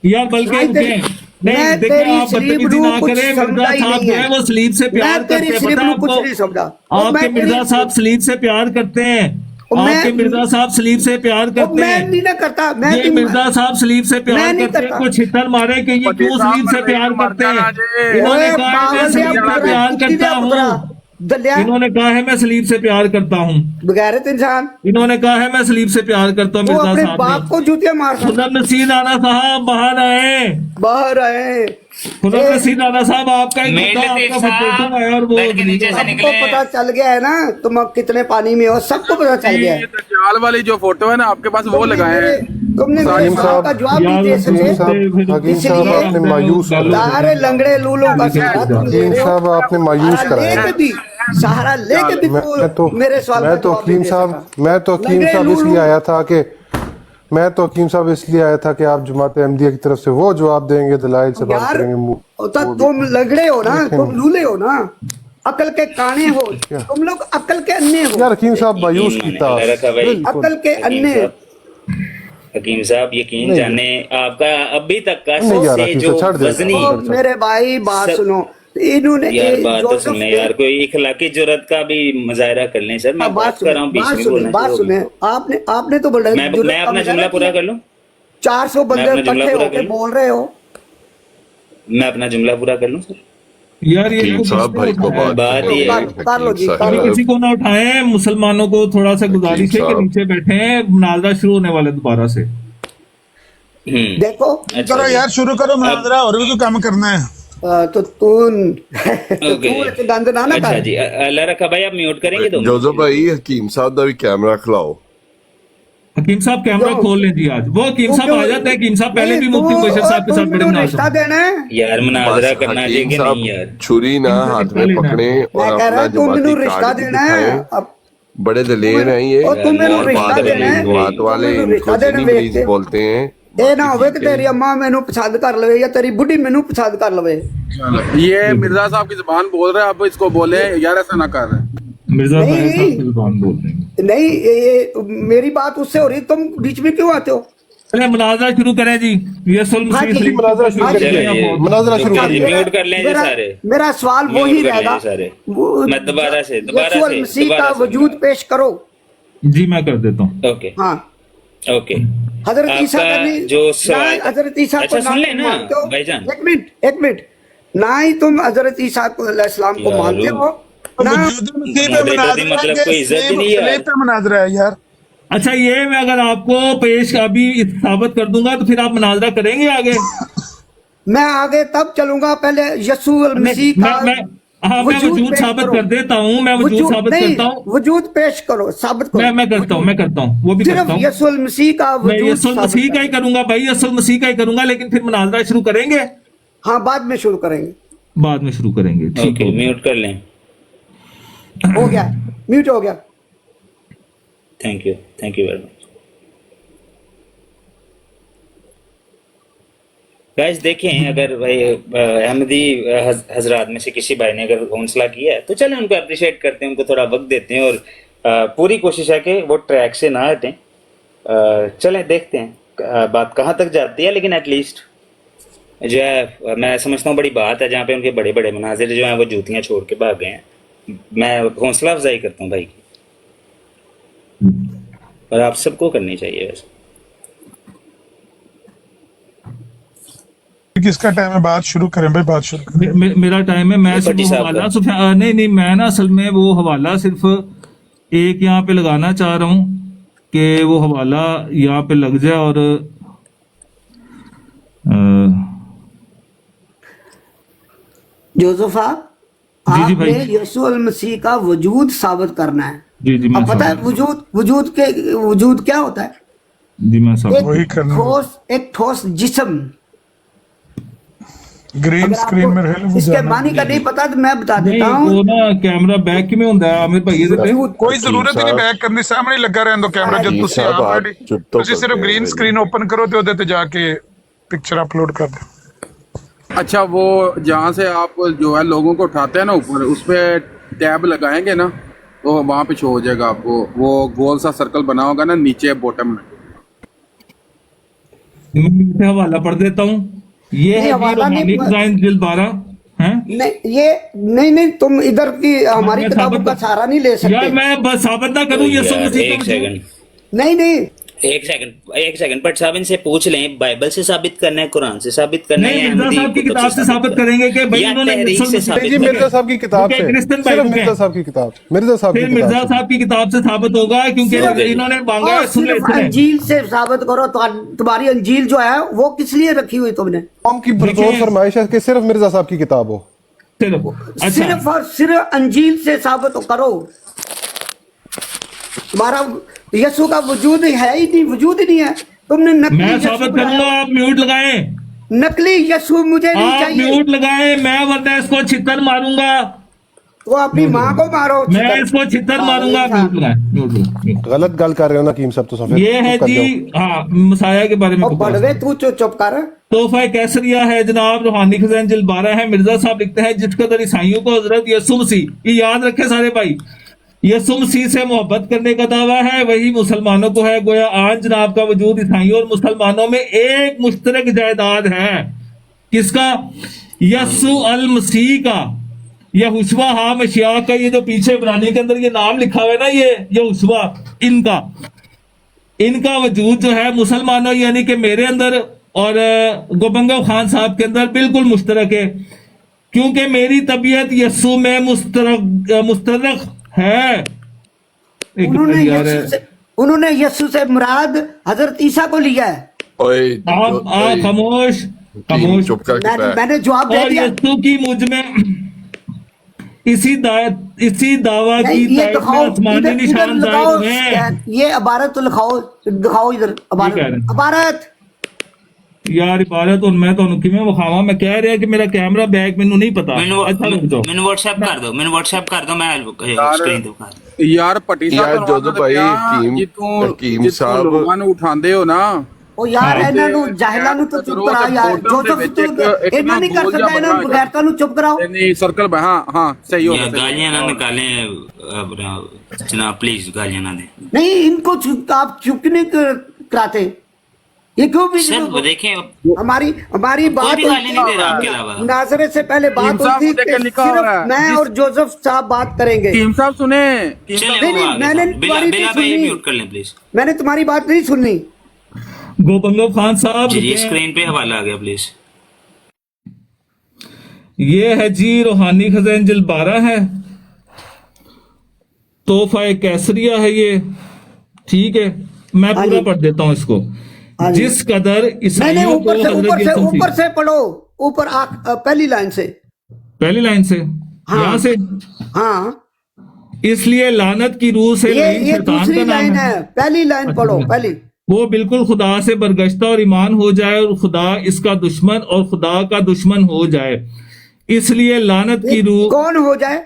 यार बल्कि मैं तेरी- रुके नहीं मैं देखिए तेरी आप सलीब बदतमीजी नू ना कुछ करें। समझा मिर्जा ही साहब नहीं जो है। है वो सलीब से प्यार मैं तेरी करते हैं। सलीब पता नू है कुछ आपको? नहीं समझा। और आपके मैं मिर्जा तेरी- साहब सलीब से प्यार करते हैं। और मैं- आपके मिर्जा साहब सलीब से प्यार और करते मैं हैं। नहीं ना करता। मैं ये तेरी- मिर्जा साहब सलीब से मैं प्यार नहीं करते हैं। करता। कुछ छितर मारे कि ये क्यों सलीब से प्यार करते हैं। इन्होंने ओए, कहा है मैं पागल सलीब दिया से पुत्रा, प्यार कुत्ती करता दिया पुत्रा, हूँ। दलिया इन्होंने कहा है मैं सलीब से प्यार करता हूँ। बगैरत इंसान। इन्होंने कहा है मैं सलीब से प्यार करता हूँ। वो मिर्जा अपने साहब बाप ने को जूतियां मारता। खुदा नसीर राणा साहब बाहर आए। बाहर आए। खुदा नसीर राणा साहब आपका एक मेल बंदा लतीफ आपका साहब, फोटो है और वो बेड के नीचे से सबको निकले। सबको पता चल गया है ना तुम अब कितने पानी में हो। सबको पता चल गया है। दज्जाल वाली जो फोटो है ना आपके पास वो लगाए हैं। तुमने मेरे हकीम सवाल का जवाब नहीं दे हकीम सके, साहब आपने मायूस कर दिया। सारे लंगड़े लूलों का सहारा तुम ले हकीम रहे हो। साहब आपने मायूस सहारा कराया। लेके भी सहारा लेके भी मेरे सवाल का मैं तो जवाब नहीं हकीम दे साहब सका। मैं तो हकीम लंगड़े साहब लूलू। इसलिए आया था कि मैं तो हकीम साहब इसलिए आया था कि आप जमात अहमदिया की तरफ से वो जवाब देंगे, दलाइल से बात यार करेंगे। तो तुम लंगड़े हो ना, तुम लूले हो ना, अकल के काने हो, तुम लोग अकल के अन्ने हो, यार हकीम साहब मायूस कीता। अल्लाह रखा भाई। बिल्कुल। अकल के अन्ने। हकीम साहब यकीन नहीं। जाने आपका अभी तक का नहीं यार, सबसे हकीम जो साहब, छाड़ दे। वजनी ओ मेरे भाई बात सब- सुनो, इन्होंने यार ये बात तो जोसेफ सुन ले ने- यार, कोई इखलाकी जुर्रत का भी मुजाहरा कर लें सर। मैं हाँ, बात कर रहा हूँ, बीच बात में सुने, बोलना बात शुरू सुने। आपने तो बोला मैं अपना जुमला पूरा कर लूँ, 400 मैं बंदे अपना जुमला इकट्ठे पूरा होके कर लूं? बोल रहे हो। मैं अपना जुमला पूरा कर लूँ सर। यार ये हकीम तो साहब भाई को उठाएं। बात ये है। कर लो जी, कर अभी लो। किसी को ना उठाएं, मुसलमानों को थोड़ा सा गुजारिश है कि साहब। नीचे बैठे, मुनाजरा शुरू होने वाला है दोबारा से। देखो अच्छा करो जी। यार, शुरू करो मुनाजरा, और भी तो काम करना है। तो तू ऐसे गंद ना अच्छा कर। जी, अल्लाह रखा भाई, आप म्यूट करेंगे 2 जोजो भाई हकीम साहब का भी कैमरा खिलाओ। हकीम साहब कैमरा क्यों? खोल लें जी आज। वो हकीम साहब आ जाते हैं, हकीम साहब पहले नहीं, भी मुफ्ती तू- बशर साहब के तू साथ बड़े मैंने रिश्ता मुनाजरा। देना है। यार मुनाजरा बस करना चाहिए हकीम कि साहब नहीं यार? छुरी ना हाथ में लेना। पकड़े और मैं कह रहा अपना हूँ तुम मैंने जमाती रिश्ता कार्ड भी देना है। दिखाएं। अब बड़े दलेर हैं ये, और तुम मैंने और रिश्ता बात देना है। बात वाले तुम मैनू रिश्ता इनको देना चीनी वेख मरीज के। बोलते हैं। ਇਹ ਨਾ ਹੋਵੇ ਕਿ ਤੇਰੀ ਅੰਮਾ ਮੈਨੂੰ ਪਸੰਦ ਕਰ ਲਵੇ ਜਾਂ ਤੇਰੀ ਬੁੱਢੀ ਮੈਨੂੰ ਪਸੰਦ ਕਰ ਲਵੇ। ये मिर्जा साहब की जुबान बोल रहे हैं, आप इसको बोले यार ऐसा ना कर रहे हैं। मिर्जा नहीं। ताहिर साहब की जुबान बोल रहे हैं। नहीं ये मेरी बात उससे हो रही, तुम बीच में क्यों आते हो? चलिए मुनाजरा शुरू करें जी। यसूल हाँ मसीह जी, मुनाजरा शुरू हाँ जी। करिए। मुनाजरा शुरू रुकिए जी, करिए। म्यूट कर लें जी सारे। मेरा सवाल म्यूट वही कर लें रहेगा। जी सारे। वो- मैं दोबारा से यीशु मसीह का वजूद पेश करो। जी मैं कर देता हूँ। ओके हाँ, ओके। हजरत ईसा आपका का नहीं, जो ना सवाल हजरत ईसा अच्छा को ना सुन ले तुम ना मानते हो। भाईजान। एक मिनट, ना ही तुम हजरत ईसा को अलैहिस्सलाम को यार, मानते हो ना। वजूद मसीह पे मॉडरेटर मुनाजरा दी मतलब है, कोई इज्जत ही सेम नहीं है यार। खलीफ पे मुनाजरा है यार। अच्छा ये मैं अगर आपको पेश अभी साबित कर दूंगा तो फिर आप मुनाजरा करेंगे आगे? मैं आगे तब चलूंगा, पहले यीशु मसीह का मैं वजूद पेश साबित करो। कर देता हूँ, मैं वजूद साबित नहीं, करता हूँ। वजूद पेश करो, साबित करो। मैं करता हूँ, मैं करता हूँ, वो भी सिर्फ करता हूँ। यीशु मसीह का मैं वजूद यीशु साबित मसीह का ही करो। करूंगा भाई, यीशु मसीह का ही करूंगा, लेकिन फिर मुनाजरा शुरू करेंगे, हाँ, बाद में शुरू करेंगे। बाद में शुरू करेंगे। ठीक ओके, है। म्यूट कर लें। हो गया, म्यूट हो गया। Thank you very much guys. देखें, अगर भाई अहमदी हजरात में से किसी भाई ने अगर हौसला किया है तो चलें उनको अप्रिशिएट करते हैं, उनको थोड़ा वक्त देते हैं और पूरी कोशिश है कि वो ट्रैक से ना हटें। चलें देखते हैं बात कहाँ तक जाती है, लेकिन एटलीस्ट जो है मैं समझता हूँ बड़ी बात है जहाँ पे उनके बड़े बड़े मुनाजिर जो हैं वो जूतियाँ छोड़ के भाग गए हैं। मैं हौसला अफजाई करता हूँ भाई की, और आप सबको करनी चाहिए वैसे। किसका टाइम है? बात शुरू करें भाई, बात शुरू करें। मेरा टाइम है। मैं ये सिर्फ भट्टी साहब हवाला का। नहीं, मैं ना असल में वो हवाला सिर्फ एक यहाँ पे लगाना चाह रहा हूँ कि वो हवाला यहाँ पे लग जाए और जोसेफा, जी, जी, आपने भाई। यीशु मसीह का वजूद साबित करना है। जी जी मैं अब पता है वजूद क्या होता है? जी मैं समझ वही करना। एक ठोस जिस्म। ग्रीन अगर स्क्रीन में आपको रहे इसके मानी का नहीं पता तो मैं बता नहीं, देता वो हूँ। ना कैमरा बैक में होता है आमिर भाई, ਇਹਦੇ ਤੇ कोई जरूरत ही नहीं बैक करनी, सामने ही लगा रहने दो कैमरा। जब हकीम तुसी साहब, आप ऑलरेडी चुप तो तुसी सिर्फ करते ग्रीन हैं स्क्रीन ओपन करो ते ओदे ते जाके पिक्चर अपलोड कर दो। अच्छा, वो जहाँ से आप जो है लोगों को उठाते हैं ना ऊपर, उस पर टैब लगाएंगे ना तो वहाँ पे शो हो जाएगा आपको, वो गोल सा सर्कल बना होगा ना नीचे बॉटम में। मैं हवाला पढ़ देता हूँ। ये नहीं, है हवाला नहीं, डिजाइन जिल्द 12 है। नहीं, ये नहीं, तुम इधर की हमारी मैं किताबों साबित- का सहारा नहीं ले यार सकते। मैं बस साबित ना करूँ यीशु यार, मसीह एक का सेकंड नहीं, एक सेकंड बट साहब इनसे पूछ लें, बाइबल से साबित करना है, कुरान से साबित करना है, नहीं, या मिर्जा अहमदी साहब की कुतुब किताब से साबित करेंगे कि भाई या उन्होंने तहरीक यीशु से मसीह- साबित जी मिर्जा साहब की किताब रुके, से, क्रिश्चियन सिर्फ भाई, मिर्जा रुके। साहब की किताब, मिर्जा साहब फिर की मिर्जा किताब से। साहब की किताब से साबित होगा क्योंकि सिर्फ- इन्होंने मांगा है। और सुन ले, सिर्फ सुन ले। अंजील से साबित करो। तो तुम्हारी अंजील जो है वो किस लिए रखी हुई तुमने? कौम की बरतौर फरमाइश है कि सिर्फ मिर्जा साहब की किताब हो। चलो अच्छा सिर्फ और सिर्फ अंजील से साबित करो। तुम्हारा यीशु का वजूद है ही नहीं, वजूद ही नहीं है। तुमने नकली मैं यीशु साबित बनाया। करूंगा, आप म्यूट लगाएं, नकली यीशु मुझे नहीं आप चाहिए। म्यूट लगाएं, मैं वरना इसको छितर मारूंगा, वो अपनी माँ को मारो। मैं इसको छितर मारूंगा। म्यूट लगाएं, म्यूट लगाएं। गलत गल कर रहे हो ना हकीम साहब, तो फिर ये है चुप कर जी, जाओ। हाँ, मसाया के बारे में और बकवास। बड़वे तू चुप कर। तोहफा कैसरिया है जनाब, रूहानी खजान जिल्द 12 है। मिर्जा साहब लिखते हैं, जिस कदर ईसाइयों को हजरत यसु मसीह, ये याद रखे सारे भाई, यसु मसीह से मोहब्बत करने का दावा है, वही मुसलमानों को है। गोया आज जनाब का वजूद ईसाइयों और मुसलमानों में एक मुश्तरक जायदाद है। किसका? यसु अल मसीह का, यहोशुआ हा मशिया का। ये जो पीछे इब्रानी के अंदर ये नाम लिखा हुआ है ना, ये यहोशुआ, इनका वजूद जो है मुसलमानों यानी कि मेरे अंदर और गोबंगा खान साहब के अंदर बिल्कुल मुश्तरक है, क्योंकि मेरी तबीयत यसु में मुस्तरक है। उन्होंने यीशु से मुराद हजरत ईसा को लिया है। ओए आप खामोश खामोश। चुप करके बैठ। मैंने जवाब दे और दिया। यीशु की मुझ में इसी दावा की नहीं, ये तायद में दिखाओ, आसमानी इधर निशान लगाओ, जाहिर हैं। ये इबारत तो दिखाओ इधर कह रहे हैं। इबारत। यार इबारत और मैं तो किवें विखावा, मैं कह रहा कि मेरा कैमरा बैक मैनू नहीं पता। अच्छा रुक जाओ, मैंने व्हाट्सएप कर दो, मैं स्क्रीन दिखा दूं। यार पट्टी यार साहब जोधो भाई, हकीम साहब लोगों ਨੂੰ ਉਠਾਉਂਦੇ ਹੋ ਨਾ, ओ यार ਇਹਨਾਂ ਨੂੰ ਜਾਹਿਲਾਂ ਨੂੰ ਤਾਂ ਚੁੱਪ ਕਰਾ ਯਾਰ। जोसेफ तू ਇਹਨਾਂ नहीं कर सकता, ਇਹਨਾਂ ਨੂੰ ਬਗੈਰਤਾ ਨੂੰ ਚੁੱਪ कराओ। नहीं सर्कल में, हाँ हाँ सही हो ये गया। गालियां ना निकालें जनाब, प्लीज गालियां ना दें। नहीं, इनको आप चुप क्यों नहीं कराते? ये क्यों भी सर देखें, हमारी कोई बात भी गाली नहीं दे रहा आपके अलावा। मुनाजरे से पहले बात टीम साहब हुई थी को देख के कि लिखा हो सिर्फ रहा है। मैं और जोसेफ साहब बात करेंगे। टीम साहब सुने, टीम चले साहब नहीं, वो आगे मैंने साहब। बिला तुम्हारी बिला नहीं भाई सुनी। म्यूट कर लें प्लीज। मैंने तुम्हारी बात नहीं सुननी। गोबंगा खान साहब जी स्क्रीन पे हवाला आ गया प्लीज। ये है जी रूहानी खजान जिल्द 12 है, तोहफा कैसरिया है ये, ठीक है। मैं हाँ पूरा जी। पढ़ देता हूँ इसको। हाँ जी। जिस कदर नहीं, ईसाइयों को ऊपर हजरत यसु मसीह, ऊपर से पढ़ो, ऊपर पहली लाइन से। पहली लाइन से, हाँ। यहाँ से, हाँ, इसलिए लानत की रूह से नहीं, ये शैतान दूसरी का नाम लाइन है। है। पहली लाइन अच्छा, पढ़ो, अच्छा। पहली। वो बिल्कुल खुदा से बरगश्ता और ईमान हो जाए और खुदा इसका दुश्मन और खुदा का दुश्मन हो जाए, इसलिए लानत की रूह। कौन हो जाए?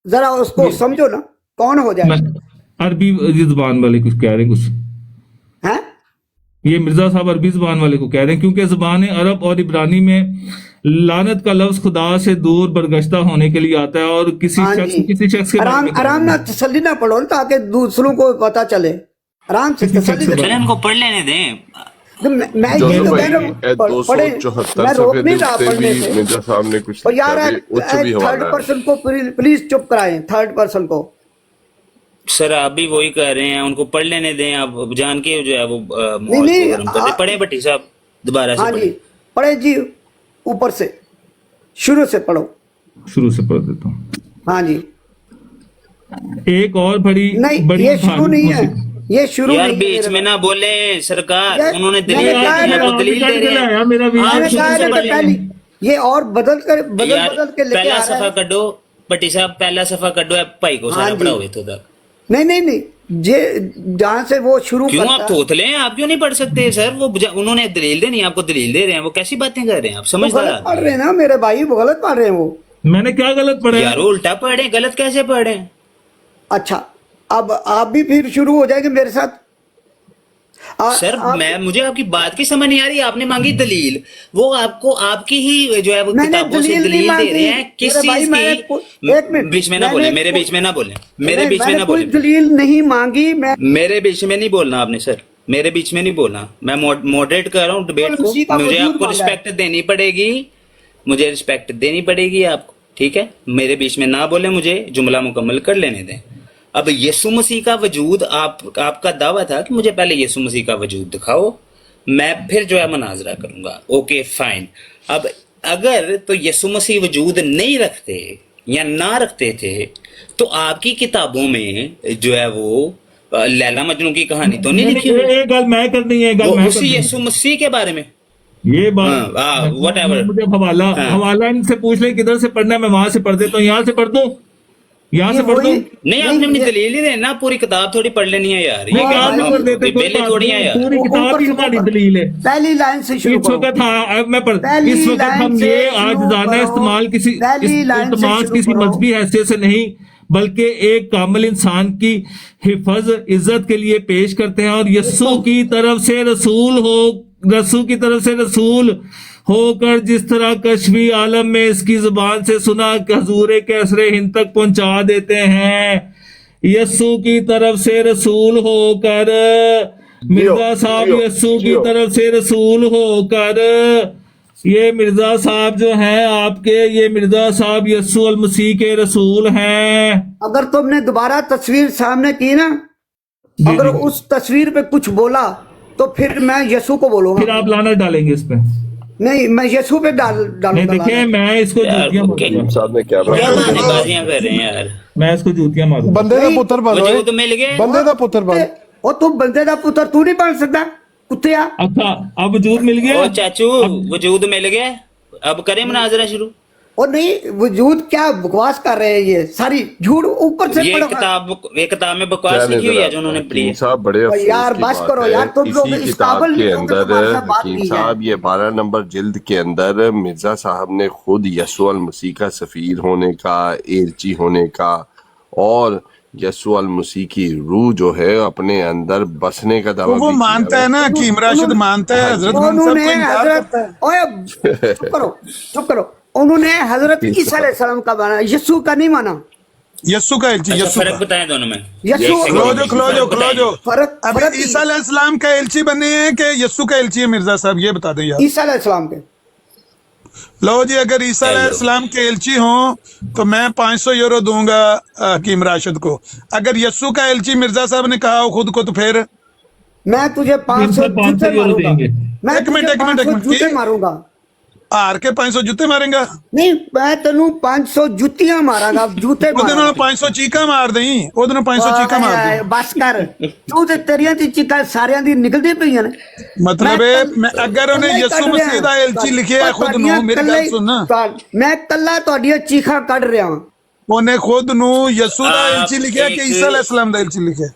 जरा उसको समझो ना, कौन हो जाए? अरबी जुबान वाले कुछ कह रहे हैं, कुछ हैं? ये मिर्जा साहब अरबी जुबान वाले को कह रहे हैं, क्योंकि जुबान अरब और इब्रानी में लानत का लफ्ज खुदा से दूर बरगश्ता होने के लिए आता है, और किसी हाँ शख्स जी। के बारे में आराम ना तसल्ली ना पढ़ो ना, ताकि दूसरों को पता चले। आराम से तसल्ली से। चले इनको पढ़ लेने दें। तो मैं ये जोधो तो भाई, कह रहा हूँ, पढ़े। 274 मैं रोक नहीं रहा सफे पढ़ने भी से। मिर्जा साहब ने कुछ और यार लिखा भी, उच्च भी थर्ड हवाला है। पर्सन को प्लीज चुप कराएं, थर्ड पर्सन को। सर आप भी वही कह रहे हैं, उनको पढ़ लेने दें। आप जान के जो है वो नहीं, गरम कर दें। पढ़े भट्टी साहब दोबारा हाँ से जी, पढ़े। पढ़े जी, ऊपर से शुरू से पढ़ो। शुरू से पढ़ देता हूँ। हाँ जी। एक और बड़ी नहीं, ये शुरू नहीं है, ये शुरू यार नहीं है बीच मेरे में ना बोले सरकार, यार, उन्होंने मैंने दलील कहा है दी है, ना, वो दलील दे रहे हैं। मेरा भी आप मैंने शुरू कहा है से ना, पढ़ पहली लें। ये और बदल यार के लेके पहला आ रहा सफा है। कड्डो भट्टी साहब, पहला सफा कड्डो है भाई को हाँ सारा जी। पढ़ा हुए तो तक। नहीं, ये जहाँ से वो शुरू क्यों आप करता थोथले हैं? आप क्यों नहीं पढ़ सकते सर? वो उन्होंने दलील देनी, आपको दलील दे रहे हैं। वो कैसी बातें कर रहे हैं? आप वो समझदार गलत पढ़ आदमी रहे हैं ना मेरे भाई, वो गलत पढ़ रहे हैं वो। मैंने क्या गलत पढ़ा यार है? वो उल्टा पढ़ रहे हैं, गलत कैसे पढ़ रहे हैं? अच्छा, अब आप भी फिर शुरू हो जाएंगे मेरे साथ। सर मैं मुझे आपकी बात की समझ नहीं आ रही। आपने मांगी दलील, वो आपको आपकी ही जो है वो मैंने किताबों से दलील नहीं दलील दे मांगी। रहे हैं। किस मेरे भाई, चीज मैंने की? एक मिनट, बीच में ना मैंने बोले, मेरे बीच में ना बोले, मेरे बीच में मैंने ना कोई बोले, दलील नहीं मांगी। मैं मेरे बीच में नहीं बोलना आपने सर, मेरे बीच में नहीं बोलना। मैं मॉडरेट कर रहा हूँ डिबेट को। उसी का मुझे वजूद आपको मांगा है। रिस्पेक्ट देनी पड़ेगी, मुझे रिस्पेक्ट देनी पड़ेगी आपको, ठीक है? मेरे बीच में ना बोले, मुझे जुमला मुकम्मल कर लेने दें। अब यीशु मसीह का वजूद, आपका दावा था कि मुझे पहले यीशु मसीह का वजूद दिखाओ, मैं फिर जो है मुनाजरा करूंगा। Okay fine. अब अगर तो यीशु मसीह वजूद नहीं रखते या ना रखते थे, तो आपकी किताबों में जो है वो लैला मजनू की कहानी तो नहीं लिखी हुई? ये गल मैं करनी है, गल वो मैं उसी करनी है। यीशु मसीह के बारे में। ये बात whatever। मुझे हवाला हाँ। हवाला इनसे पूछ ले किधर से पढ़ना है, मैं वहां से पढ़ देता हूँ। यहाँ से पढ़ दूं? यहाँ से ये पढ़ दो। वही- नहीं आपने अपनी दलील ही देना, पूरी किताब थोड़ी पढ़ लेनी है यार। नहीं, ये आप नहीं पढ़ देते, कोई बेले बात थोड़ी है नहीं, यार। पूरी किताब ही हमारी दलील है। पहली लाइन से शुरू इस करो। वक्त हाँ अब मैं पढ़ पहली इस वक्त लाइन हम से ये शुरू आजिज़ाना करो। इस्तेमाल किसी पहली लाइन से इल्तमास शुरू किसी करो। मजहबी हैसियत से नहीं, बल्कि एक कामिल इंसान की हिफाज इज्जत के लिए पेश करते हैं। और यस्सु की तरफ से रसूल होकर जिस तरह कश्फी आलम में इसकी जुबान से सुना हजूर कैसरे हिंद तक पहुंचा देते हैं। यस्सु की तरफ से रसूल होकर, मिर्जा साहब यस्सु की तरफ से रसूल होकर, ये मिर्जा साहब जो हैं आपके, ये मिर्जा साहब यस्सु अल मसीह के रसूल हैं। अगर तुमने दोबारा तस्वीर सामने की ना, अगर उस तस्वीर पे कुछ बोला तो फिर मैं यसु को बोलूंगा। फिर आप लानत डालेंगे इस पे। नहीं, मैं यसु पे नहीं डालूंगा देखिए, लानत। मैं इसको जूतियां मारूंगा, साहब ने क्या क्या बहानेबाजियां कर रहे हैं यार। मैं इसको जूतियां मारूंगा। बंदे का पुत्र बन वजूद मिल गया। बंदे का पुत्र बन। और तू बंदे का पुत्र तू नहीं बन सकता कुत्तिया। अच्छा अब वजूद मिल गया। ओ चाचू वजूद मिल गया, अब करें मुनाजरा शुरू। और नहीं, वजूद क्या बकवास कर रहे हैं, ये सारी झूठ ऊपर से ये पढ़ो। किताब में बकवास लिखी हुई है जो उन्होंने पढ़ी है। साहब बड़े और अफसोस यार की बस बात करो है, यार, तुम लोग इसी इस किताब काबिल के नहीं हो कि तुम्हारे साथ अंदर बात हकीम की है। साहब ये 12 नंबर जिल्द के अंदर मिर्जा साहब ने खुद यस्सु अल मसीह का सफीर होने का, एलची होने का और यस्सु अल मसीह की रूह जो है अपने अंदर बसने का दावा वो भी किया मानता है। है ना, हकीम राशिद मानता है, हजरत खान साहब उन्होंने को इनकार हजरत करता है। ओए चुप करो, उन्होंने हजरत ईसा अलैहिस्सलाम का माना, यीशु का नहीं माना। यस्सु का एलची, अच्छा यस्सु फर्क का। बताएं दोनों में। यस्सु खलो जो फर्क अब फर्क ईसा अलैहिस्सलाम का एलची बने हैं कि यस्सु का एलची है मिर्जा साहब, ये बता दें यार। ईसा अलैहिस्सलाम के लो जी, अगर ईसा अलैहिस्सलाम के एलची हों तो मैं 500 यूरो दूंगा हकीम राशिद को। अगर यस्सु का एलची मिर्जा साहब ने कहा हो खुद को तो फिर मैं तुझे 500 जूते यूरो मारूंगा। देंगे। मैं एक मिनट, तुझे एक मिनट, 500 एक मिनट। जूते मारूंगा। हार के 500 जूते मारेंगा। नहीं, मैं तेनू 500 जुतियां मारांगा, जूते ਉਹਦੇ ਨਾਲ मारांगा। 500 ਚੀਕਾਂ ਮਾਰ ਦੇਈ, ਉਹਦੇ ਨਾਲ 500 ਚੀਕਾਂ ਮਾਰ ਦੇਈ। बस कर, तू ते तेरियां दी चीकां सारियां दी निकलदी पईयां ने। मतलब मैं अगर ਉਹਨੇ ਯਿਸੂ ਮਸੀਹ ਦਾ ਐਲਚੀ ਲਿਖਿਆ ਖੁਦ ਨੂੰ, ਮੇਰੀ ਗੱਲ ਸੁਣ ਨਾ, मैं कल्ला ਤੁਹਾਡੀਆਂ ਚੀਖਾਂ ਕੱਢ ਰਿਹਾ ਹਾਂ। ਉਹਨੇ ਖੁਦ ਨੂੰ ਯਿਸੂ ਦਾ ਐਲਚੀ ਲਿਖਿਆ ਕਿ ਈਸਾ अलैहिस्सलाम ਦਾ ਐਲਚੀ लिखिया।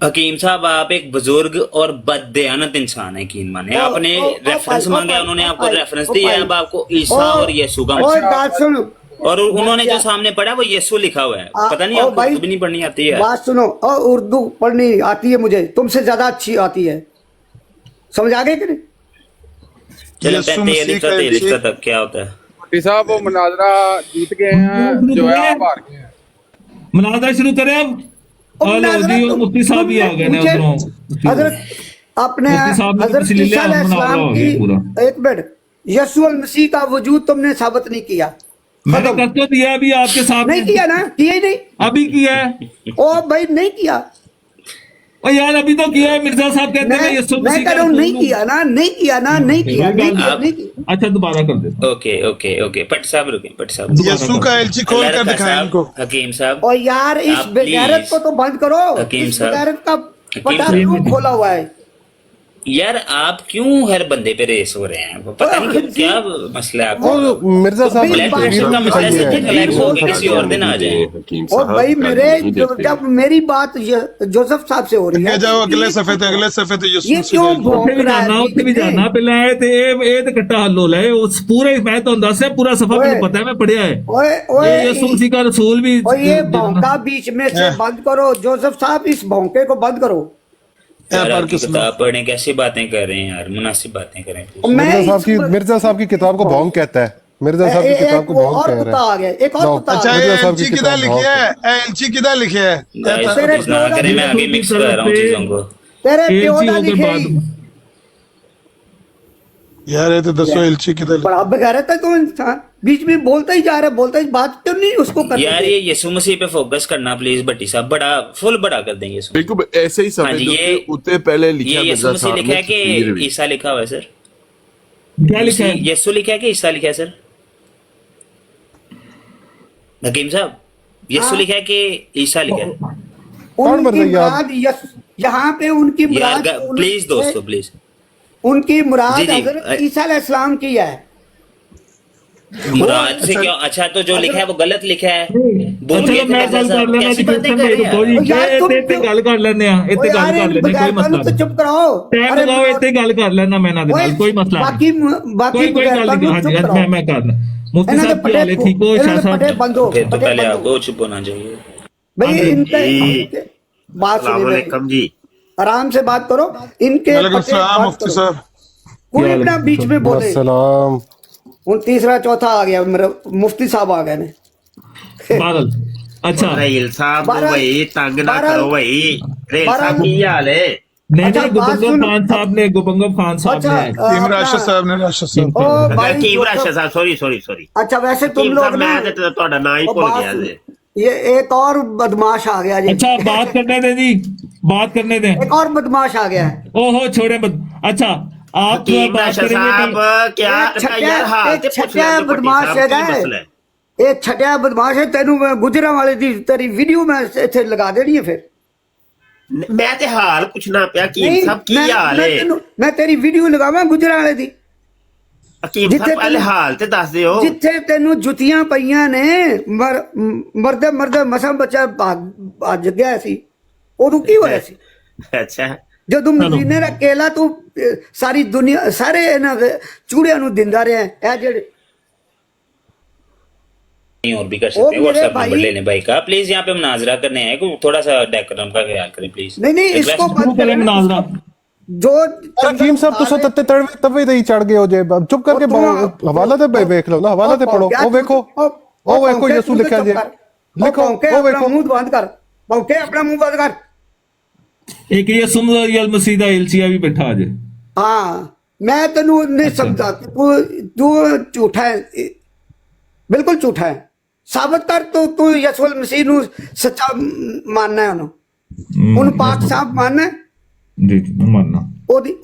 हकीम साहब आप एक बुजुर्ग और बददयानत इंसान है यकीन माने। आपने रेफरेंस मांगा, उन्होंने आपको रेफरेंस दिया है, अब आपको ईसा और यीशु का ओए बात सुन, और उन्होंने जो सामने पढ़ा वो यीशु लिखा हुआ है। पता नहीं आपको उर्दू भी नहीं पढ़नी आती है। बात सुनो, और उर्दू पढ़नी आती है मुझे, तुमसे ज्यादा अच्छी आती है, समझ आ गए कि नहीं? चलो यीशु कहते मसीह का हैं एलची। तक क्या होता है। भट्टी साहब वो मुनाजरा जीत गए हैं, जो है आप हार गए हैं। मुनाजरा शुरू करें अब। हेलो जी, मुफ्ती साहब भी आ गए ना उधरों। हजरत अपने मुफ्ती साहब ने हजरत किसी ले लिया, ईसा अलैहिस्सलाम मुनावरा हो गया पूरा। की, एक मिनट, यीशु अल मसीह का वजूद तुमने साबित नहीं किया। मैंने खत्म। कर तो दिया अभी आपके सामने। नहीं किया ना, किया ही नहीं। अभी किया है। ओ भाई नहीं किया, और यार अभी तो किया है। मिर्जा साहब कहते हैं यीशु मैं मसीह कह का रहा हूँ नहीं रसूल किया ना, नहीं किया ना, नहीं किया, नहीं किया, आप- नहीं किया। अच्छा दोबारा कर देता ओके ओके ओके पट साहब रुके, पट साहब यीशु का एलची खोल अल्लाह कर रखा दिखाएं साहब, इनको। हकीम साहब और यार इस आप बेगैरत please, को तो बंद करो। हकीम इस साहब, बेगैरत का हकीम पता साहब, क्यों खोला हुआ है? यार आप क्यों हर बंदे पे रेस हो रहे हैं? वो पता नहीं हकीम क्या मसला है आपको। और मिर्जा साहब बिल की बात तकरीर का भी मसला सही है, है। रिलैक्स हो के किसी और दिन आ जाए। हकीम और साहब भाई का मेरे नहीं देखते। जब मेरी बात जोसेफ साहब से हो रही ਅੱਗੇ है, ਜਾਓ, अगले सफे ते यीशु ये मसीह क्यों ਦਾ भौंक ਉੱਥੇ ਵੀ रहा ਜਾਣਾ, है? ਉੱਥੇ ਵੀ ਜਾਣਾ ਪਹਿਲਾਂ ਇਹ ਤੇ ਕੱਟਾ ਹੱਲ ਹੋ ਲੈ। ਉਸ ਪੂਰੇ ਮੈਂ ਤੁਹਾਨੂੰ ਦੱਸ ਰਿਹਾ, ਪੂਰਾ ਸਫਾ ਮੈਨੂੰ ਪਤਾ ਹੈ, मैं पढ़िया है। ओए ये यीशु ओए मसीह का रसूल भी और ये भौंका बीच में से बंद करो। जोसेफ साहब इस भौंके को बंद करो। यार पर आपकी किस्मत। किताब पढ़ने कैसी बातें कर रहे हैं यार, मुनासिब बातें करें। और मैं मिर्जा साहब की किताब को भौंक कहता है। मिर्जा साहब की किताब को भौंक और कह कुत्ता रहा आ गया, एक और जाओ। कुत्ता आ अच्छा गया। ये मिर्जा साहब की एलची किदा किताब लिखिया है, एलची किदा लिखिया है? गाइस तेरे कुछ ना करें, मैं आगे मिक्स कर रहा हूँ चीजों को। तेरे एलची प्यो दा होकर लिखे बाद यार ये तो दसो एलची किदा लिखिया। बड़ा बेगैरत है तू इंसान, बीच में बोलता ही जा रहा है, बोलता ही, बात क्यों नहीं उसको कर यार ये यीशु मसीह पे फोकस करना प्लीज भट्टी साहब, बड़ा फुल बड़ा कर देंगे यीशु। बिल्कुल ऐसे ही हाँ समझ जी, लो ये- कि उतने पहले ये लिखा यीशु मिर्जा मसीह साहब लिखा ने है तस्वीर कि भी। ईसा लिखा हुआ है सर? क्या लिखा है? यीशु लिखा है कि ईसा लिखा है सर? हकीम साहब यीशु लिखा है कि ईसा लिखा है? कौन उनकी बताइए आप? मुराद यहाँ पे उनकी यार मुराद प्लीज दोस्तों प्लीज। उनकी मुराद जी, जी, हजरत ईसा अलैहिस्सलाम की है। मुराद से क्या? अच्छा तो जो लिखा है वो गलत लिखा है। बोलिए चलो मैं गल कर लेना कैसी जी बातें क्वेश्चन कर दे रहे दो हैं जी आप? यार, तुम इतने क्यों- गल कर लेने आ इतने गल यार, कर लेने कोई बगैर मसला कानून तो नहीं चुप कराओ। टाइम अरे लगाओ इतने गल कर लेना मैं ना दे नाल कोई मसला बाकी नहीं बाकी कोई बगैर गल नहीं कानून हाँ चुप जी कराओ। मैं करना मुफ्ती इन्होंने साहब की हाले ठीक हो शाह पटे साहब बंदो फिर तो पटे पहले बंदो आपको चुप होना चाहिए। भाई हाँ इनके जी। बात सुनिए भाई, अस्सलामुअलैकुम जी। आराम से बात करो। इनके वालेकुम पटे सलाम बंद मुफ्ती करो। साहब कोई अपना बीच में बोले। सलाम। हूँ तीसरा चौथा आ गया, मेरा मुफ्ती साहब आ गए ने। बादल अच्छा रेल साहब बारह- भाई तंग ना बारह- करो भाई रेल बारह- साहब की हाल है नहीं अच्छा, नहीं बात गुबंगम सुन- खान साहब ने गुबंगम खान साहब अच्छा ने टीम अपना- राशिद साहब ने राशिद साहब ओ अगर भाई टीम जो- राशा साहब सॉरी अच्छा वैसे तुम टीम लोग साहब ना मैं तो ਤੁਹਾਡਾ ਨਾਂ ही और भूल बात गया सुन- जी ये एक और बदमाश आ गया जी। अच्छा बात करने दें जी बात करने दें एक और बदमाश आ गया है। ओहो छोड़े मत अच्छा आप टीम बात राशा करेंगे साहब कि क्या एक छठिया- यार हाल एक ते पूछ छठिया ले तो बदमाश साहब है की मसला है ਇਹ ਛਟਿਆ ਬਦਮਾਸ਼ ਹੈ। ਤੈਨੂੰ ਮੈਂ ਗੁਜਰਾਂ ਵਾਲੇ ਦੀ ਤੇਰੀ ਵੀਡੀਓ ਮੈਂ ਇੱਥੇ ਲਗਾ ਦੇਣੀ ਹੈ ਫਿਰ। मैं ते हाल पूछना पिया कीम साहब की हाल है ਮੈਂ ਤੇਰੀ ਵੀਡੀਓ ਲਗਾਵਾਂ ਗੁਜਰਾਂ ਵਾਲੇ ਦੀ कीम जिथे साहब पहले तुम- हाल ते दस दियो ਜਿੱਥੇ ਤੈਨੂੰ ਜੁੱਤੀਆਂ ਪਈਆਂ ਨੇ ਮਰਦੇ ਮਰਦੇ ਮਸਾਂ ਬੱਚਾ ਭੱਜ ਗਿਆ ਸੀ। ਉਦੋਂ ਕੀ ਹੋਇਆ ਸੀ? अच्छा ਜਦੋਂ ਮਦੀਨੇ ਦਾ ਕੇਲਾ ਤੂੰ ਸਾਰੀ ਦੁਨੀਆ ਸਾਰੇ ਇਹਨਾਂ ਚੂੜਿਆਂ ਨੂੰ ਦਿੰਦਾ ਰਿਹਾ। ਇਹ ਜਿਹੜੇ नहीं और भी कर ओ सकते हैं। मेरे व्हाट्सएप भाई- नंबर ले लें भाई का। प्लीज यहाँ पे मुनाजरा करने हैं को थोड़ा सा डेकोरम का ख्याल करें प्लीज। नहीं इसको शुरू बंद करें करें। मुनाजरा जो हकीम साहब तुसा तत्ते तड़वे तवे ही चढ़ गए हो जे अब चुप करके हवाला ते देख लो ना हवाला ते पढ़ो ओ देखो ओ देखो यसू लिखा जे लिखो ओ देखो मुंह बंद कर भौंके अपना मुंह बंद कर। एक ये सुमर मसीदा एलचिया भी बैठा आज हाँ मैं तेनू नहीं समझा तू झूठा है बिल्कुल झूठा है। साबित कर तू यसुल मसीह नु सच्चा मानना है उन पाक साहब मानना है जी मैं मानना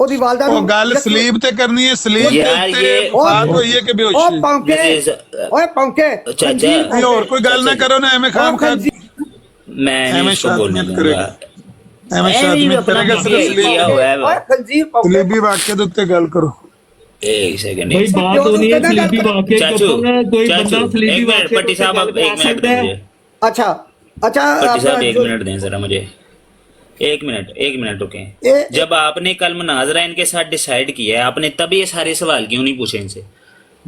ओदी वालदा ਉਹ ਗੱਲ ਸਲੀਬ ਤੇ ਕਰਨੀ ਹੈ ਸਲੀਬ यार ਤੇ ये- ਬਾਤ होई है कि ओ बेहोशी पौंके This is- ओए पौंके अच्छा, अच्छा। कोई और कोई गल ना करो ना एमे खाम खा मैं एमे नहीं इसको बोलने शादमियत दूंगा। करेगा एमे शादमियत अपना करेगा किया सिर्फ हुआ है वो। ओए खंजीर पौंके सलीबी वाक्य ਦੇ ਉੱਤੇ ਗੱਲ ਕਰੋ। एक सेकंड भाई बात होनी है स्लीपी वाक्य चाचू कोई बंदा चाचू स्लीपी एक मिनट वाक्य पट्टी साहब आप एक मिनट दें मुझे। अच्छा अच्छा पट्टी साहब एक जो- मिनट दें जरा मुझे। एक मिनट रुकें। ए- जब आपने कल मुनाजरा इनके साथ डिसाइड किया है आपने तब ये सारे सवाल क्यों नहीं पूछे इनसे?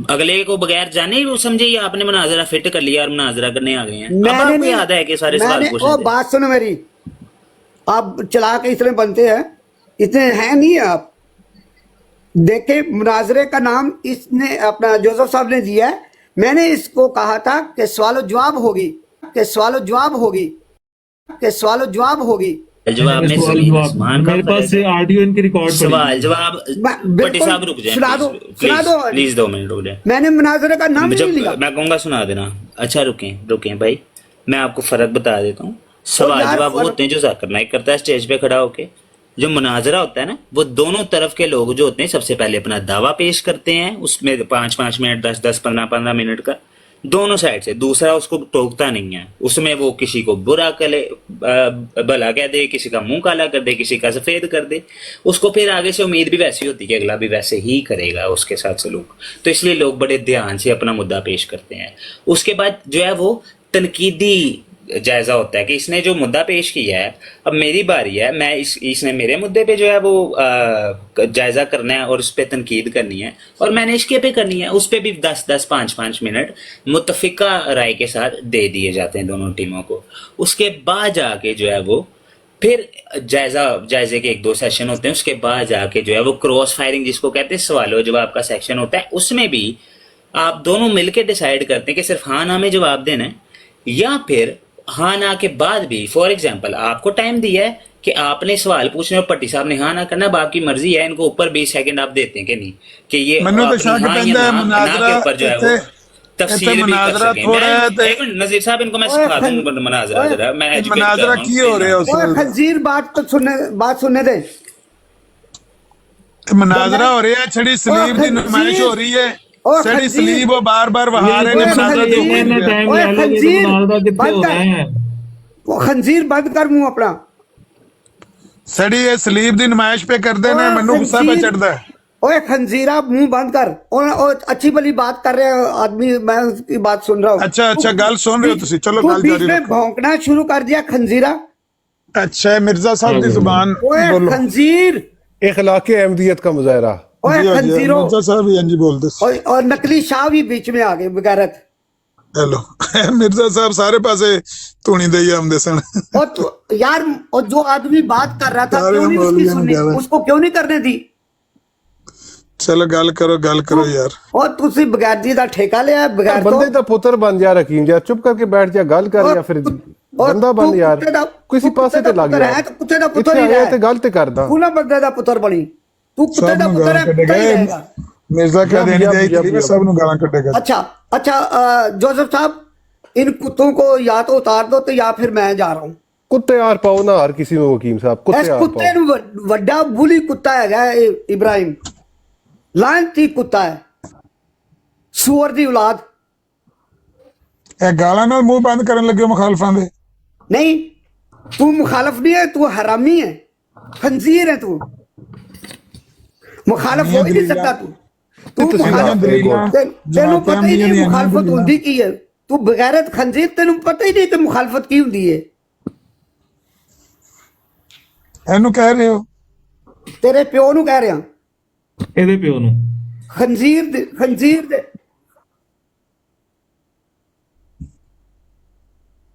अगले को बगैर जाने ही वो समझे ये आपने मुनाजरा फिट कर लिया और मुनाजरा करने आ गए हैं। अब मैंने आपको नहीं- याद है कि सारे सवाल मैंने- पूछे ओ थे। बात सुनो मेरी। आप चला के इतने बनते हैं इतने हैं नहीं आप। देखे मुनाजरे का नाम इसने अपना जोसेफ साहब ने दिया है। मैंने इसको कहा था कि सवाल जवाब होगी कि सवाल जवाब होगी कि सवाल जवाब होगी। जवाब में सवाल जमीन जवाब आसमान का मेरे पास फर्क से है। ऑडियो इनकी रिकॉर्ड सवाल जवाब बिल्कुल, पट्टी साहब रुक जाए सुना दो, सुना दो। प्लीज 2 मिनट रुक जाए। मैंने मुनाजरे का नाम नहीं लिया। मैं कहूंगा सुना देना। अच्छा रुकें भाई मैं आपको फर्क बता देता हूँ। सवाल यार, जवाब वो होते हैं जो जाकिर नाइक करता है स्टेज पे खड़ा होके। जो मुनाजरा होता है ना वो दोनों तरफ के लोग जो होते हैं सबसे पहले अपना दावा पेश करते हैं उसमें 5-5 मिनट 10-10 15-15 मिनट का दोनों साइड से। दूसरा उसको टोकता नहीं है उसमें वो किसी को बुरा करे भला कह दे किसी का मुंह काला कर दे किसी का सफेद कर दे। उसको फिर आगे से उम्मीद भी वैसी होती है कि अगला भी वैसे ही करेगा उसके साथ सलूक। तो इसलिए लोग बड़े ध्यान से अपना मुद्दा पेश करते हैं। उसके बाद जो है वो तनकीदी जायजा होता है कि इसने जो मुद्दा पेश किया है अब मेरी बारी है मैं इसने मेरे मुद्दे पे जो है वो जायजा करना है और उस पर तनकीद करनी है और मैंने इसके पे करनी है। उस पर भी 10-10 5-5 मिनट मुत्तफिका राय के साथ दे दिए जाते हैं दोनों टीमों को। उसके बाद जाके जो है वो फिर जायजे के 1-2 सेशन होते हैं। उसके बाद जाके जो है वो क्रॉस फायरिंग जिसको कहते हैं सवाल जवाब का सेक्शन होता है। उसमें भी आप दोनों मिलकर डिसाइड करते हैं कि सिर्फ हाँ ना में जवाब देना है या फिर हाँ ना के बाद भी। फॉर एग्जाम्पल आपको टाइम दिया है कि आपने सवाल पूछने और पट्टी साहब ने हाँ ना करना बाकी मर्जी है। इनको ऊपर 20 सेकंड आप देते हैं कि नहीं कि ये ਮੈਨੂੰ ਤਾਂ अपनी ਸ਼ੱਕ हाँ या ਪੈਂਦਾ ਹੈ ना ਮੁਨਾਜ਼ਰਾ के ऊपर जो है वो ਇੱਥੇ तफसील भी कर मुनाजरा सकें। थोड़ा है तो- एक मिनट नजीर साहब इनको मैं सिखा दूंगा मुनाजरा जरा मैं educate कर मुनाजरा रहा हूं। की हो रहा है उस ओए खंजीर बात सुनने दे। मुनाजरा हो रहा है छड़ी सलीब की नुमाइश हो रही है ओ छड़ी खंजीर। सलीब वो बार बार बहा रहे ओए हैं मुनाजरा खंजीर। तो हो इतना रही है। टाइम ओए ले लोगे तो खंजीर, मुनाजरा कितने हो बंद रहे कर। हैं वो खंजीर बंद कर मुंह अपना। सड़ी ये सलीब की नुमाइश पे कर देना ओए मैनू गुस्सा पे खंजीर। चढ़ता है ओए खंजीरा मुंह बंद कर और अच्छी भली बात कर रहे हैं आदमी, मैं उसकी बात सुन रहा हूँ। अच्छा अच्छा गल सुन रहे हो तुसी, चलो तू गल बीच जारी में रखो। भौंकना शुरू कर दिया खंजीरा। अच्छा मिर्जा साहब की जुबान ओए बोलो। खंजीर, इखलाक अहमदियत का मुजाहरा। ओए जी हाँ जी, खंजीरों, मिर्जा साहब ही जी बोलते सी। और नकली शाह भी बीच में आ गए बगैरत। हेलो मिर्जा साहब सारे पासे तूनी दे आमदे सन। और तू यार, और जो आदमी बात कर रहा था सारे क्यों नहीं उसकी मौलवियों ने सुननी, कहा है। उसको क्यों नहीं करने दी? चलो गल करो यार। और तुसी बगैरती का ठेका लिया बगैर बंदे दा पुत्र बन जा हकीम जा, चुप करके बैठ जा, गल कर या फिर बंदा बन यार, किसी पासे ते लग है तो कुत्ते दा पुत्र ही आया रह, ते गल ते करदा। तू ना बंदे दा पुत्र बनी, तू कुत्ते सब दा नु पुत्र गालां है, कुत्ता ही कटेगा रहेगा। मिर्जा क्या देनी जब- चाहिए जब- मैं सब नु गालां कटेगा। अच्छा अच्छा, जोसेफ साहब, इन कुत्तों को या तो उतार दो तो या फिर मैं जा रहा हूँ। कुत्ते यार पाओ ना हर किसी ਨੂੰ ਹਕੀਮ ਸਾਹਿਬ, ਕੁੱਤੇ इस यार कुत्ते पाओ। ਨੂੰ ਵੱਡਾ ਬੁਲੀ ਕੁੱਤਾ ਹੈਗਾ ਇਹ ਇਬਰਾਹਿਮ, ਲਾਂਤੀ ਕੁੱਤਾ ਹੈ, ਸੂअर ਦੀ ਔਲਾਦ। ਇਹ ਗਾਲਾਂ ਨਾਲ ਮੂੰਹ ਬੰਦ ਕਰਨ ਲੱਗੇ ਹੋ ਮੁਖਾਲਫਾਂ ਦੇ। नहीं, तू मुखालफ नहीं है, तू हरामी है, खंजीर है तू, मुखालफ हो ही नहीं सकता तू। तू ਤੁਸੀਂ मुखालफ, ना दलीलां, तेनू पता ही नहीं मुखालफत होंदी की है, तू बगैरत खंजीर, तेनू पता ही नहीं कि मुखालफत की होंदी है। ਇਹਨੂੰ ਕਹਿ ਰਹੇ ਹੋ तेरे प्यो नू कह रहा, ਇਹਦੇ ਪਿਓ ਨੂੰ। खंजीर दे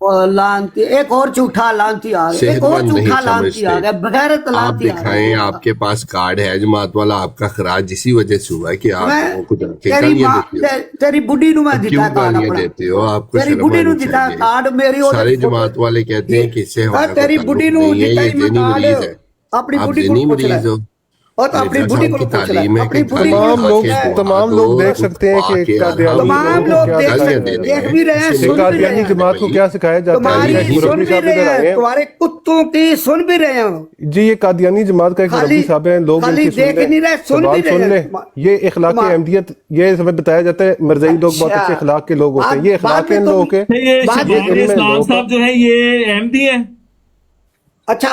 और लानती, एक और झूठा लानती आ गया, एक और सेहतमंद नहीं झूठा लानती आ समझते। गया, बगैरत आप लानती आ दिखाएं, गया। आपके पास कार्ड है जमात वाला, आपका खराज इसी वजह से हुआ है कि आप मैं लोगों को जाके तेरी गालियां माँ, देते हो। तेरी बुढ़ी नु मैं क्यों दिता कार्ड गालियां अपना, देते हो? आपको तेरी शर्म बुढ़ी नु आनी दिता चाहिए। कार्ड मेरी और सारे जमात वाले कहते हैं कि इससे हमारा कोई तेरी ताल्लुक बुढ़ी नु नहीं है, दिता ये ही मैं ज़हनी कार्ड, मरीज है। अपनी आप बुढ़ी को ज़हनी पूछ ले, मरीज हो। और तो अपनी मिर्जा बुढ़ी साहब को की पूछ ले, तालीम है अपनी कि बुढ़ी तमाम को लोग पूछ ले। तमाम लोग देख सकते हैं कि कादियानी तमाम लोग देख सकते, देख भी रहे हैं, सुन भी रहे कादियानी हैं, जमात को क्या सिखाया जाता है? तुम्हारी एक सुन मुरब्बी भी साहब रहे इधर आए हैं, हैं तुम्हारे कुत्तों की सुन भी रहे हैं। जी, ये कादियानी जमात का एक मुरब्बी साहब है, लोग खाली इनकी देख नहीं रहे, सुन भी सवाल रहे सुन ले। हैं। ये इखलाक तुम्हारा- अहमदियत, ये हमें बताया जाता है मरज़ई लोग बहुत अच्छे इखलाक के लोग होते हैं, ये बाद इखलाक में इन तुम- लोगों के नहीं, ये बात- शबाब इनमें इस्लाम लोग- साहब जो है ये अहमदी है। अच्छा,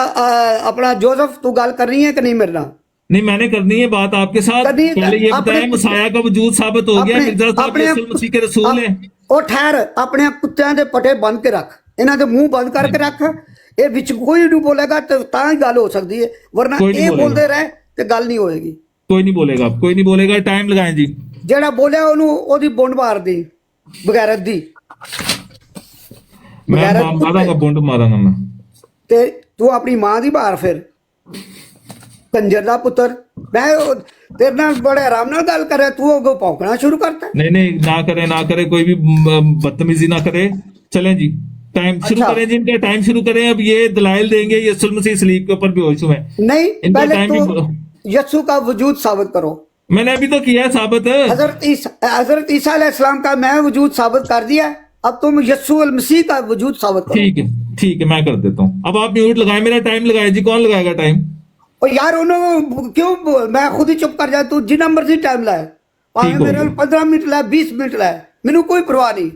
अपना जोसेफ तू गल कर रही है कि नहीं मेरे नाल? नहीं, मैंने करनी है बात आपके साथ। करनी है, पहले ये अपने- बताया मसाया का वजूद साबित हो गया, मिर्जा साहब यीशु मसीह के रसूल है। ਉਹ ਠਹਿਰ, ਆਪਣੇ ਕੁੱਤਿਆਂ ਦੇ ਪਟੇ ਬੰਦ ਕੇ ਰੱਖ, ਇਹਨਾਂ ਦੇ ਮੂੰਹ ਬੰਦ ਕਰਕੇ ਰੱਖ, ਇਹ ਵਿੱਚ ਕੋਈ ਨਹੀਂ ਬੋਲੇਗਾ ਤੇ ਤਾਂ ਹੀ ਗੱਲ ਹੋ ਸਕਦੀ ਹੈ, ਵਰਨਾ ਕੋਈ ਨਹੀਂ ਇਹ ਬੋਲੇਗਾ। ਬੋਲਦੇ ਰਹੇ ਤੇ ਗੱਲ ਨਹੀਂ ਹੋਏਗੀ। कोई नहीं बोलेगा, कोई नहीं बोलेगा, टाइम लगाएं जी। ਜਿਹੜਾ ਬੋਲਿਆ ਉਹਨੂੰ ਉਹਦੀ ਬੁੰਡ ਮਾਰਦੀ ਬਗੈਰਤ ਦੀ, मैं बगैरत मारूंगा, कुत्ते। बुंड मारूंगा मैं। ਤੇ ਤੂੰ ਆਪਣੀ ਮਾਂ ਦੀ ਬਾਹਰ ਫਿਰ ਕੰਜਰ ਦਾ ਪੁੱਤਰ। ਮੈਂ ਤੇਰੇ ਨਾਲ ਬੜੇ ਆਰਾਮ ਨਾਲ ਗੱਲ ਕਰ ਰਿਹਾ, ਤੂੰ ਅੱਗੋਂ ਭੌਂਕਣਾ ਸ਼ੁਰੂ ਕਰਤਾ। नहीं नहीं, ना करे, कोई भी बदतमीजी ना करे। चलें जी, टाइम शुरू अच्छा। करें जी, इनका टाइम शुरू करें। अब ये दलाइल देंगे यीशु मसीह सलीब के ऊपर बेहोश हुए। नहीं, इनका पहले टाइम तो भी- यस्सु का वजूद साबित करो। मैंने अभी तो किया है साबित। हजरत ईसा अलैहिस्सलाम का मैं वजूद साबित कर दिया, अब तुम यस्सु अल मसीह का वजूद साबित करो। ठीक है, मैं कर देता हूँ। अब आप म्यूट लगाए, मेरा टाइम लगाए जी। कौन लगाएगा टाइम? और यार उन्होंने क्यों, मैं खुद ही चुप कर जाए, तू जिन्ना मर्जी टाइम लाए, ठीक हो मेरे गया। 15 मिनट लाए, 20 मिनट लाए, मैनू कोई परवाह नहीं,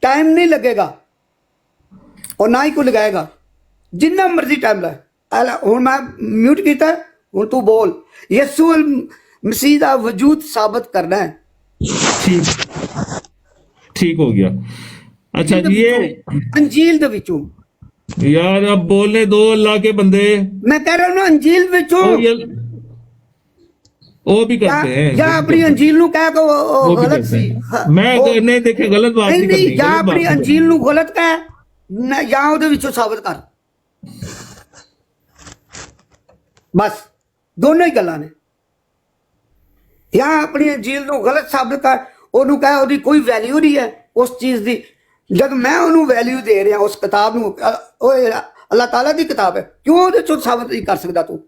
टाइम नहीं लगेगा और ना ही कोई लगाएगा, जिन्ना मर्जी टाइम लाए। हूँ मैं म्यूट किया, हूँ तू बोल, यस्सु अल मसीह का वजूद साबित करना है। ठीक हो गया। अच्छा ये अंजील दे विचों, यार अब बोलने दो अल्लाह के बंदे। मैं कह रहा हूँ ना, अंजील विचों, वो भी करते हैं, या अपनी अंजील नु कह के वो भी गलत करते सी, हैं। मैं नहीं देखे, गलत बात नहीं नहीं नहीं, करनी, या गलत बात अपनी नहीं करनी। अंजील नु गलत कह ना, या ਉਹਦੇ ਵਿੱਚੋਂ ਸਾਬਤ ਕਰ, ਬਸ ਦੋਨੋਂ ਹੀ ਗੱਲਾਂ ਨੇ। ਜਾਂ ਆਪਣੀ ਅੰਜੀਲ ਨੂੰ ਗਲਤ ਸਾਬਤ ਕਰ, ਉਹਨੂੰ ਕਹੇ ਉਹਦੀ ਕੋਈ ਵੈਲਿਊ ਨਹੀਂ ਹੈ ਉਸ ਚੀਜ਼ ਦੀ, ਜਦ ਮੈਂ ਉਹਨੂੰ ਵੈਲਿਊ ਦੇ ਰਿਹਾ ਉਸ ਕਿਤਾਬ ਨੂੰ, ਉਹ ਅੱਲਾਹ ਤਾਲਾ ਦੀ ਕਿਤਾਬ ਹੈ, ਕਿਉਂ ਉਹਦੇ ਚੋਂ ਸਾਬਤ ਨਹੀਂ ਕਰ ਸਕਦਾ? ਤੂੰ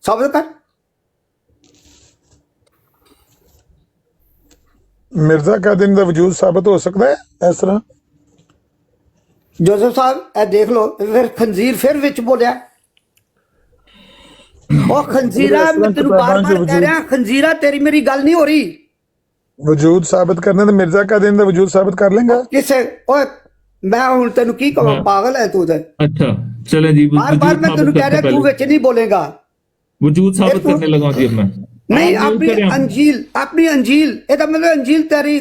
ਸਾਬਤ ਕਰ। ਮਿਰਜ਼ਾ ਕਾਦਿਨ ਦਾ ਵਜੂਦ ਸਾਬਤ ਹੋ ਸਕਦਾ ਹੈ ਇਸ ਤਰ੍ਹਾਂ? जोसेफ साहब ए देख लो, फिर खंजीर फिर विच बोलिया, ओ खंजीरा, मैं तेनू बार बार कह रहा, खंजीरा तेरी मेरी गल नहीं हो रही। वजूद साबित करना तो मिर्जा कादिन दा वजूद साबित कर लेंगे। किसे ओए, मैं हुण तेनू की कहूं, पागल है तू? अच्छा चले जी, बार बार मैं तेनू कह रहा, तू विच नहीं बोलेगा, वजूद साबित करने लगा हूं जी अब मैं। नहीं, आप अपनी म्यूट करें। अंजील ਇਹਦਾ मतलब अंजील तेरी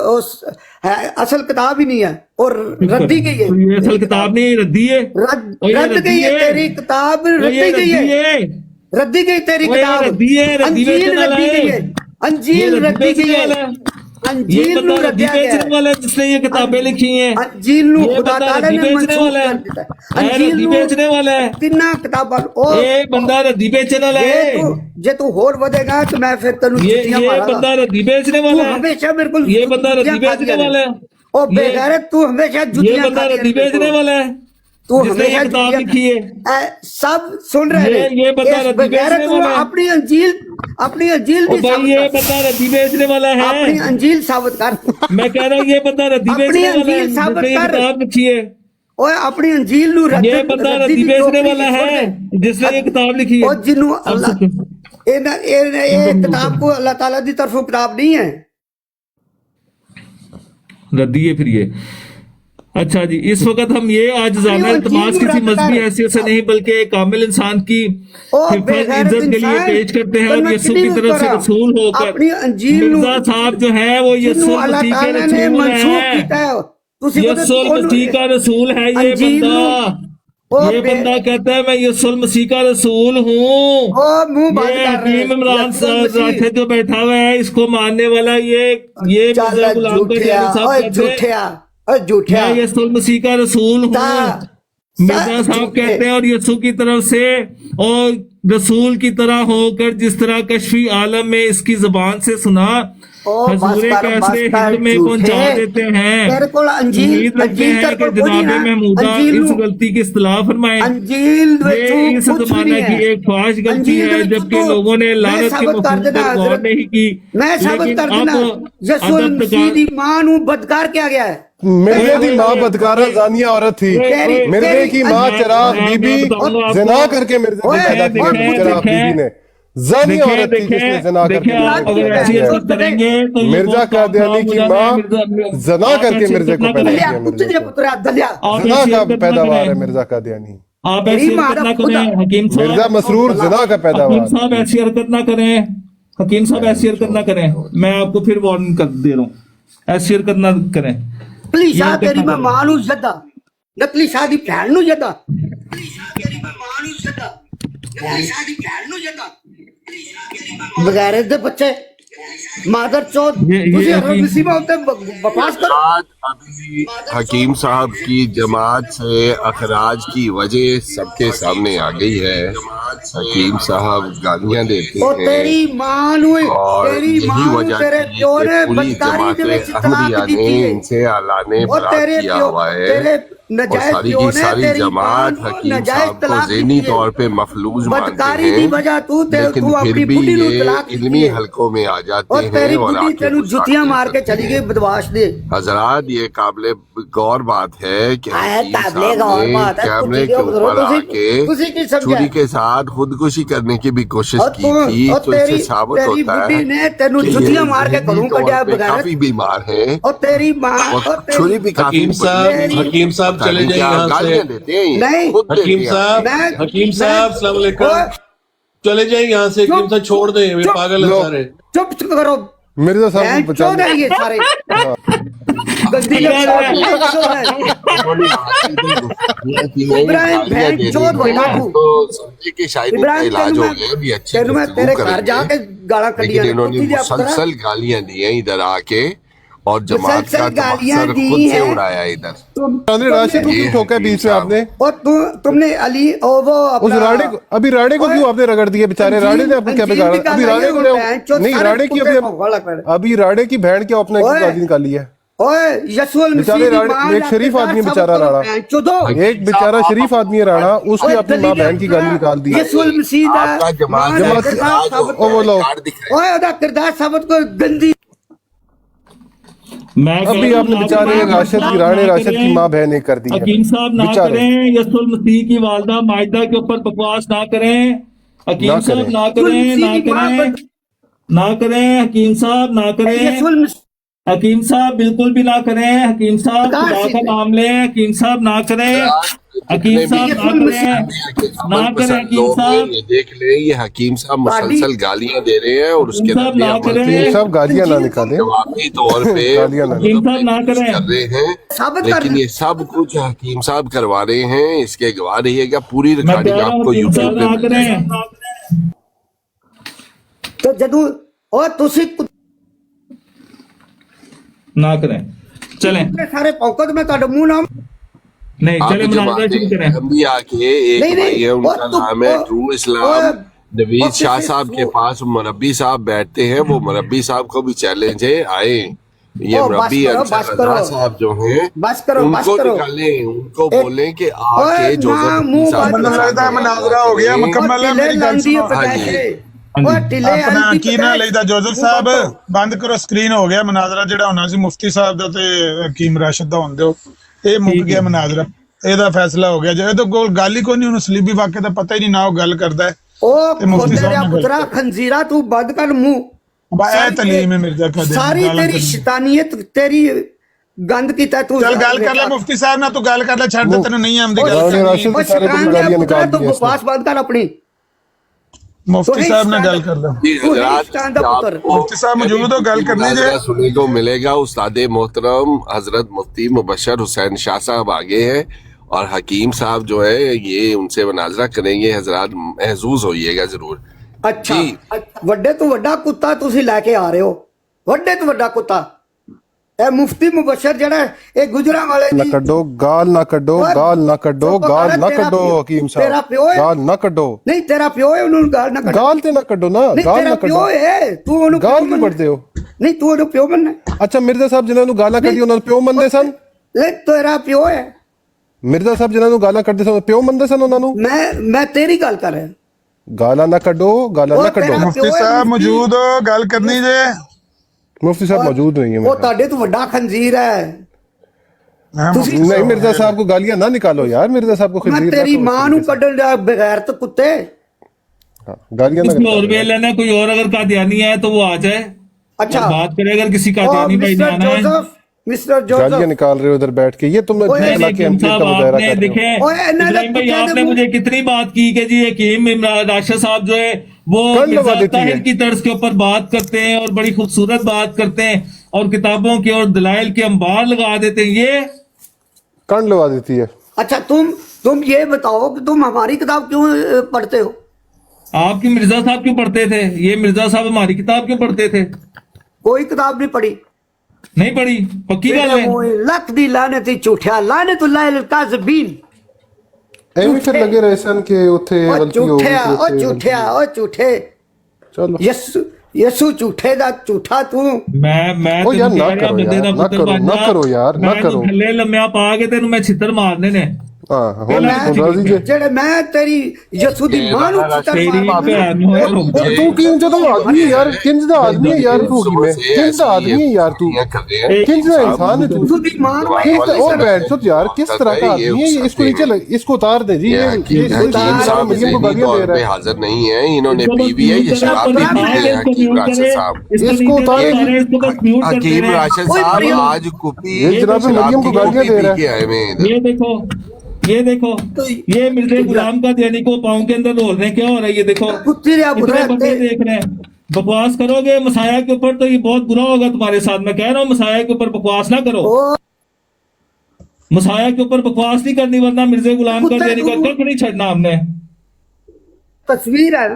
उस असल किताब ही नहीं है और रद्दी गई है। तो ये असल किताब नहीं, रद्दी है। रद्द गई है तेरी किताब, रद्दी गई है, रद्दी गई तेरी किताब, रद्दी है, अंजील रद्दी गई है, अंजील रद्दी गई है, अंजील ਨੂੰ ਰੱਦਿਆ ਗਿਆ बेचने वाला है जिसने ये किताबें लिखी हैं। अंजील ਨੂੰ ये खुदा बंदा ताला रद्दी ने बेचने मंसूख वाला है। कर दिया है अंजील रद्दी ਨੂੰ बेचने वाला है। ਤਿੰਨਾਂ ਕਿਤਾਬਾਂ ये बंदा रद्दी बेचने वाला है। ਜੇ ਤੂੰ ਹੋਰ ਵਧੇਗਾ तो मैं फिर ਤੈਨੂੰ ये ਜੁੱਤੀਆਂ ये ਮਾਰਾਂਗਾ। बंदा रद्दी बेचने तू वाला है। हमेशा मेरे को ये बंदा रद्दी जुतियां बेचने खाती वाला है। ओ बेगैरत, तू हमेशा ये जुतियां बंदा खाती रद्दी है। बेचने वाला है। तू जिसने ये हमेशा किताब जुतियां लिखी है। सब सुन रहे हैं। ये बंदा इस रद्दी बेगैरत बेचने तू वाला है। अपनी अंजील ओ भी भाई साबित ये कर। बंदा रद्दी बेचने वाला अपनी है। अंजील साबित कर। मैं कह रहा हूँ ये बंदा रद्दी अपनी बेचने वाला है अंजील साबित जिसने ये कर। किताब लिखी है। ओए अपनी अंजील नु रद्द ये बंदा रद्दी बेचने वाला है जिसने ये किताब लिखी है। और जिन्हों अब अल्लाह ये किताब को अल्लाह ताला दी तरफों किताब नहीं है। रद्दी है फिर ये। अच्छा जी, इस वक्त हम ये आज जाना इल्तमास किसी मजहबी हैसियत से नहीं बल्कि एक कामिल इंसान की हिफाजत इज्जत के लिए पेश करते हैं और यीशु की तरफ से रसूल होकर अपनी अंजील नु मिर्जा साहब जो है वो यीशु अल्लाह मसीह के ताला ने रसूल मंसूख है। कीता है। तुसी यीशु मसीह का रसूल है ये अंजील बंदा। ये बंदा कहता है मैं यीशु मसीह का रसूल हूँ। ओ मुंह बंद ये कर रहे हकीम इमरान यीशु मसीह। राशिद जो बैठा हुआ है इसको मानने वाला ये मिर्जा चल गुलाम झूठिया, कादियानी साहब ओए कहते हैं झूठिया, ओए झूठिया। मैं यीशु मसीह का रसूल हूँ। मिर्जा साहब कहते हैं और यीशु की तरफ से और रसूल की तरह होकर जिस तरह कश्फी आलम में इसकी जुबान से सुना हजूरे कैसे हिंद में पहुंचा देते हैं। तेरे को अंजील उम्मीद रखते हैं कि जनाब महमूदा इस गलती की इस्तिलाह फरमाए। अंजील ये इस जमाना की एक ख्वाहिश गलती है जबकि लोगों ने लानत के मफहूम पर गौर नहीं की। मैं साबित लेकिन कर देना अब यीशु अदब मसीह दी मां नु बदकार किया गया है। मिर्जे की माँ बदकारा जानिया औरत थी। मिर्जे की माँ चिराग बीबी जना करके मिर्जे को पैदा किया। चिराग बीबी ने जानिया औरत थी जिसने जना करके मिर्जा कादियानी की माँ जना करके मिर्जे को पैदा किया। मिर्जे को जना का पैदावार है मिर्जा कादियानी। आप ऐसी हरकत ना करें हकीम साहब। मिर्जा मसरूर जना का पैदावार। हकीम साहब ऐसी हरकत ना करें। हकीम साहब ऐसी हरकत ना करें। मैं आपको फिर वार्निंग कर दे रहा हूँ, ऐसी हरकत ना करें। नकली शाह तेरी मैं मां नु जदा, नकली शाह दी भैन नु जदा, नकली शाह तेरी मैं मां नु जदा, नकली शाह दी भैन नु जदा, बगैरत दे बच्चे मादर चौथ तुझे हर किसी में होते बकवास करो। अभी हकीम साहब की जमात से अखराज की वजह सबके सामने आ गई है। हकीम साहब गालियां देते ओ हैं तेरी मां नु और तेरी यही मां नु वजह तेरे थी प्यो कि ने पूरी बदकारी दे जमात विच तलाक अहमदिया दी ने है। इनसे आलाने और बरात तेरे किया प्यो हुआ है तेरे और नजायज सारी प्यो की ने सारी तेरी जमात मां नु हकीम नजायज साहब को तलाक ज़हनी दी है। तौर पे मफलूज मानते बदकारी दी हैं, वजह तू लेकिन तू फिर अपनी भी बुढ़ी नु ये तलाक दी इल्मी है। हलकों में आ जाते और हैं तेरी और बुढ़ी आके तेनु गुस्सा जुतियां मार के करते चली हैं। गई बदमाश दे। हजरात ये काबिल गौर बात है कि हकीम काबिले साहब गौर ने बात है। कैमरे तुझे के क्यों ऊपर तुझे की आके समझा छुरी के साथ खुदकुशी करने की भी कोशिश और की थी, और तो इससे तेरी साबित तेरी होता बुढ़ी है ने तेनु कि ये जुतियां मार के ज़हनी घरों तौर कटिया पे बगैरत। काफी बीमार है और तेरी मां और और तेरी छुरी भी काफी हकीम साहब पता चले नहीं जाइए क्या यहाँ से। गालियां देते हैं ये, नहीं, खुद देते हकीम हैं। साहब अस्सलाम वालेकुम। चले जाइए यहाँ से। हकीम साहब छोड़ दें, ये पागल है सारे। चुप करो मिर्जा साहब को बचा चौध है ये सारे गंदी इब्राहिम बहन चौध बना तू तो समझे कि शायद इनका इब्राहिम इलाज हो गया, अभी अच्छी तेनु मैं तेरे गुफ्तगू घर जाके करेंगे। गाला कटिया लेकिन इन्होंने मुसलसल गालियां दी हैं इधर आके और जमात का मुसलसल गालियां तबसर दी खुद से हैं। उड़ाया इधर। राशिद को क्यों ठोका बीच में आपने? और तुमने अली और वो उस राणे को अभी राणे को क्यों आपने रगड़ दिया? बेचारे राणे ने आपको क्या बिगाड़ा? अभी राणे को नहीं, राणे की अभी राणे की बहन क्या अपना गाली निकाली है? ओए यशुल बेचारे राणे, एक शरीफ आदमी बेचारा राणा, एक बेचारा शरीफ आदमी है राणा, उसने अपनी माँ बहन की गाली निकाल दी। यशुल मसीह आपका जमात ओ वो लोग ओए ओदा किरदार साबित को गंदी। मैं अभी आपने बेचारे राशिद की राणे राशिद की माँ बहन ने कर दी है। हकीम साहब ना करें, यसूल मसीह की वालदा माइदा के ऊपर बकवास ना करें। हकीम साहब ना करें, ना करें, ना करें। हकीम साहब ना करें, हकीम साहब बिल्कुल भी ना करें। हकीम साहब खुदा का नाम लें। हकीम साहब ना करें। हकीम जितने भी साहब ना करें, ना अमन करें पसंद हकीम लोग हैं, साहब, ये देख ले, ये हकीम साहब मुसलसल गालियां दे रहे हैं और उसके हकीम साहब रद्द ना अमल करें, हकीम साहब गालियां ना निकालें, जवाबी तौर पे गालियां ना हकीम साहब ना कोशिश करें, कर रहे हैं, साबित कर लेकिन ये सब कुछ हकीम साहब करवा रहे हैं। इसके गवाह रहिएगा, पूरी मैं रिकॉर्डिंग कह रहा हूँ आपको हकीम यूट्यूब साहब पे ना मिल जाएगी। करें। तो जदू और तुसी ना करें, चलें, कुत्ते सारे पौकत में ਤੁਹਾਡੇ ਮੂੰਹ ਨਾਮ नहीं आप चले जो मुनाजरा बातें शुरू करें। हम भी आके एक नहीं, भाई है, वो उनका तो नाम है ट्रू इस्लाम नवीद वो शाह किसी- साहब के पास मुरब्बी साहब बैठते हैं। वो मुरब्बी साहब को भी चैलेंज है, आए ये ओ, बस मुरब्बी करो, अंसर बस रजा करो। साहब जो हैं बस करो, बस उनको करो। निकालें, उनको एक- बोलें कि ओए, आके ना जोसेफ मुंह साहब बंद के कर। साथ लगता है मुनाजरा हो गया, करें। मुकम्मल है। टिले मेरी गल लांदी सुनो, हाँ पटाखे जी। ਉਹ टिले अपना आंदी की ना लेदा जोसेफ साहब बंद करो स्क्रीन हो गया मुनाजरा ਜਿਹੜਾ ਹੋਣਾ ਸੀ ਮੁਫਤੀ ਸਾਹਿਬ ਦਾ ਤੇ ਹਕੀਮ ਰਾਸ਼ਿਦ ਦਾ ਹੁੰਦੇ ਹੋ ਇਹ ਮੁੱਕ ਗਿਆ ਮੁਨਾਜ਼ਰਾ ਇਹਦਾ ਫੈਸਲਾ ਹੋ ਗਿਆ ਜੇ ਇਹਦੇ ਕੋਲ ਗੱਲ ਹੀ ਕੋਈ ਨਹੀਂ ਉਹਨੂੰ ਸਲੀਬੀ ਵਾਕਿਆ ਦਾ ਪਤਾ ਹੀ ਨਹੀਂ ਨਾ ਉਹ ਗੱਲ ਕਰਦਾ ਹੈ ਉਹ ਤੇ ਮੁਫਤੀ ਖੋਤੇ ਸਾਹਿਬ ਦਾ ਨਾਲ ਪੁੱਤਰਾ ਖੰਜ਼ੀਰਾ ਤੂੰ ਬੰਦ ਕਰ ਮੂੰਹ ਬਾ ਇਹ ਤਲੀਮ ਹੈ ਮਿਰਜ਼ਾ ਕਦੇ ਸਾਰੀ ਤੇਰੀ ਸ਼ੈਤਾਨੀਅਤ ਤੇਰੀ ਗੰਦ ਕੀਤਾ ਤੂੰ ਚੱਲ ਗੱਲ ਕਰ ਲੈ ਮੁਫਤੀ ਸਾਹਿਬ ਨਾਲ ਤੂੰ ਗੱਲ ਕਰ ਲੈ ਛੱਡ ਦੇ ਤੈਨੂੰ ਨਹੀਂ ਆਉਂਦੀ ਗੱਲ राशि ਕਰਨੀ राशिद ਉਹ के सारे ਸ਼ੈਤਾਨ को ਦਾ गालियां ਪੁੱਤਰਾ निकाल ਤੂੰ दी है इसने। ਬਕਵਾਸ ਬੰਦ ਕਰ ਆਪਣੀ ਮੁਫਤੀ ਸਾਹਿਬ ਨਾਲ ਗੱਲ ਕਰ ਲੈ जी, तू है हजरात, स्टैंड अप आपको पुत्र। मुफ्ती साहब मौजूद हो, गल करनी मुनाजरा जे। सुनने को मिलेगा। उस्ताद मोहतरम हजरत मुफ्ती मुबशर हुसैन शाह साहब आगे हैं और हकीम साहब जो है ये उनसे मुनाजरा करेंगे। हजरात महजूज होइएगा जरूर। ਅੱਛਾ जी। ਵੱਡੇ ਤੋਂ ਵੱਡਾ ਕੁੱਤਾ ਤੁਸੀਂ ਲੈ ਕੇ ਆ ਰਹੇ ਹੋ ਵੱਡੇ ਤੋਂ ਵੱਡਾ ਕੁੱਤਾ ਇਹ ਮੁਫਤੀ ਮੁਬਸ਼ਰ ਜਿਹੜਾ ਇਹ ਗੁਜਰਾਂ ਵਾਲੇ ना ਦੀ कड्डो गाल ना कड्डो और- गाल ना कड्डो चुप गाल कर, ना तेरा कड्डो प्यो- हकीम तेरा साहब प्यो है। गाल ना कड्डो ਨਹੀਂ ਤੇਰਾ ਪਿਓ ਹੈ ਉਹਨੂੰ ਗਾਲ ਨਾ ਕੱਢ गाल ते ना कड्डो ना ਨਹੀਂ गाल ਤੇਰਾ ना ਪਿਓ कड्डो ਹੈ ਤੂੰ ਉਹਨੂੰ गाल ਪਿਓ क्यों ਮੰਨਣਾ? पढ़ते हो ਨਹੀਂ ਤੂੰ ਉਹਨੂੰ ਪਿਓ ਮੰਨਣਾ अच्छा मिर्जा साहब जिन्होंने गाला कड्डी उन्होंने प्यो मनदे सन ਲੈ ਤੇਰਾ ਪਿਓ ਹੈ मिर्जा साहब जिन्होंने गाला कड्डी सन प्यो मनदे सन उन्होंने ਮੈਂ ਤੇਰੀ ਗੱਲ ਕਰ ਰਿਹਾ गाला ना कड्डो गाला और ना कड्डो तेरा- ਮੁਫਤੀ ਓਏ ਸਾਹਿਬ ਮੁਫਤੀ। ਮੌਜੂਦ ਹੋ ਗੱਲ ਕਰਨੀ ਜੇ मुफ्ती साहब मौजूद नहीं है ਉਹ मेरे ख्याल। ਤੁਹਾਡੇ ਤੋਂ ਵੱਡਾ ਖੰਜ਼ੀਰ ਹੈ ਹਾਂ, ਮੁਫਤੀ नहीं ਸਾਹਿਬ। मिर्जा साहब को गालियां ना निकालो यार मिर्जा साहब को ਮੈਂ खंजीर ना ਤੇਰੀ करो। ਮਾਂ ਨੂੰ ਕੱਢਣ ਦਾ ਬਗੈਰਤ ਕੁੱਤੇ हाँ, गालियां ना इसमें और करो। भी लेना कोई और अगर कादियानी है तो वो आ जाए अच्छा और बात करें। अगर किसी और कादियानी भाई मिस्टर जाना है जोसेफ मिस्टर गालियां जोसेफ निकाल रहे हो उधर बैठ के ये तुमने ओए, झूठ नहीं, ला के हकीम एमपी साहब का मुजाहरा आपने कर रहे हो देखे ओए, ना, इब्राहिम भाई कुत्ते आपने ने मुझे कितनी बात की कि जी हकीम राशिद साहब जो है वो कल लगा मिर्जा देती है। ताहिर की तर्ज के ऊपर बात करते हैं और बड़ी खूबसूरत बात करते हैं और किताबों के और दलाइल के अंबार लगा देते हैं। ये कर्ण लगा देती है अच्छा तुम ये बताओ कि तुम हमारी किताब क्यों पढ़ते हो आपकी मिर्जा साहब क्यों पढ़ते थे? ये मिर्जा साहब हमारी किताब क्यों पढ़ते थे? कोई किताब नहीं पढ़ी नहीं पढ़ी, पक्की गल है। लख दी लानत ही झूठा लानतुल्लाह काज़िबीन एवं फिर लगे रहे सन के उथे ओ गलती हो झूठा गई ओ झूठा ओ झूठे चलो यसु झूठे दा झूठा तू मैं ओ यार ना करो बंदे यार, दा ना पुत्तर करो, बन ना जा। करो यार, ना मैं करो। थल्ले लम्या पा के तेनू मैं छितर मारने ने। हां मैं- हुन राजी जे जेड़े मैं तेरी यसु दी मां नु चितर तेरी मार भैन नु है रुक जा। तू किंज दा आदमी है यार किंज दा आदमी है यार तू की मैं किंज दा आदमी है यार तू किंज दा इंसान है तू यसु दी मां नु किंज दा ओ बैठ तो यार किस तरह का आदमी है ये इसको नीचे इसको उतार दे जी ये हकीम साहब मरियम को ज़हनी गालियां तौर दे पे रहा है हाजिर नहीं है। इन्होंने पीवी है, ये शराब भी पीते हैं। हकीम राशिद साहब इसको उतारे हकीम राशिद साहब आज कुपी ये जनाब मरियम को गालियां दे रहा है। के आए हुए हैं इधर। ये देखो ये मिर्जे गुलाम का देनी को पाँव के अंदर रोल रहे हैं। क्या हो रहा है ये देखो? कुत्ती रे इतने पुत्र बंदे देख रहे हैं। बकवास करोगे मसाया के ऊपर तो ये बहुत बुरा होगा तुम्हारे साथ। मैं कह रहा हूँ मसाया के ऊपर बकवास ना करो। मसाया के ऊपर बकवास नहीं करनी वरना मिर्जे गुलाम का देनी का कख नहीं छड़ना हमने। तस्वीर है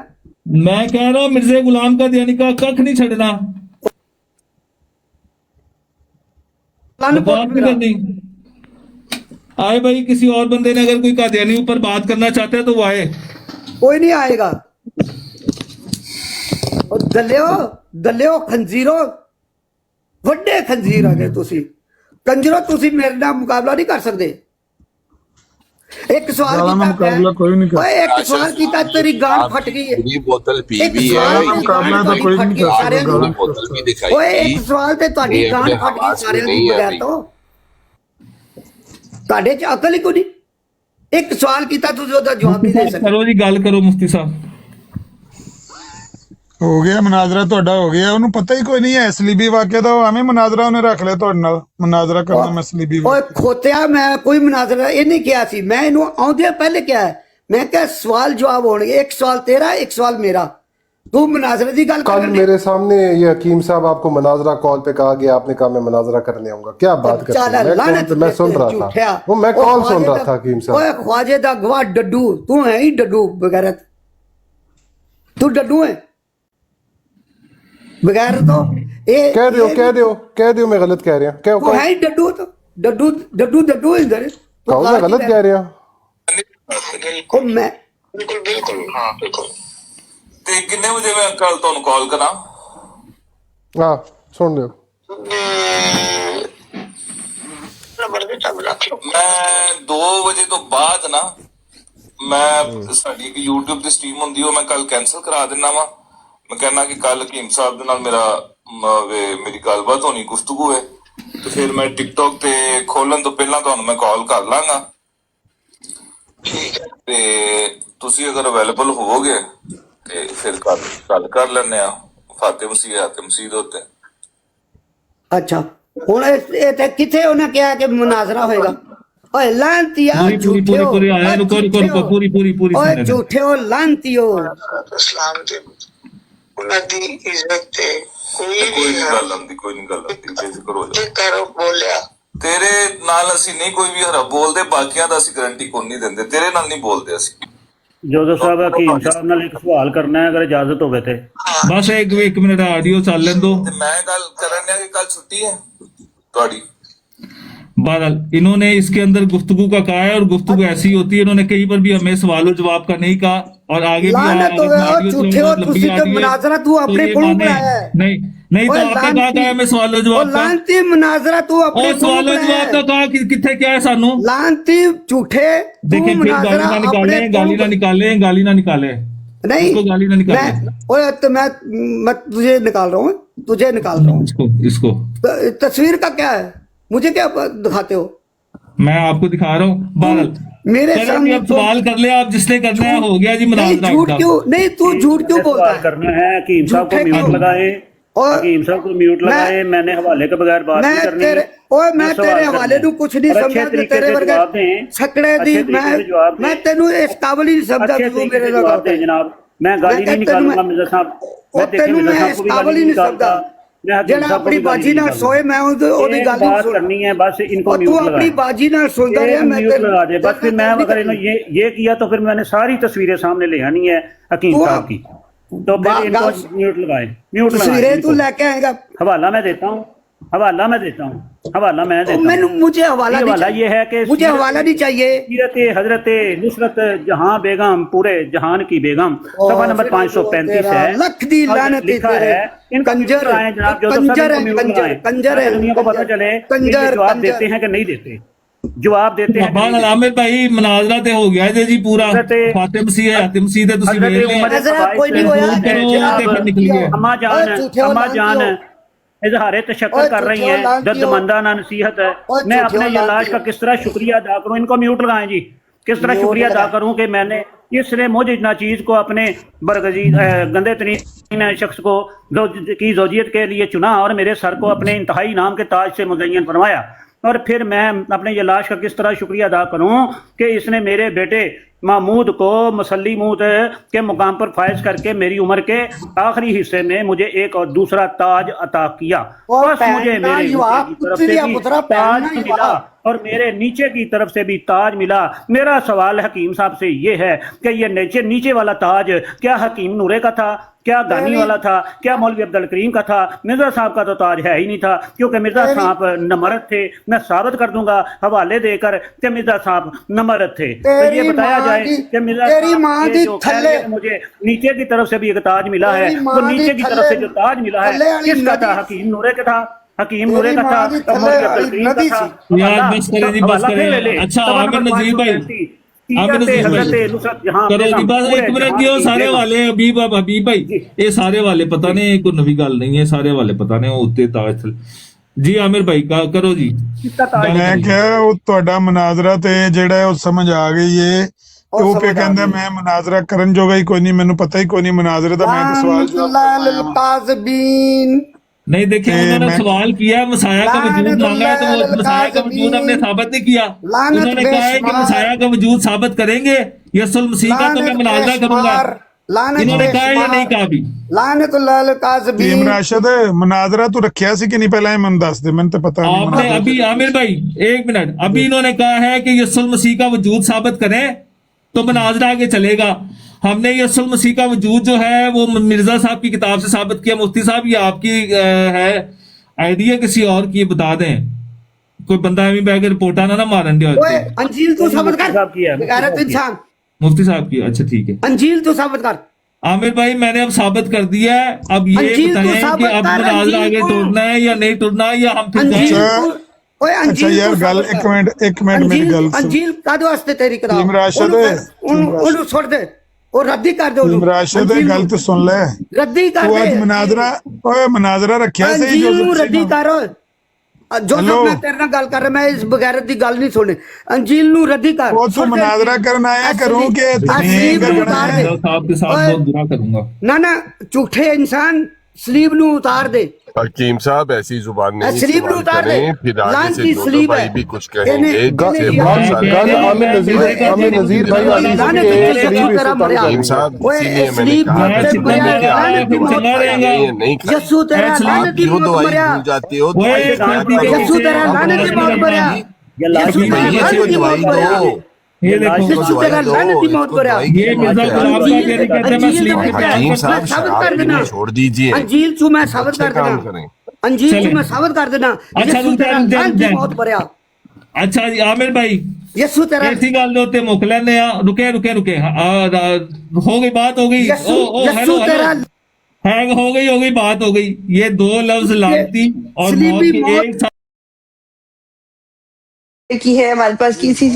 मैं कह रहा हूँ मिर्जे गुलाम का देनी का कख नहीं छड़ना। बकवास नहीं करनी। आए भाई किसी और बंदे ने अगर कोई कादियानी ऊपर बात करना चाहते हैं तो वो आए। कोई नहीं आएगा और दलियो खंजीरो ਵੱਡੇ ਖੰਜੀਰ ਆ ਗਏ ਤੁਸੀਂ ਕੰਜਰੋ ਤੁਸੀਂ ਮੇਰੇ ਨਾਲ ਮੁਕਾਬਲਾ ਨਹੀਂ ਕਰ ਸਕਦੇ ਇੱਕ ਸਵਾਲ ज्यादा ਕੀਤਾ मुकाबला कोई नहीं कर ਓਏ ਇੱਕ ਸਵਾਲ ਕੀਤਾ ਤੇਰੀ ਗਾਂਡ ਫਟ गई है पूरी बोतल पी एक भी सवाल है। का मुकाबला तो कोई नहीं कर सारे सकता पूरी बोतल भी दिखाई ਓਏ दी। ਇੱਕ ਸਵਾਲ ਤੇ ਤੁਹਾਡੀ ਇਹ ਗਾਂਡ ਆਪਣੇ ਫਟ ਹਵਾਸ ਗਈ ਸਾਰਿਆਂ में ਦੀ नहीं है ਬਗੈਰ अभी। ਤੋਂ ਤੁਹਾਡੇ ਚ ਅਕਲ ਹੀ ਕੋਈ ਨਹੀਂ ਇੱਕ ਸਵਾਲ ਕੀਤਾ ਤੁਸੀਂ ਉਹਦਾ ਜਵਾਬ ਨਹੀਂ ਦੇ ਸਕਦੇ करो जी गल करो मुफ्ती साहब। ਹੋ ਗਿਆ ਮਨਾਜ਼ਰਾ ਤੁਹਾਡਾ ਹੋ ਗਿਆ, ਉਹਨੂੰ ਪਤਾ ਹੀ ਕੋਈ ਨਹੀਂ ਹੈ ਸਲੀਬੀ ਵਾਕਿਆ ਦਾ, ਉਹ ਐਵੇਂ ਮਨਾਜ਼ਰਾ ਉਹਨੇ ਰੱਖ ਲਿਆ ਤੁਹਾਡੇ ਨਾਲ, ਮਨਾਜ਼ਰਾ ਕਰਨਾ ਮੈਂ ਸਲੀਬੀ ਓਏ ਖੋਤਿਆ, ਮੈਂ ਕੋਈ ਮੁਨਾਜ਼ਰਾ ਇਹ ਨਹੀਂ ਕਿਹਾ ਸੀ, ਮੈਂ ਇਹਨੂੰ ਆਉਂਦੇ ਪਹਿਲੇ ਕਿਹਾ ਹੈ, मैं क्या सवाल जवाब होने, एक सवाल तेरा एक सवाल मेरा, तू मुनाजरे की गल कल मेरे सामने ये हकीम साहब आपको मनाजरा कॉल पे कहा गया, आपने कहा मैं मनाजरा करने आऊंगा, क्या बात करते हैं? मैं सुन रहा था वो, मैं कॉल सुन रहा था हकीम साहब। ओए ख्वाजे दा गवाह डड्डू, तू है ही डड्डू बगैरत, तू डड्डू है बगैर तो कह दो मैं गलत कह रहा हूँ, तू है ही डड्डू, तो डड्डू डड्डू डड्डू इधर कहूँ मैं गलत कह रहा हूँ? मैं बिल्कुल हाँ बिल्कुल। ते कितने बजे मैं कल तुहानू कॉल करा? हाँ सुन लो। मैं 2 बजे तो बाद ना, मैं साडी एक YouTube दी स्ट्रीम हुंदी है, मैं कल कैंसल करा देना वा। मैं कहना कि कल हकीम साहब दे नाल मेरी गलबात होनी, गुफ्तगू है, तो फिर मैं टिकटॉक ते खोलन तो पहला तुहानू मैं कॉल कर लांगा। ते तुसी अगर अवेलेबल होवोगे ते फिर गल कर लैने आ फातिह मसीह दे उत्ते। अच्छा हुण इत्थे किथे उन्हें कहा कि मुनाजरा होएगा? ओए लांतिया झूठे हो, ओए झूठे हो लांतियो, इस्लाम दे उन्हां दी इज्जत ते कोई नहीं गल आंदी बेफिक्र हो जा। करो बोलिया तेरे नाल ਅਸੀਂ ਨਹੀਂ ਕੋਈ ਵੀ ਹਰਾ ਬੋਲਦੇ, ਬਾਕੀਆਂ ਦਾ ਅਸੀਂ ਗਾਰੰਟੀ ਕੋਈ ਨਹੀਂ ਦਿੰਦੇ, ਤੇਰੇ ਨਾਲ ਨਹੀਂ ਬੋਲਦੇ ਅਸੀਂ। जोधो साहब हकीम साहब नाल एक सवाल करना है, अगर इजाजत होवे ते बस एक मिनट ऑडियो चल लें दो। ਤੇ ਮੈਂ ਗੱਲ ਕਰਨ ਕਿ ਕੱਲ ਛੁੱਟੀ है ਤੁਹਾਡੀ। बहरहाल इन्होंने इसके अंदर गुफ्तगू का कहा है, और गुफ्तगू ऐसी होती है, इन्होंने कहीं पर भी हमें सवाल जवाब का नहीं कहा, और आगे भी मुनाजरा तू अपने कोल बनाया है, नहीं तो आपने कहा है मैं सवाल जवाब का लानती मुनाजरा तू अपने सवाल जवाब का कहा किथे क्या है सानू लानती झूठे। देखिए फिर गाली ना निकाले नहीं गाली ना निकाले। ओए तो मैं तुझे निकाल रहा हूँ इसको तस्वीर का क्या है, मुझे क्या दिखाते हो? मैं आपको दिखा रहा हूँ। बहरहाल मेरे सामने अब सवाल कर ले आप, जिसने करना है हो गया जी। झूठ क्यों नहीं, तू झूठ क्यों बोलता है? करना है हकीम साहब को म्यूट लगाए, हकीम साहब को म्यूट लगाए, मैंने हवाले के बगैर बात नहीं करनी। ओए मैं तेरे हवाले ਨੂੰ ਕੁਝ ਨਹੀਂ ਸਮਝਦਾ, तेरे वर्गे छकड़े दी मैं तेनू इस काबिल ही नहीं समझदा तू मेरे ਨਾਲ बात है जनाब। मैं गाली नहीं निकालूंगा मिर्जा साहब, मैं तेनू मैं इस काबिल ही नहीं समझदा ਜਿਹੜਾ ਆਪਣੀ ਬਾਜੀ ਨਾਲ सोए मैं ਉਹਦੀ ਗੱਲ बात करनी है, बस इनको तू अपनी बाजी ਨਾਲ सुनता रहा, मैं लगा दे बस। फिर मैं अगर ये किया तो फिर मैंने सारी तस्वीरें सामने ले आनी है हकीम साहब की, तो फिर इनको म्यूट लगाए, तस्वीरें तू लेके आएगा। हवाला मैं देता हूँ, हवाला मैं देता हूँ। मुझे हवाला ये है कि मुझे हवाला नहीं चाहिए। हजरत नुसरत जहां बेगम, पूरे जहान की बेगम, सफा नंबर 535 है, लख दी लानत लिखा है कंजर आए जनाब, जो कंजर है, दुनिया को पता चले जवाब देते हैं कि नहीं देते, जवाब देते हैं। आमिर भाई मनाजरा ते हो गया जी पूरा, फातिह मसीह ते तुसी वेख ले, कोई नहीं होया। अम्मा जान इजहारे तशक्कुर कर रही हैं, दर्दमंदा ना नसीहत है। मैं अपने यलाश का किस तरह शुक्रिया अदा करूं, इनको म्यूट लगाएं जी, किस तरह शुक्रिया अदा करूं कि मैंने इसने मुझे नाचीज को अपने गंदे तरीन शख्स को की जोजियत के लिए चुना, और मेरे सर को अपने इंतहाई नाम के ताज से मुज़य्यन फरमाया। और फिर मैं अपने यलाश का किस तरह शुक्रिया अदा करूं कि इसने मेरे बेटे महमूद को मसल्ली मूद के मुकाम पर फायज करके मेरी उम्र के आखिरी हिस्से में मुझे एक और दूसरा ताज अता किया। बस मुझे मेरे तरफ से भी ताज मिला और मेरे नीचे की तरफ से भी ताज मिला। मेरा सवाल हकीम साहब से ये है कि ये नीचे वाला ताज क्या हकीम नूरे का था, क्या गानी वाला था, क्या मौलवी अब्दुल करीम का था? मिर्जा साहब का तो ताज है ही नहीं था, क्योंकि मिर्जा साहब नमरद थे। मैं साबित कर दूंगा हवाले देकर कि मिर्जा साहब नमरद थे। तो ये बताया जाए कि मिर्जा मुझे नीचे की तरफ से भी एक ताज मिला है, तो नीचे की तरफ से जो ताज मिला है किसका था? हकीम नूरे का था, हकीम नूरे का था, मौलवी अब्दुल करीम का था। यार बस करें जी, बस करें। अच्छा आमिर नजीर भाई, सारे वाले हबीब भाई, ये सारे वाले पता नहीं, कोई नवी गल नहीं है, सारे वाले पता नहीं उत्ते ताज जी। आमिर भाई करो जी। मैं क्या ਤੁਹਾਡਾ ਮਨਾਜ਼ਰਾ ਤੇ ਜਿਹੜਾ ਉਹ ਸਮਝ ਆ ਗਈ ਏ और ਉਹ पे समझ आ ਕਹਿੰਦਾ गई। ਮੈਂ ਮੁਨਾਜ਼ਰਾ ਕਰਨ ਜੋਗਾ ਹੀ ਕੋਈ ਨਹੀਂ ਮੈਨੂੰ ਪਤਾ ਹੀ ਕੋਈ ਨਹੀਂ ਮੁਨਾਜ਼ਰੇ ਦਾ ਮੈਂ ਤਾਂ ਸਵਾਲ जवाब करवाया हूं। काज़बीन नहीं देखिए ए, उन्होंने मैं- सवाल किया मसाया का वजूद मांगा है तो वो मसाया का वजूद हमने साबित नहीं किया। लानत उन्होंने कहा है कि बेशुमार। मसाया का वजूद साबित करेंगे यसुल मसीह का तो मैं मुनाजरा करूंगा। लानत इन्होंने कहा है या नहीं कहा भी? लानतुल्लाह काज़बीन। टीम राशिद मुनाजरा तू रखिया सी कि नहीं पहले ये मन दस दे मैंने तो पता नहीं आपने मुनाजरा अभी आमिर भाई एक मिनट, अभी इन्होंने कहा है कि यसुल मसीह का वजूद साबित करें तो मुनाजरा आगे चलेगा। हमने यसुल मसीह का वजूद जो है वो मिर्जा साहब की किताब से साबित किया। मुफ्ती साहब ये आपकी है आइडिया किसी और की बता दें, कोई बंदा एवं बैग रिपोर्टा ना मारन दिया। ओए अंजील तो साबित कर, साहब की है, गैरत इंसान। मुफ्ती साहब की, अच्छा ठीक है। अंजील तो साबित कर। आमिर भाई मैंने अब साबित कर दिया है, अब ये अंजील तो बताएं कि साबित अब कर, मुनाजरा अंजील आगे को। तोड़ना है या नहीं तोड़ना है या हम फिर अंजील जाएं? को- ओए अच्छा अंजील यार तो गल साबित कर। एक मिनट मेरी अंजील गल सुन अंजील कादे वास्ते तेरी किताब टीम राशिद ਉਹਨੂੰ ਛੱਡ ਦੇ ਉਹ ਰੱਦੀ कर दे टीम राशिद अंजील गल ਨੂੰ तो सुन ले ਰੱਦੀ कर तू दे आज मुनाजरा ओए मुनाजरा रखिया सही अंजील ਨੂੰ जोसेफ ਰੱਦੀ सिंह ਕਰ जो हेलो। मैं तेरे ਨਾਲ ਗੱਲ कर रहा मैं इस बगैरत ਦੀ ਗੱਲ नहीं सुननी अंजील ਨੂੰ ਰੱਦੀ कर वो तू मुनाजरा करना आया करूं कि स्लीब नहीं ਨੂੰ करना उतार है दे साहब के साथ ओए। बहुत बुरा करूंगा। ना ना झूठे इंसान स्लीब ਨੂੰ उतार दे हकीम साहब ऐसी जुबान नहीं स्लीब ਨੂੰ इस्तेमाल उतार दे करें, फिर आगे लान से की दो स्लीब भाई है भी कुछ कहेंगे कहने जिससे दिया। बहुत सारे गल आमिर नजीर भाई वाली लाने के के स्लीब लिए तेरा मर्या हकीम साहब ओए इसीलिए मैंने स्लीब कहा में कि से मर्या जितने लाने की मौत चला रहेगा। ये नहीं खाई। यस्सु तेरा आप लाने की आप हो मौत दवाई मर्या भूल जाते हो ओए, दवाई खाया करो। यस्सु तेरा लाने की मौत मर्या यस्सु तेरा भैया लाने इसको की मौत दवाई मर्या दो ये देखो यस्सु तेरा लाने की मौत मर्या ये मिर्जा गुलाब का कहते कहते हैं मैं अंजील स्लीप तो के हकीम मैं साहब साबित शराब कर देना पीनी छोड़ दीजिए, अंजील तू मैं साबित अच्छे कर काम देना करें। अंजील चलें। तू मैं साबित कर देना अच्छा, यस्सु रुक जा, तेरा रुक जा, लाने रुक की जा। मौत मर्या अच्छा जी आमिर भाई यस्सु तेरा ऐसी गल दे उत्ते मुक लेने रुके रुके रुके हो गई बात हो गई। यस्सु ओ हेलो यस्सु तेरा हेलो हैंग हो गई बात हो गई। ये दो लफ्ज लानती और मौत स्लीबी की मौत एक साथ की है हमारे पास किसी